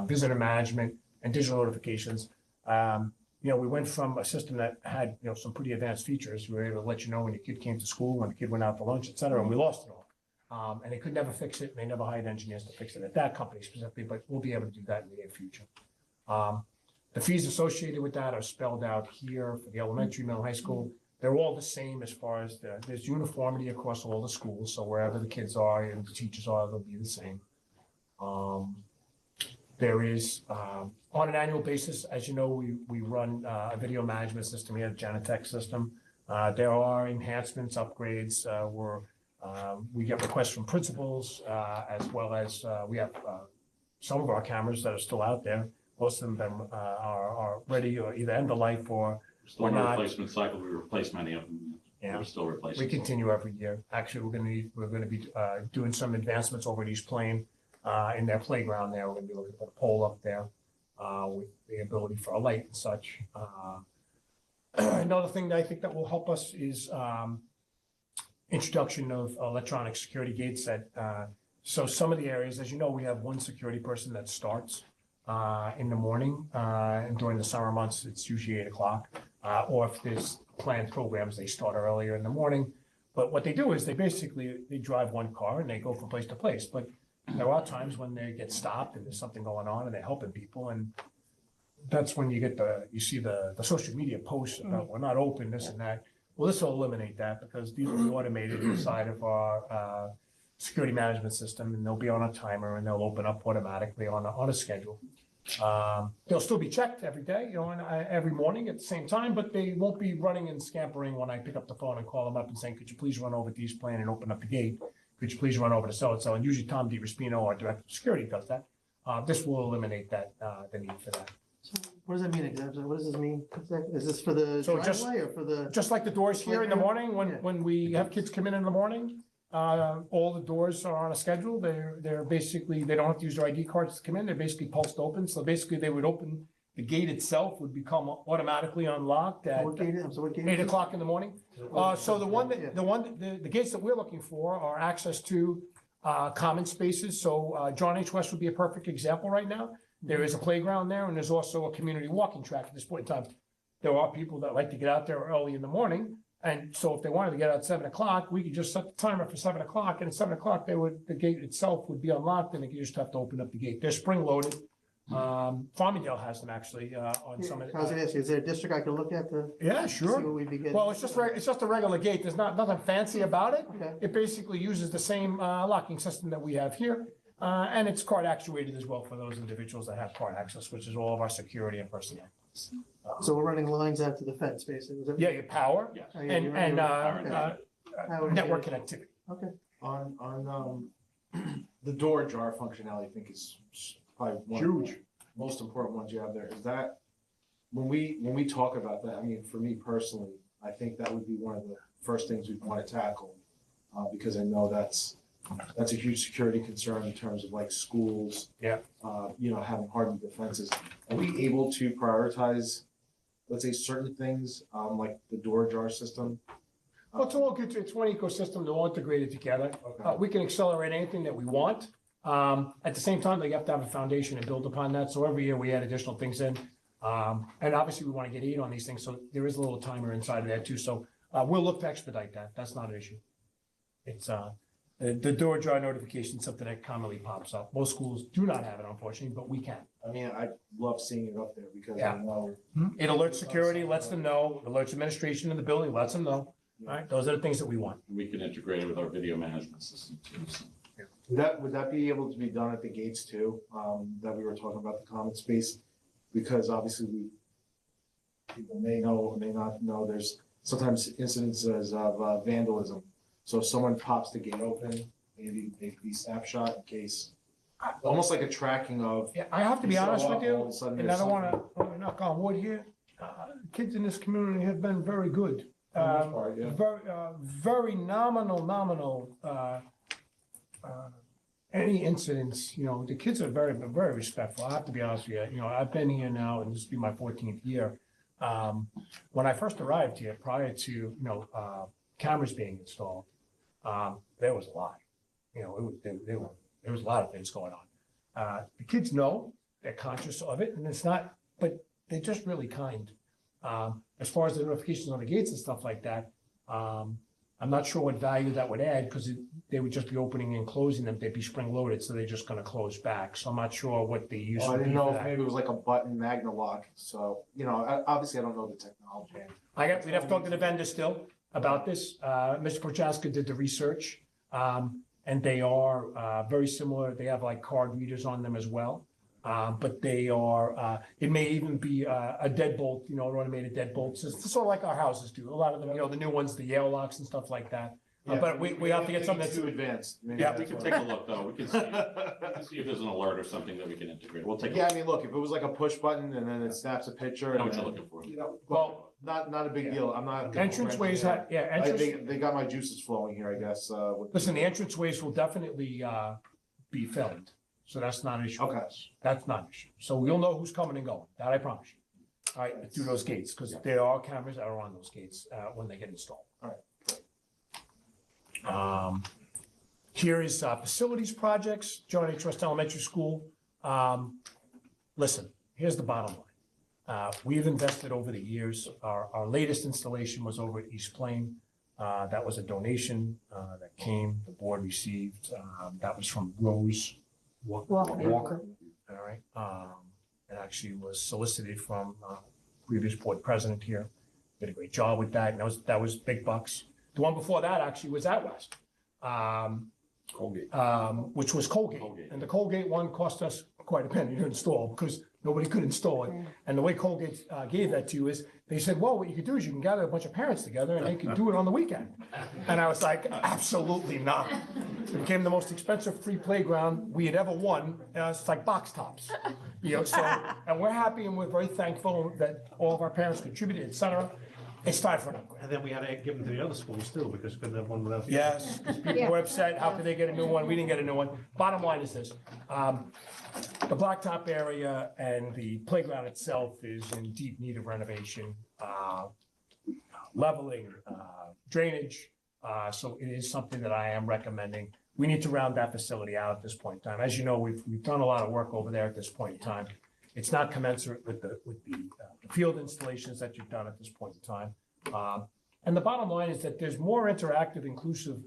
visitor management, and digital notifications. We went from a system that had some pretty advanced features. We were able to let you know when your kid came to school, when the kid went out to lunch, et cetera, and we lost it all. And they could never fix it, and they never hired engineers to fix it at that company specifically, but we'll be able to do that in the near future. The fees associated with that are spelled out here for the elementary, middle, high school. They're all the same as far as there's uniformity across all the schools, so wherever the kids are and the teachers are, they'll be the same. There is, on an annual basis, as you know, we run a video management system, we have a Janitech system. There are enhancements, upgrades, we get requests from principals, as well as we have some of our cameras that are still out there. Most of them are ready or either end of life or Still in the not. replacement cycle, we replace many of them. Yeah. We're still replacing. We continue every year. Actually, we're gonna be doing some advancements over at East Plain in their playground there. We're gonna be looking to put a pole up there with the ability for a light and such. Another thing that I think that will help us is introduction of electronic security gates that so some of the areas, as you know, we have one security person that starts in the morning, and during the summer months, it's usually 8 o'clock. Or if there's planned programs, they start earlier in the morning. But what they do is they drive one car and they go from place to place. But there are times when they get stopped and there's something going on and they're helping people. And that's when you see the social media posts about we're not open, this and that. Well, this will eliminate that because these will be automated inside of our security management system, and they'll be on a timer and they'll open up automatically on a schedule. They'll still be checked every day, and every morning at the same time, but they won't be running and scampering when I pick up the phone and call them up and saying, could you please run over to East Plain and open up the gate? Could you please run over to so-and-so? And usually Tom DiRespino, our director of security, does that. This will eliminate that, the need for that. So what does that mean exactly? What does this mean? Is this for the So just- driveway or for the? Just like the doors here in the morning, Yeah. when we have kids come in the morning, all the doors are on a schedule. They're basically, they don't have to use their ID cards to come in. They're basically pulsed open. So basically they would open, the gate itself would become automatically unlocked at What gate is, so what gate? 8 o'clock in the morning. So the gates that we're looking for are access to common spaces. So John H. West would be a perfect example right now. There is a playground there and there's also a community walking track at this point in time. There are people that like to get out there early in the morning. And so if they wanted to get out at 7 o'clock, we could just set the timer for 7 o'clock, and at 7 o'clock, the gate itself would be unlocked, and they could just have to open up the gate. They're spring loaded. Farmingdale has them actually on some of I was gonna ask you, is there a district I could look at to? Yeah, sure. See what we'd be getting? Well, it's just a regular gate. There's nothing fancy about it. Okay. It basically uses the same locking system that we have here. And it's card actuated as well for those individuals that have card access, which is all of our security and personnel. So we're running lines out to the fence, basically. Is that- Yeah, your power Yes. Oh, yeah, and, you're and running- Power and network data. connectivity. Okay. On the door jar functionality, I think is probably one of the most important ones you have there. Is that, when we talk about that, I mean, for me personally, I think that would be one of the first things we'd want to tackle. Because I know that's a huge security concern in terms of like schools. Yeah. Having hardened defenses. Are we able to prioritize, let's say, certain things, like the door jar system? Well, it's all good. It's one ecosystem. They're all integrated together. Okay. We can accelerate anything that we want. At the same time, they have to have a foundation and build upon that. So every year we add additional things in. And obviously we want to get 8 on these things. So there is a little timer inside of that too. So we'll look to expedite that. That's not an issue. It's the door jar notification is something that commonly pops up. Most schools do not have it, unfortunately, but we can. I mean, I love seeing it up there because Yeah. I know. It alerts security, lets them know, alerts administration in the building, lets them know. All right, those are the things that we want. We can integrate it with our video management system too. So. Would that be able to be done at the gates too, that we were talking about the common space? Because obviously people may know or may not know, there's sometimes incidences of vandalism. So if someone pops the gate open, maybe they could be snapshot in case, almost like a tracking of. Yeah, I have to be honest with all of you, a sudden and there's I don't want to knock on wood here. Kids in this community have been very good. For the most part, yeah. Very nominal, any incidents, the kids are very, very respectful. I have to be honest with you. I've been here now, and this will be my 14th year. When I first arrived here, prior to, cameras being installed, there was a lot. There was a lot of things going on. The kids know, they're conscious of it, and it's not, but they're just really kind. As far as the notifications on the gates and stuff like that, I'm not sure what value that would add because they would just be opening and closing them. They'd be spring loaded, so they're just gonna close back. So I'm not sure what the use I would be didn't know for if that. maybe it was like a button magna lock, so, obviously I don't know the technology. We'd have to talk to the vendor still about this. Mr. Prochaska did the research, and they are very similar. They have like card readers on them as well. But they are, it may even be a deadbolt, an automated deadbolt system, sort of like our houses do. A lot of them, the new ones, the Yale locks and stuff like that. But we have to get something that's too advanced. Yeah. We can take a look, though. We can see if there's an alert or something that we can integrate. We'll take a Yeah, look. I mean, look, if it was like a push button and then it snaps a picture. I know and what you're then, looking for. Well, not a big deal. I'm not. Entranceways have, They got my juices flowing here, I guess. Listen, the entranceways will definitely be filmed, so that's not an issue. Okay. That's not an issue. So we'll know who's coming and going, that I promise you. All right, through those gates, because there are cameras that are on those gates when they get installed. All right. Here is facilities projects, John H. Trust Elementary School. Listen, here's the bottom line. We've invested over the years. Our latest installation was over at East Plain. That was a donation that came, the board received. That was from Rose Walker. All right. It actually was solicited from previous board president here. Did a great job with that. And that was big bucks. The one before that actually was at West. Colgate. Which was Colgate. And the Colgate one cost us quite a penny to install because nobody could install it. And the way Colgate gave that to you is they said, well, what you could do is you can gather a bunch of parents together and they can do it on the weekend. And I was like, absolutely not. It became the most expensive free playground we had ever won. It's like box tops. And we're happy and we're very thankful that all of our parents contributed, et cetera. It's time for an upgrade. And then we had to give them to the other schools too, because we couldn't have one without. Yes, people were upset. How could they get a new one? We didn't get a new one. Bottom line is this. The blacktop area and the playground itself is in deep need of renovation, leveling, drainage. So it is something that I am recommending. We need to round that facility out at this point in time. As you know, we've done a lot of work over there at this point in time. It's not commensurate with the field installations that you've done at this point in time. And the bottom line is that there's more interactive, inclusive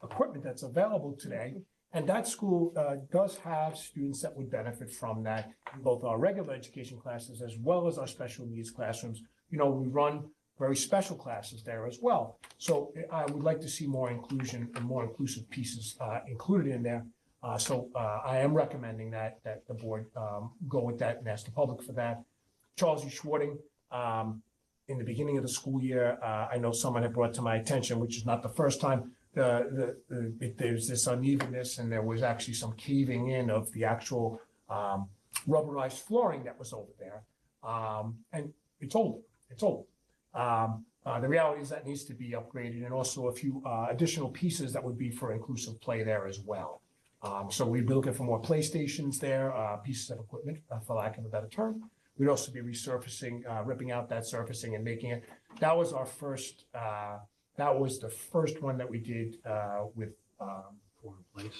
equipment that's available today. And that school does have students that would benefit from that, in both our regular education classes as well as our special needs classrooms. We run very special classes there as well. So I would like to see more inclusion and more inclusive pieces included in there. So I am recommending that the board go with that and ask the public for that. Charles E. Schwarting, in the beginning of the school year, I know someone had brought to my attention, which is not the first time, there's this unevenness and there was actually some caving in of the actual rubberized flooring that was over there. And it's old. The reality is that needs to be upgraded and also a few additional pieces that would be for inclusive play there as well. So we'd be looking for more playstations there, pieces of equipment, for lack of a better term. We'd also be resurfacing, ripping out that surfacing and making it. That was our first, that was the first one that we did with, with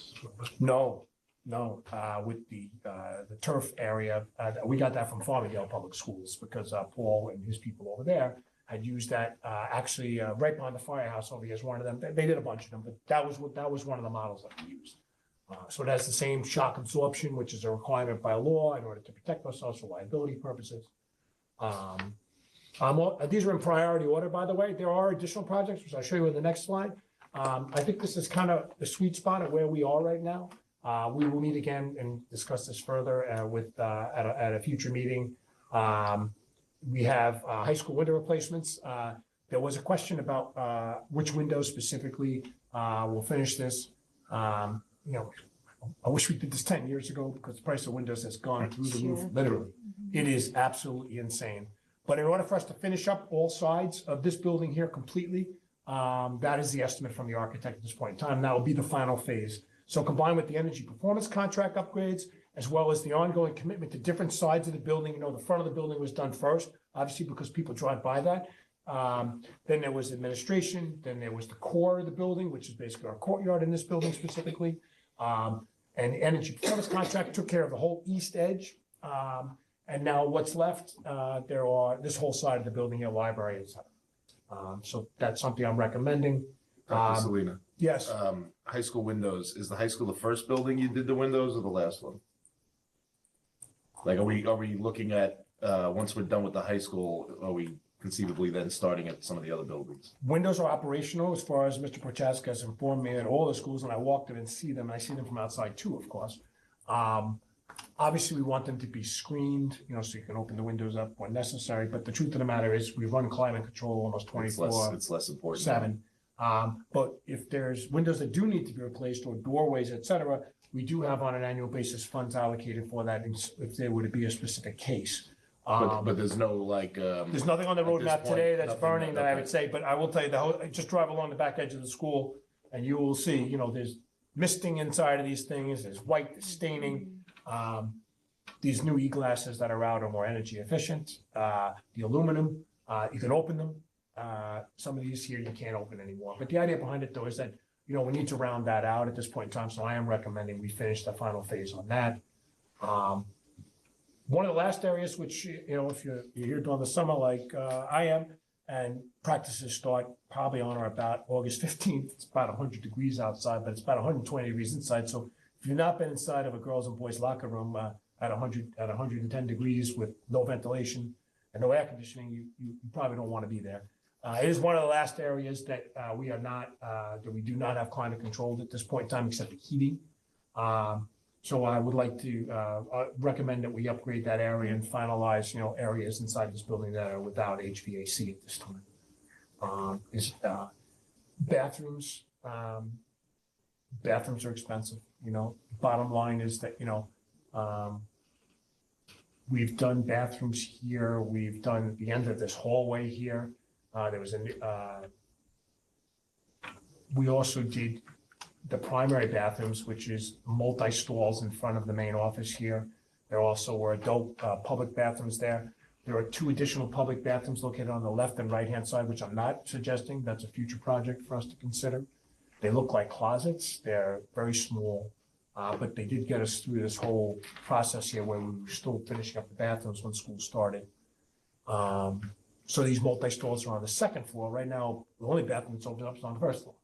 the turf area. We got that from Farmingdale Public Schools because Paul and his people over there had used that actually right behind the firehouse over here as one of them. They did a bunch of them, but that was one of the models that we used. So it has the same shock absorption, which is a requirement by law in order to protect ourselves for liability purposes. These are in priority order, by the way. There are additional projects, which I'll show you in the next slide. I think this is kind of the sweet spot of where we are right now. We will meet again and discuss this further at a future meeting. We have high school window replacements. There was a question about which windows specifically. We'll finish this. I wish we did this 10 years ago because the price of windows has gone through the roof, literally. It is absolutely insane. But in order for us to finish up all sides of this building here completely, that is the estimate from the architect at this point in time. That will be the final phase. So combined with the energy performance contract upgrades, as well as the ongoing commitment to different sides of the building, the front of the building was done first, obviously because people drive by that. Then there was administration, then there was the core of the building, which is basically our courtyard in this building specifically. And the energy performance contract took care of the whole east edge. And now what's left, there are this whole side of the building here, library, et cetera. So that's something I'm recommending. Dr. Selena, Yes, high school windows, is the high school the first building you did the windows or the last one? Like, are we looking at, once we're done with the high school, are we conceivably then starting at some of the other buildings? windows are operational as far as Mr. Prochaska has informed me at all the schools, and I walked in and see them. I see them from outside too, of course. Obviously, we want them to be screened, so you can open the windows up when necessary. But the truth of the matter is, we run climate control almost It's 24/7. less important. But if there's windows that do need to be replaced or doorways, et cetera, we do have on an annual basis funds allocated for that if there were to be a specific case. But there's no There's nothing on the at this roadmap point, today that's nothing burning that I okay. would say, but I will tell you, just drive along the back edge of the school and you will see, there's misting inside of these things, there's white staining. These new e-glasses that are out are more energy efficient. The aluminum, you can open them. Some of these here you can't open anymore. But the idea behind it though is that, we need to round that out at this point in time. So I am recommending we finish the final phase on that. One of the last areas, which, if you're here during the summer like I am, and practices start probably on or about August 15th. It's about 100 degrees outside, but it's about 120 degrees inside. So if you've not been inside of a girls and boys locker room at 110 degrees with no ventilation and no air conditioning, you probably don't want to be there. It is one of the last areas that we do not have climate controlled at this point in time, except the heating. So I would like to recommend that we upgrade that area and finalize, areas inside this building that are without HVAC at this time. Bathrooms. Bathrooms are expensive. Bottom line is that we've done bathrooms here. We've done the end of this hallway here. There was we also did the primary bathrooms, which is multi-stalls in front of the main office here. There also were adult public bathrooms there. There are 2 additional public bathrooms located on the left and right-hand side, which I'm not suggesting. That's a future project for us to consider. They look like closets. They're very small, but they did get us through this whole process here where we were still finishing up the bathrooms when school started. So these multi-stalls are on the second floor. Right now, the only bathroom that's open up is on the first floor.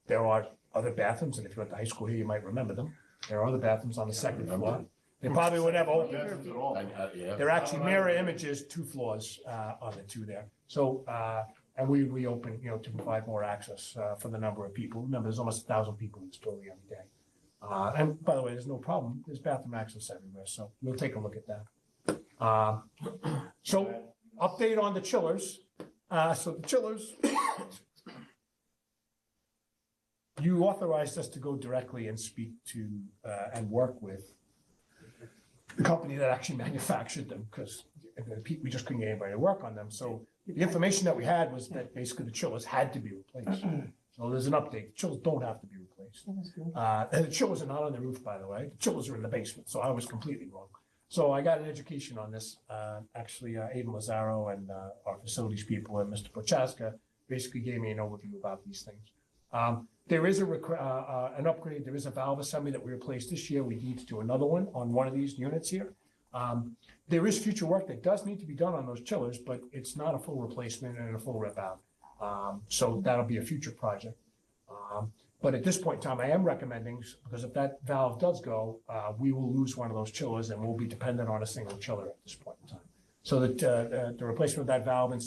There are other bathrooms, and if you're at the high school here, you might remember them. There are other bathrooms on the second floor. They probably would have open. They're actually mirror images, 2 floors on the 2 there. So, and we reopen, to provide more access for the number of people. Remember, there's almost 1,000 people in the story every day. And by the way, there's no problem. There's bathroom access everywhere, so we'll take a look at that. So, update on the chillers. So the chillers, you authorized us to go directly and speak to and work with the company that actually manufactured them, because we just couldn't get anybody to work on them. So the information that we had was that basically the chillers had to be replaced. So there's an update. The chillers don't have to be replaced. And the chillers are not on the roof, by the way. The chillers are in the basement, so I was completely wrong. So I got an education on this. Actually, Aiden Lazaro and our facilities people and Mr. Prochaska basically gave me an overview about these things. There is an upgrade. There is a valve assembly that we replaced this year. We need to do another one on one of these units here. There is future work that does need to be done on those chillers, but it's not a full replacement and a full rip out. So that'll be a future project. But at this point in time, I am recommending, because if that valve does go, we will lose one of those chillers and we'll be dependent on a single chiller at this point in time. So that the replacement of that valve and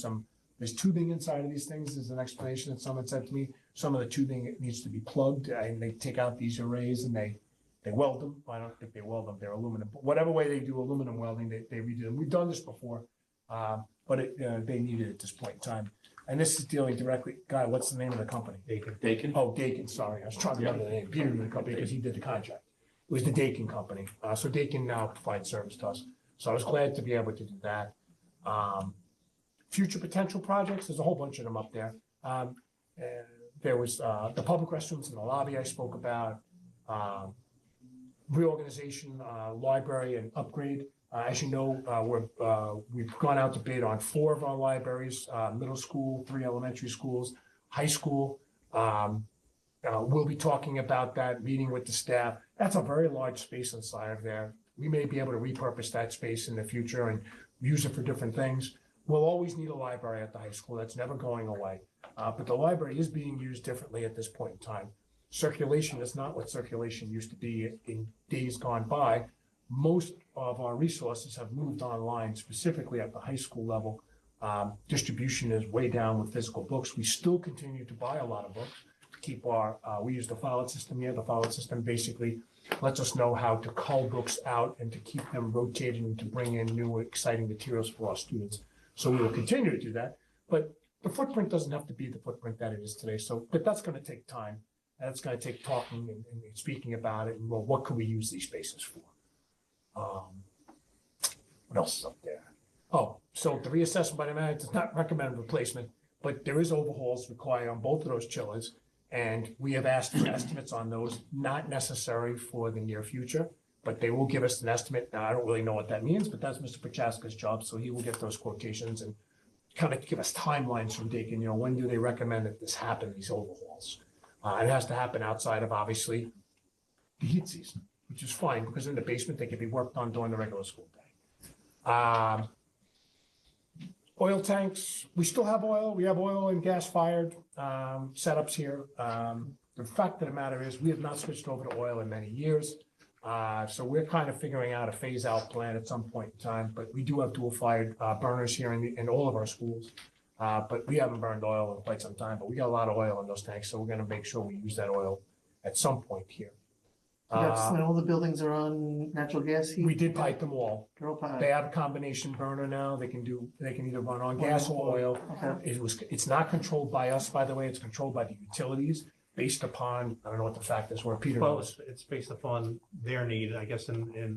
there's tubing inside of these things is an explanation that someone said to me. Some of the tubing needs to be plugged and they take out these arrays and they weld them. I don't think they weld them, they're aluminum. But whatever way they do aluminum welding, they redo them. We've done this before, but they need it at this point in time. And this is dealing directly, Guy, what's the name of the company? Dakin. Oh, Dakin, sorry. I was trying to remember the name. Peter knew the company because he did the contract. It was the Dakin company. So Dakin now provides service to us. So I was glad to be able to do that. Future potential projects, there's a whole bunch of them up there. There was the public restrooms in the lobby I spoke about, reorganization, library and upgrade. As you know, we've gone out to bid on 4 of our libraries, middle school, 3 elementary schools, high school. We'll be talking about that, meeting with the staff. That's a very large space inside of there. We may be able to repurpose that space in the future and use it for different things. We'll always need a library at the high school. That's never going away. But the library is being used differently at this point in time. Circulation is not what circulation used to be in days gone by. Most of our resources have moved online, specifically at the high school level. Distribution is way down with physical books. We still continue to buy a lot of books to keep we use the Follett system here. The Follett system basically lets us know how to cull books out and to keep them rotated and to bring in new exciting materials for our students. So we will continue to do that, but the footprint doesn't have to be the footprint that it is today. So, but that's going to take time. That's going to take talking and speaking about it. And well, what can we use these spaces for? What else is up there? Oh, so the reassessment by the manager does not recommend replacement, but there is overhauls required on both of those chillers. And we have asked for estimates on those, not necessary for the near future, but they will give us an estimate. Now, I don't really know what that means, but that's Mr. Prochaska's job. So he will get those quotations and kind of give us timelines from Deacon, when do they recommend that this happen, these overhauls? It has to happen outside of, obviously, the heat season, which is fine because in the basement, they can be worked on during the regular school day. Oil tanks, we still have oil. We have oil and gas fired setups here. The fact of the matter is we have not switched over to oil in many years. So we're kind of figuring out a phase out plan at some point in time, but we do have dual fired burners here in all of our schools. But we haven't burned oil in quite some time, but we got a lot of oil in those tanks. So we're going to make sure we use that oil at some point here. All the buildings are on natural gas heat? We did pipe them all. They're all piped. They have a combination burner now. They can either run on gas or oil. Okay. It's not controlled by us, by the way. It's controlled by the utilities based upon, I don't know what the fact is, where Peter Well, knows. it's based upon their need. I guess in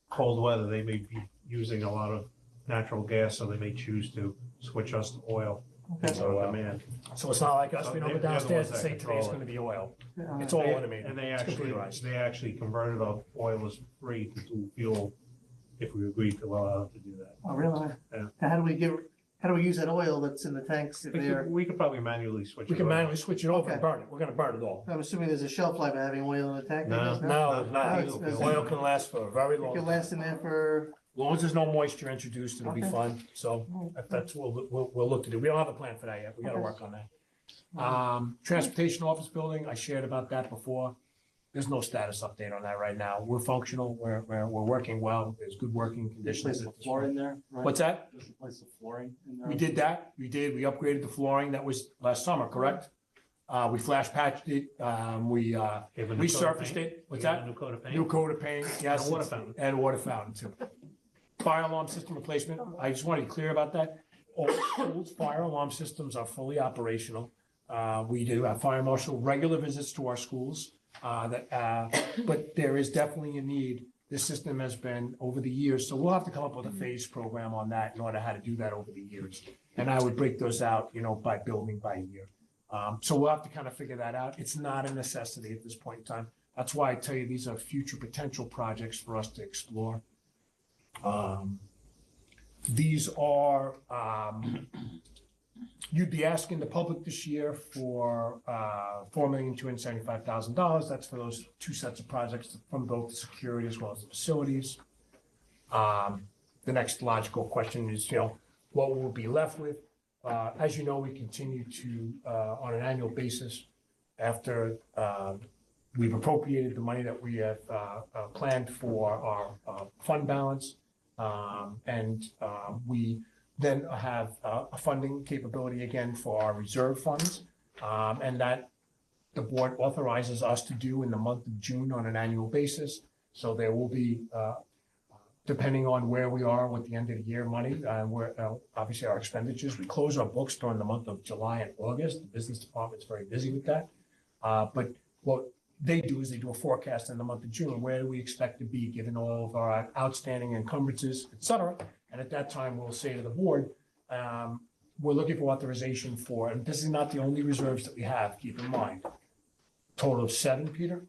cold weather, they may be using a lot of natural gas, so they may choose to switch us to oil. Okay. So demand. So it's not like us, So we don't go they're the downstairs ones and that say today's control it. going to be oil. Yeah. It's all automated. And they It's actually, computerized. converted our oil as free to do fuel if we agreed to allow them to do that. Oh, really? Yeah. Now, how do we use that oil that's in the tanks if they're, We could probably manually switch it. We can over. manually switch it over and Okay. burn it. We're going to burn it all. I'm assuming there's a shelf life of having oil in the tank? I guess, No, it's- oil can last for a very It long can time. last in there for, As long as there's no moisture introduced, it'll be Okay. fine. So that's what we'll look to do. We don't have a plan for that yet. We got to Okay. work on that. Transportation office building, I shared about that before. There's no status update on that right now. We're functional. We're working well. There's good working conditions. Place the floor in there, right? What's that? Just replace the flooring in there. We did that. We did. We upgraded the flooring. That was last summer, correct? We flash patched it. We Gave a new coat of resurfaced paint? it. What's Gave it a that? New coat of paint? New coat of paint, yes. And a water it's- fountain. And a water fountain too. Fire alarm system replacement, I just want to be clear about that. All schools' fire alarm systems are fully operational. We do have fire marshal regular visits to our schools. But there is definitely a need. This system has been over the years, so we'll have to come up with a phase program on that in order how to do that over the years. And I would break those out, by building by year. So we'll have to kind of figure that out. It's not a necessity at this point in time. That's why I tell you, these are future potential projects for us to explore. These are, you'd be asking the public this year for $4,275,000. That's for those two sets of projects from both the security as well as the facilities. The next logical question is, what will we be left with? As you know, we continue to, on an annual basis, after we've appropriated the money that we have planned for our fund balance. We then have a funding capability again for our reserve funds. And that the board authorizes us to do in the month of June on an annual basis. So there will be, depending on where we are with the end of the year money, where obviously our expenditures, we close our books during the month of July and August. The business department's very busy with that. But what they do is they do a forecast in the month of June. Where do we expect to be given all of our outstanding encumbrances, et cetera? And at that time, we'll say to the board, we're looking for authorization for, and this is not the only reserves that we have, keep in mind. Total of 7, Peter?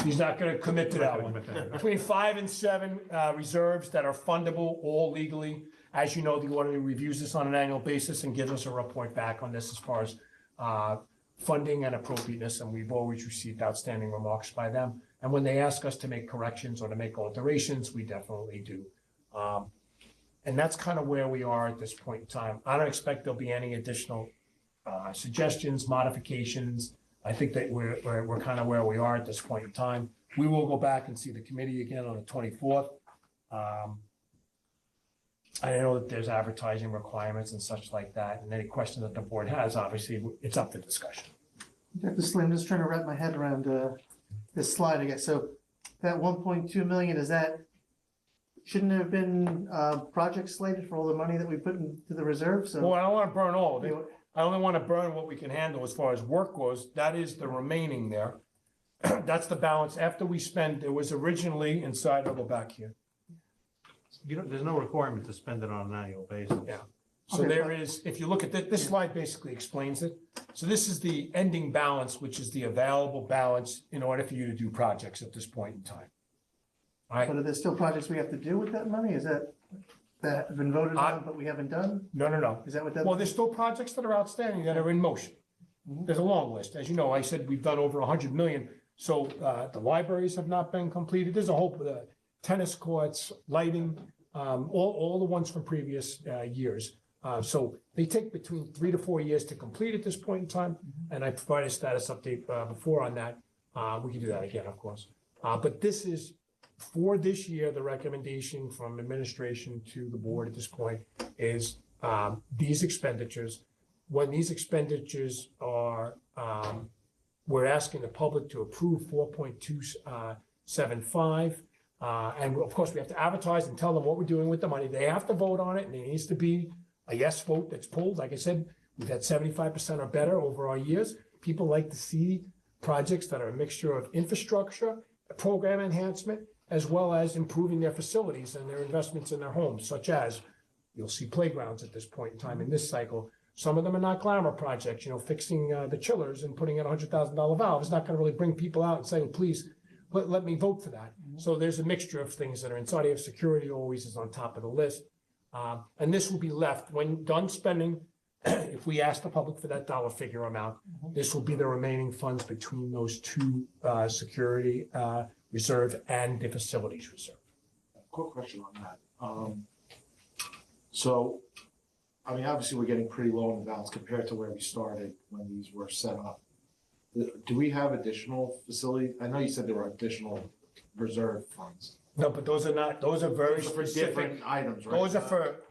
He's not gonna commit to that one. Between 5 and 7 reserves that are fundable, all legally. As you know, the auditor reviews this on an annual basis and gives us a report back on this as far as funding and appropriateness, and we've always received outstanding remarks by them. And when they ask us to make corrections or to make alterations, we definitely do. And that's kind of where we are at this point in time. I don't expect there'll be any additional suggestions, modifications. I think that we're kind of where we are at this point in time. We will go back and see the committee again on the 24th. I know that there's advertising requirements and such like that, and any question that the board has, obviously, it's up for discussion. Dr. Slim, just trying to wrap my head around this slide, I guess. So that 1.2 million, shouldn't there have been projects slated for all the money that we put into the reserve? So Well, I don't want to burn all of it. I only want to burn what we can handle as far as work goes. That is the remaining there. That's the balance after we spend. It was originally inside, I'll go back here. There's no requirement to spend it on an annual basis. Yeah. So there is, if you look at this slide basically explains it. So this is the ending balance, which is the available balance in order for you to do projects at this point in time. All right. But are there still projects we have to do with that money? Is that have been voted on, but we haven't done? No. Is that what that? Well, there's still projects that are outstanding that are in motion. There's a long list. As you know, I said we've done over 100 million. So the libraries have not been completed. There's a whole tennis courts, lighting, all the ones from previous years. So they take between 3 to 4 years to complete at this point in time. And I provided a status update before on that. We can do that again, of course. But this is for this year, the recommendation from administration to the board at this point is these expenditures. When these expenditures are, we're asking the public to approve 4.275. And of course, we have to advertise and tell them what we're doing with the money. They have to vote on it, and it needs to be a yes vote that's pulled. Like I said, we've had 75% or better over our years. People like to see projects that are a mixture of infrastructure, program enhancement, as well as improving their facilities and their investments in their homes, such as you'll see playgrounds at this point in time in this cycle. Some of them are not glamour projects, fixing the chillers and putting in a $100,000 valve. It's not going to really bring people out and saying, please, let me vote for that. So there's a mixture of things that are inside. Of security always is on top of the list. And this will be left when done spending. If we ask the public for that dollar figure amount, this will be the remaining funds between those two security reserve and the facilities reserve. Quick question on that. So, obviously we're getting pretty low in the balance compared to where we started when these were set up. Do we have additional facility? I know you said there were additional reserve funds. No, but those are very Those are for specific. different items, right? Those are for,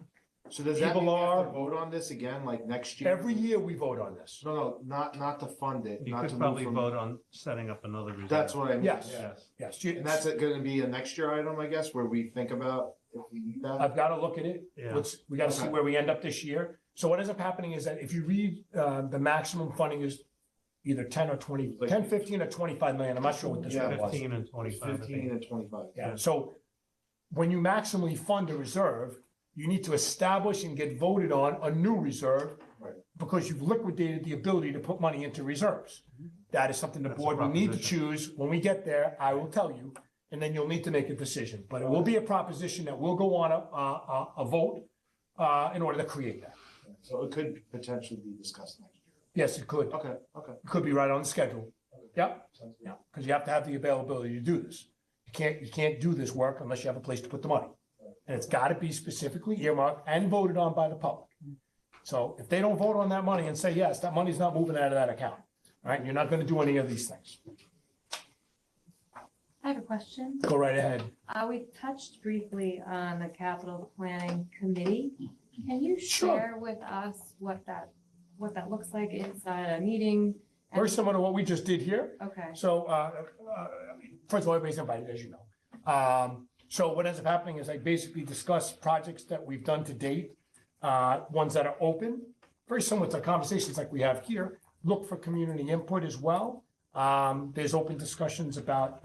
So does that mean people we have are- to vote on this again, like next year? every year we vote on this. No, not to fund it, You not could to move probably from. vote on setting up another reserve. That's what I mean. Yes. Yeah. Yes. And that's gonna be a next year item, I guess, where we think about if we need that? I've got to look at it. Yeah. We got to see Okay. where we end up this year. So what ends up happening is that if you read, the maximum funding is either 10 or 20, 10, 15 or 25 million. I'm not sure what this Yeah. one was. 15 and 25. I think. 15 and 25. Yeah, so when you maximally fund a reserve, you need to establish and get voted on a new reserve Right. because you've liquidated the ability to put money into reserves. That is something the That's a board will need to proposition. choose. When we get there, I will tell you, and then you'll need to make a decision. But it will be a proposition that will go on a vote in order to create that. So it could potentially be discussed next year. Yes, it could. Okay. It could be right on the schedule. Yep. Sounds good. Yeah, because you have to have the availability to do this. You can't do this work unless you have a place to put the money. And it's got to be specifically earmarked and voted on by the public. So if they don't vote on that money and say, yes, that money's not moving out of that account, all right, you're not going to do any of these things. I have a question. Go right ahead. We touched briefly on the capital planning committee. Can you Sure. share with us what that looks like inside a meeting? Very similar to what we just did here. Okay. So, first of all, everybody's invited, as you know. So what ends up happening is I basically discuss projects that we've done to date, ones that are open, very similar to conversations like we have here. Look for community input as well. There's open discussions about,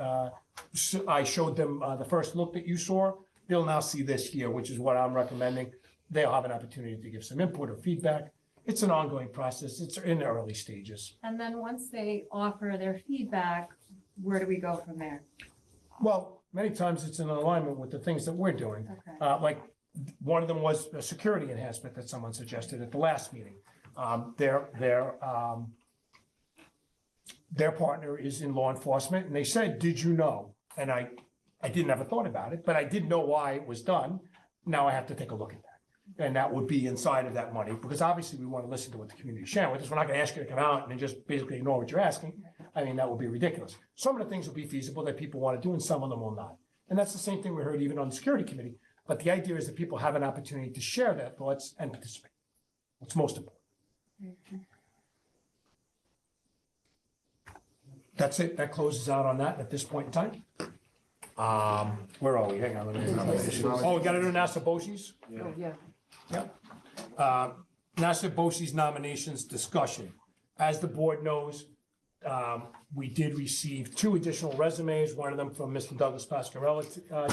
I showed them the first look that you saw. They'll now see this here, which is what I'm recommending. They'll have an opportunity to give some input or feedback. It's an ongoing process. It's in the early stages. And then once they offer their feedback, where do we go from there? Well, many times it's in alignment with the things that we're doing. Okay. Like one of them was a security enhancement that someone suggested at the last meeting. Their partner is in law enforcement, and they said, did you know? And I didn't ever thought about it, but I did know why it was done. now I have to take a look at that. And that would be inside of that money, because obviously we want to listen to what the community is sharing with us. We're not going to ask you to come out and then just basically ignore what you're asking. I mean, that would be ridiculous. Some of the things will be feasible that people want to do and some of them will not. And that's the same thing we heard even on the security committee. But the idea is that people have an opportunity to share their thoughts and participate. What's most important. That's it. That closes out on that at this point in time. Where are we? Hang on. Oh, we got to do NASA BOCES? Oh, yeah. Yep. NASA BOCES nominations discussion. As the board knows, we did receive 2 additional resumes, one of them from Mr. Douglas Pascarella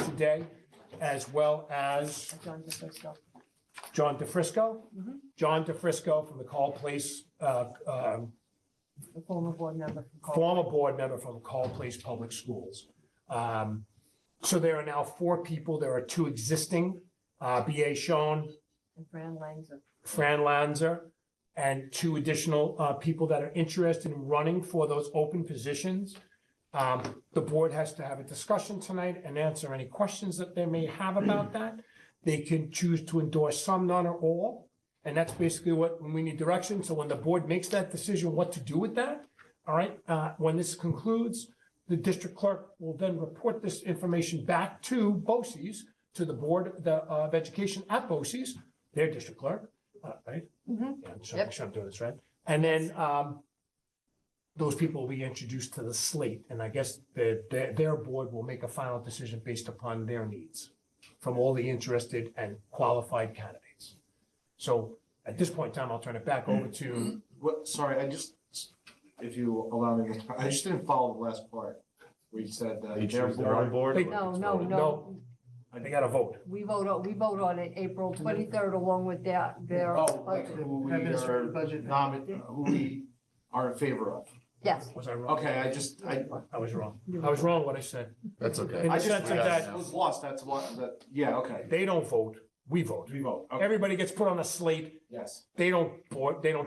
today, as well as John DeFrisco. John DeFrisco. John DeFrisco from the Call Place, The former board member. former board member from Call Place Public Schools. So there are now 4 people. There are 2 existing, B.A. Schoen, And Fran Lanzer. Fran Lanzer, and 2 additional people that are interested in running for those open positions. The board has to have a discussion tonight and answer any questions that they may have about that. They can choose to endorse some, none, or all. And that's basically what, when we need direction. So when the board makes that decision, what to do with that, all right, when this concludes, the district clerk will then report this information back to BOCES, to the Board of Education at BOCES, their district clerk, right? Yeah, I'm sure I'm doing this right. And then those people will be introduced to the slate, and I guess their board will make a final decision based upon their needs from all the interested and qualified candidates. So at this point in time, I'll turn it back over to. What, sorry, if you allow me, Mr. I just didn't follow the last part where you said They their choose their own board? No. They got to vote. We vote on it April 23rd along with their. Oh, like who we Administrative are budget. who we are in favor of. Yes. Was I wrong? Okay, I was wrong. I was wrong what I said. That's okay. In the I sense of that, was lost, that's what, yeah, okay. they don't vote, we vote. We vote, okay, Everybody gets put on a slate. yes, They don't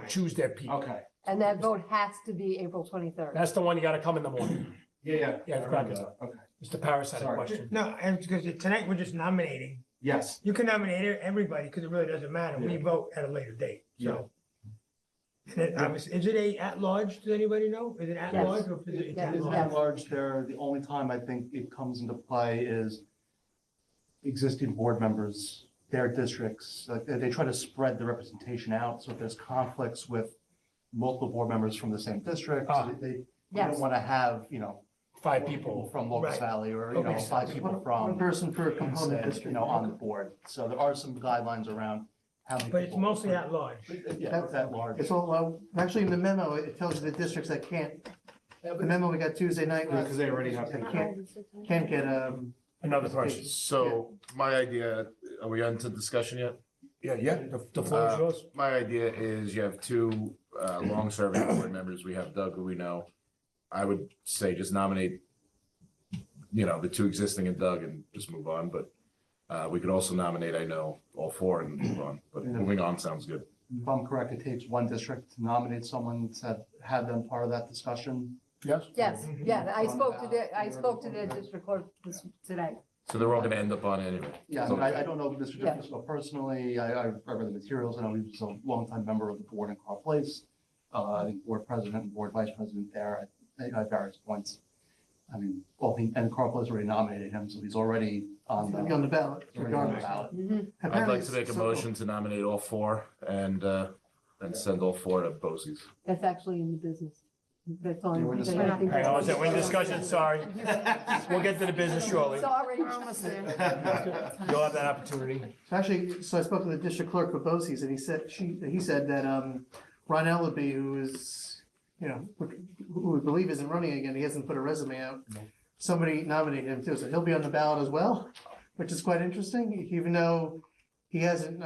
choose their people. okay. And that vote has to be April 23rd. That's the one you got to come in the morning. Yeah. Yeah, I forgot that. Okay, Mr. Paris had a Sorry. question. No, and because tonight we're just nominating. yes, You can nominate everybody because it really doesn't matter. We vote at a later date, so. And then obviously, is it at-large? Does anybody know? Is it at-large or is it? Yes. It is at large there. The only time I think it comes into play is existing board members, their districts. Like, they try to spread the representation out. So if there's conflicts with multiple board members from the same district, they Yes. don't want to have, 5 people. from Locust Right. Valley or, Okay. 5 people One from, person per component instead, district. on the board. So there are some guidelines around how many. But it's people- mostly at-large. Yeah, it's at large. It's all, well, actually in the memo, it tells you the districts that can't, the memo we got Tuesday night. because they already have. That can't get, Another person. So my idea, are we on to discussion yet? Yeah, the floor is yours. My idea is you have 2 long-serving board members. We have Doug, who we know. I would say just nominate, the 2 existing and Doug and just move on, but we could also nominate, I know, all 4 and move on, but moving on sounds good. If I'm correct, it takes one district to nominate someone to have them part of that discussion. Yes? Yes, yeah, I spoke to their district clerk today. So they're all gonna end up on anyway. Yeah, So- I don't know Mr. Yeah. Jefferson personally. I read the materials. I know he was a longtime member of the board in Carl Place. I think board president and board vice president there at various points. I mean, and Carl Place already nominated him, so he's already on the ballot. already on the ballot. I'd like to make a motion to nominate all 4 and send all 4 to BOCES. That's actually in the business. That's on. We're just- Hang on, we're in discussion, sorry. We'll get to the business shortly. Sorry. You'll have that opportunity. Actually, so I spoke to the district clerk for BOCES, and he said that Ron Ellaby, who is, who we believe isn't running again, he hasn't put a resume out. Somebody nominated him too, so he'll be on the ballot as well, which is quite interesting, even though he hasn't,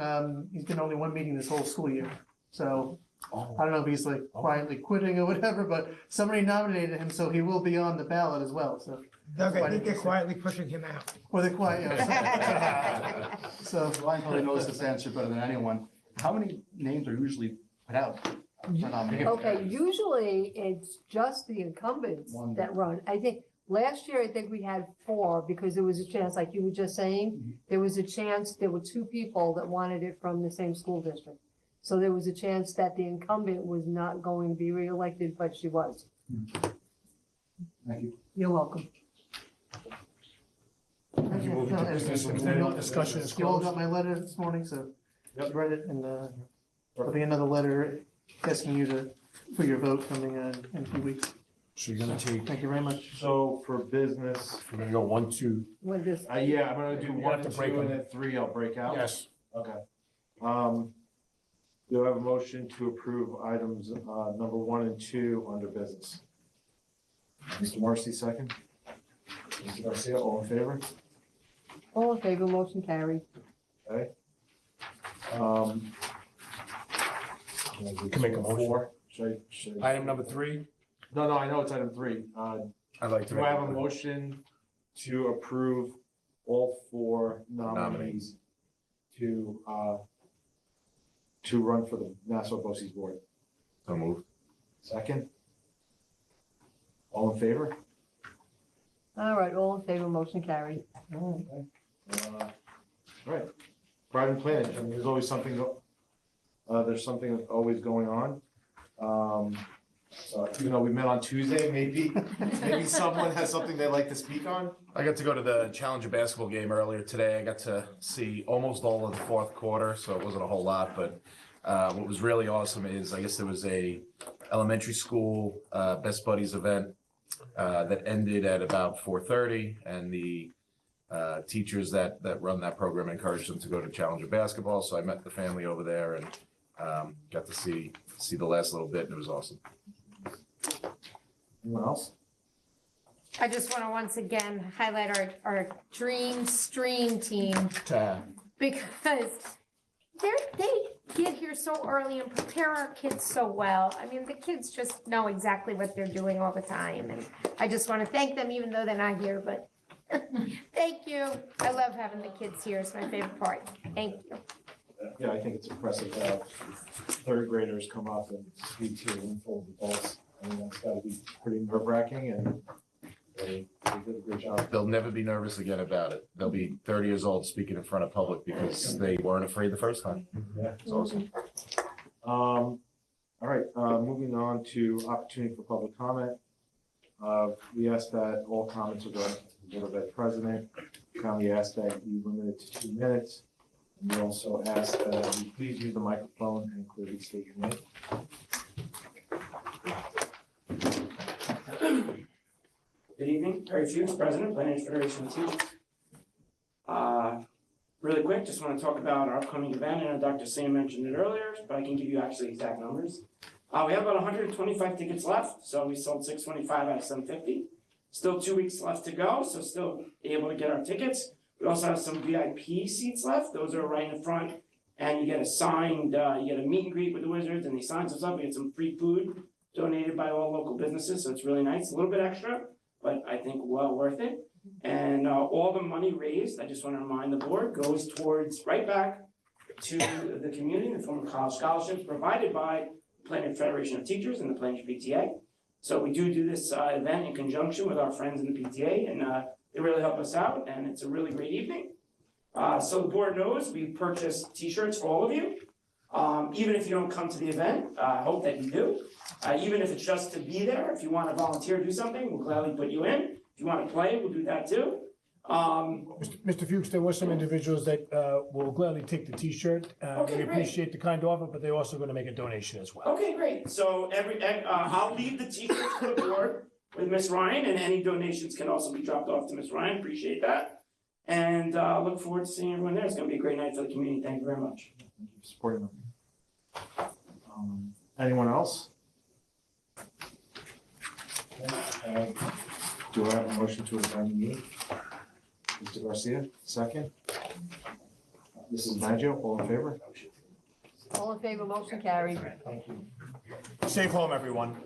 he's been only 1 meeting this whole school year. So I don't know if he's like quietly quitting or whatever, but somebody nominated him, so he will be on the ballot as well, so. Doug, I think they're quietly pushing him out. Or they're quiet, So Ryan probably knows this answer better than anyone. How many names are usually put out for nomination? Okay, usually it's just the incumbents that run. I think Last year, I think we had 4 because there was a chance, like you were just saying, there was a chance, there were 2 people that wanted it from the same school district. So there was a chance that the incumbent was not going to be reelected, but she was. Thank you. You're welcome. You move into business and then discussion is You all closed. got my letter this morning, so read it, and there'll be another letter asking you to, for your vote coming in a few weeks. So you're gonna take, Thank you very much. So for business, we're gonna go 1, 2. What this, yeah, I'm gonna do You 1 have and to break 2 and them. then 3 I'll break out. Yes. Okay. Do I have a motion to approve items, number 1 and 2 under business? Mr. Marcy, second. Mr. Garcia, all in favor? all in favor, motion carried. Okay. Can make a motion. 4. Should I? Item number 3. No, I know it's item 3. I'd like to Do I have a make motion to approve all 4 nominees to run for the Nassau BOCES board? So moved. Second? All in favor? All right, all in favor, motion carried. All right. Private planning, I mean, there's always something, there's something always going on. So, you know, we met on Tuesday, maybe someone has something they'd like to speak on. I got to go to the Challenger basketball game earlier today. I got to see almost all of the fourth quarter, so it wasn't a whole lot. But what was really awesome is I guess there was a elementary school Best Buddies event that ended at about 4:30, and the teachers that run that program encouraged them to go to Challenger basketball. So I met the family over there and got to see the last little bit, and it was awesome. Anyone else? I just want to once again highlight our Dream Stream team because they get here so early and prepare our kids so well. I mean, the kids just know exactly what they're doing all the time. And I just want to thank them, even though they're not here, but thank you. I love having the kids here. It's my favorite part. Thank you. Yeah, I think it's impressive to have 3rd graders come up and speak to a room full of adults. I mean, that's gotta be pretty nerve-wracking, and they did a great job. They'll never be nervous again about it. They'll be 30 years old speaking in front of public because they weren't afraid the first time. Yeah. It's awesome. All right, moving on to opportunity for public comment. We ask that all comments are directed to the Board of Ed President. Kindly ask that you limit it to 2 minutes. And we also ask that you please use the microphone and clearly state your name. Good evening, Harry Fuchs, President, Planning Federation of Teachers. Really quick, just want to talk about our upcoming event. I know Dr. Sam mentioned it earlier, but I can give you actually exact numbers. We have about 125 tickets left, so we sold 625 out of 750. Still 2 weeks left to go, so still able to get our tickets. We also have some VIP seats left. Those are right in the front, and you get a signed, you get a meet and greet with the Wizards, and they sign some stuff. We get some free food donated by all local businesses, so it's really nice. A little bit extra, but I think well worth it. And all the money raised, I just want to remind the board, goes towards right back to the community in the form of college scholarships provided by the Planning Federation of Teachers and the Planning PTA. So we do this event in conjunction with our friends in the PTA, and they really help us out, and it's a really great evening. So the board knows we purchased t-shirts for all of you. Even if you don't come to the event, I hope that you do. Even if it's just to be there, if you want to volunteer to do something, we'll gladly put you in. If you want to play, we'll do that too. Mr. Fuchs, there were some individuals that will gladly take the t-shirt. Okay, We great. appreciate the kind offer, but they're also going to make a donation as well. Okay, great. So I'll leave the t-shirts to the board with Miss Ryan, and any donations can also be dropped off to Miss Ryan. Appreciate that. And look forward to seeing everyone there. It's going to be a great night for the community. Thank you very much. Thank you for supporting them. Anyone else? Do I have a motion to adjourn the meeting? Mr. Garcia, second. Mrs. Maggio, all in favor? All in favor, motion carried. Thank you. Safe home, everyone.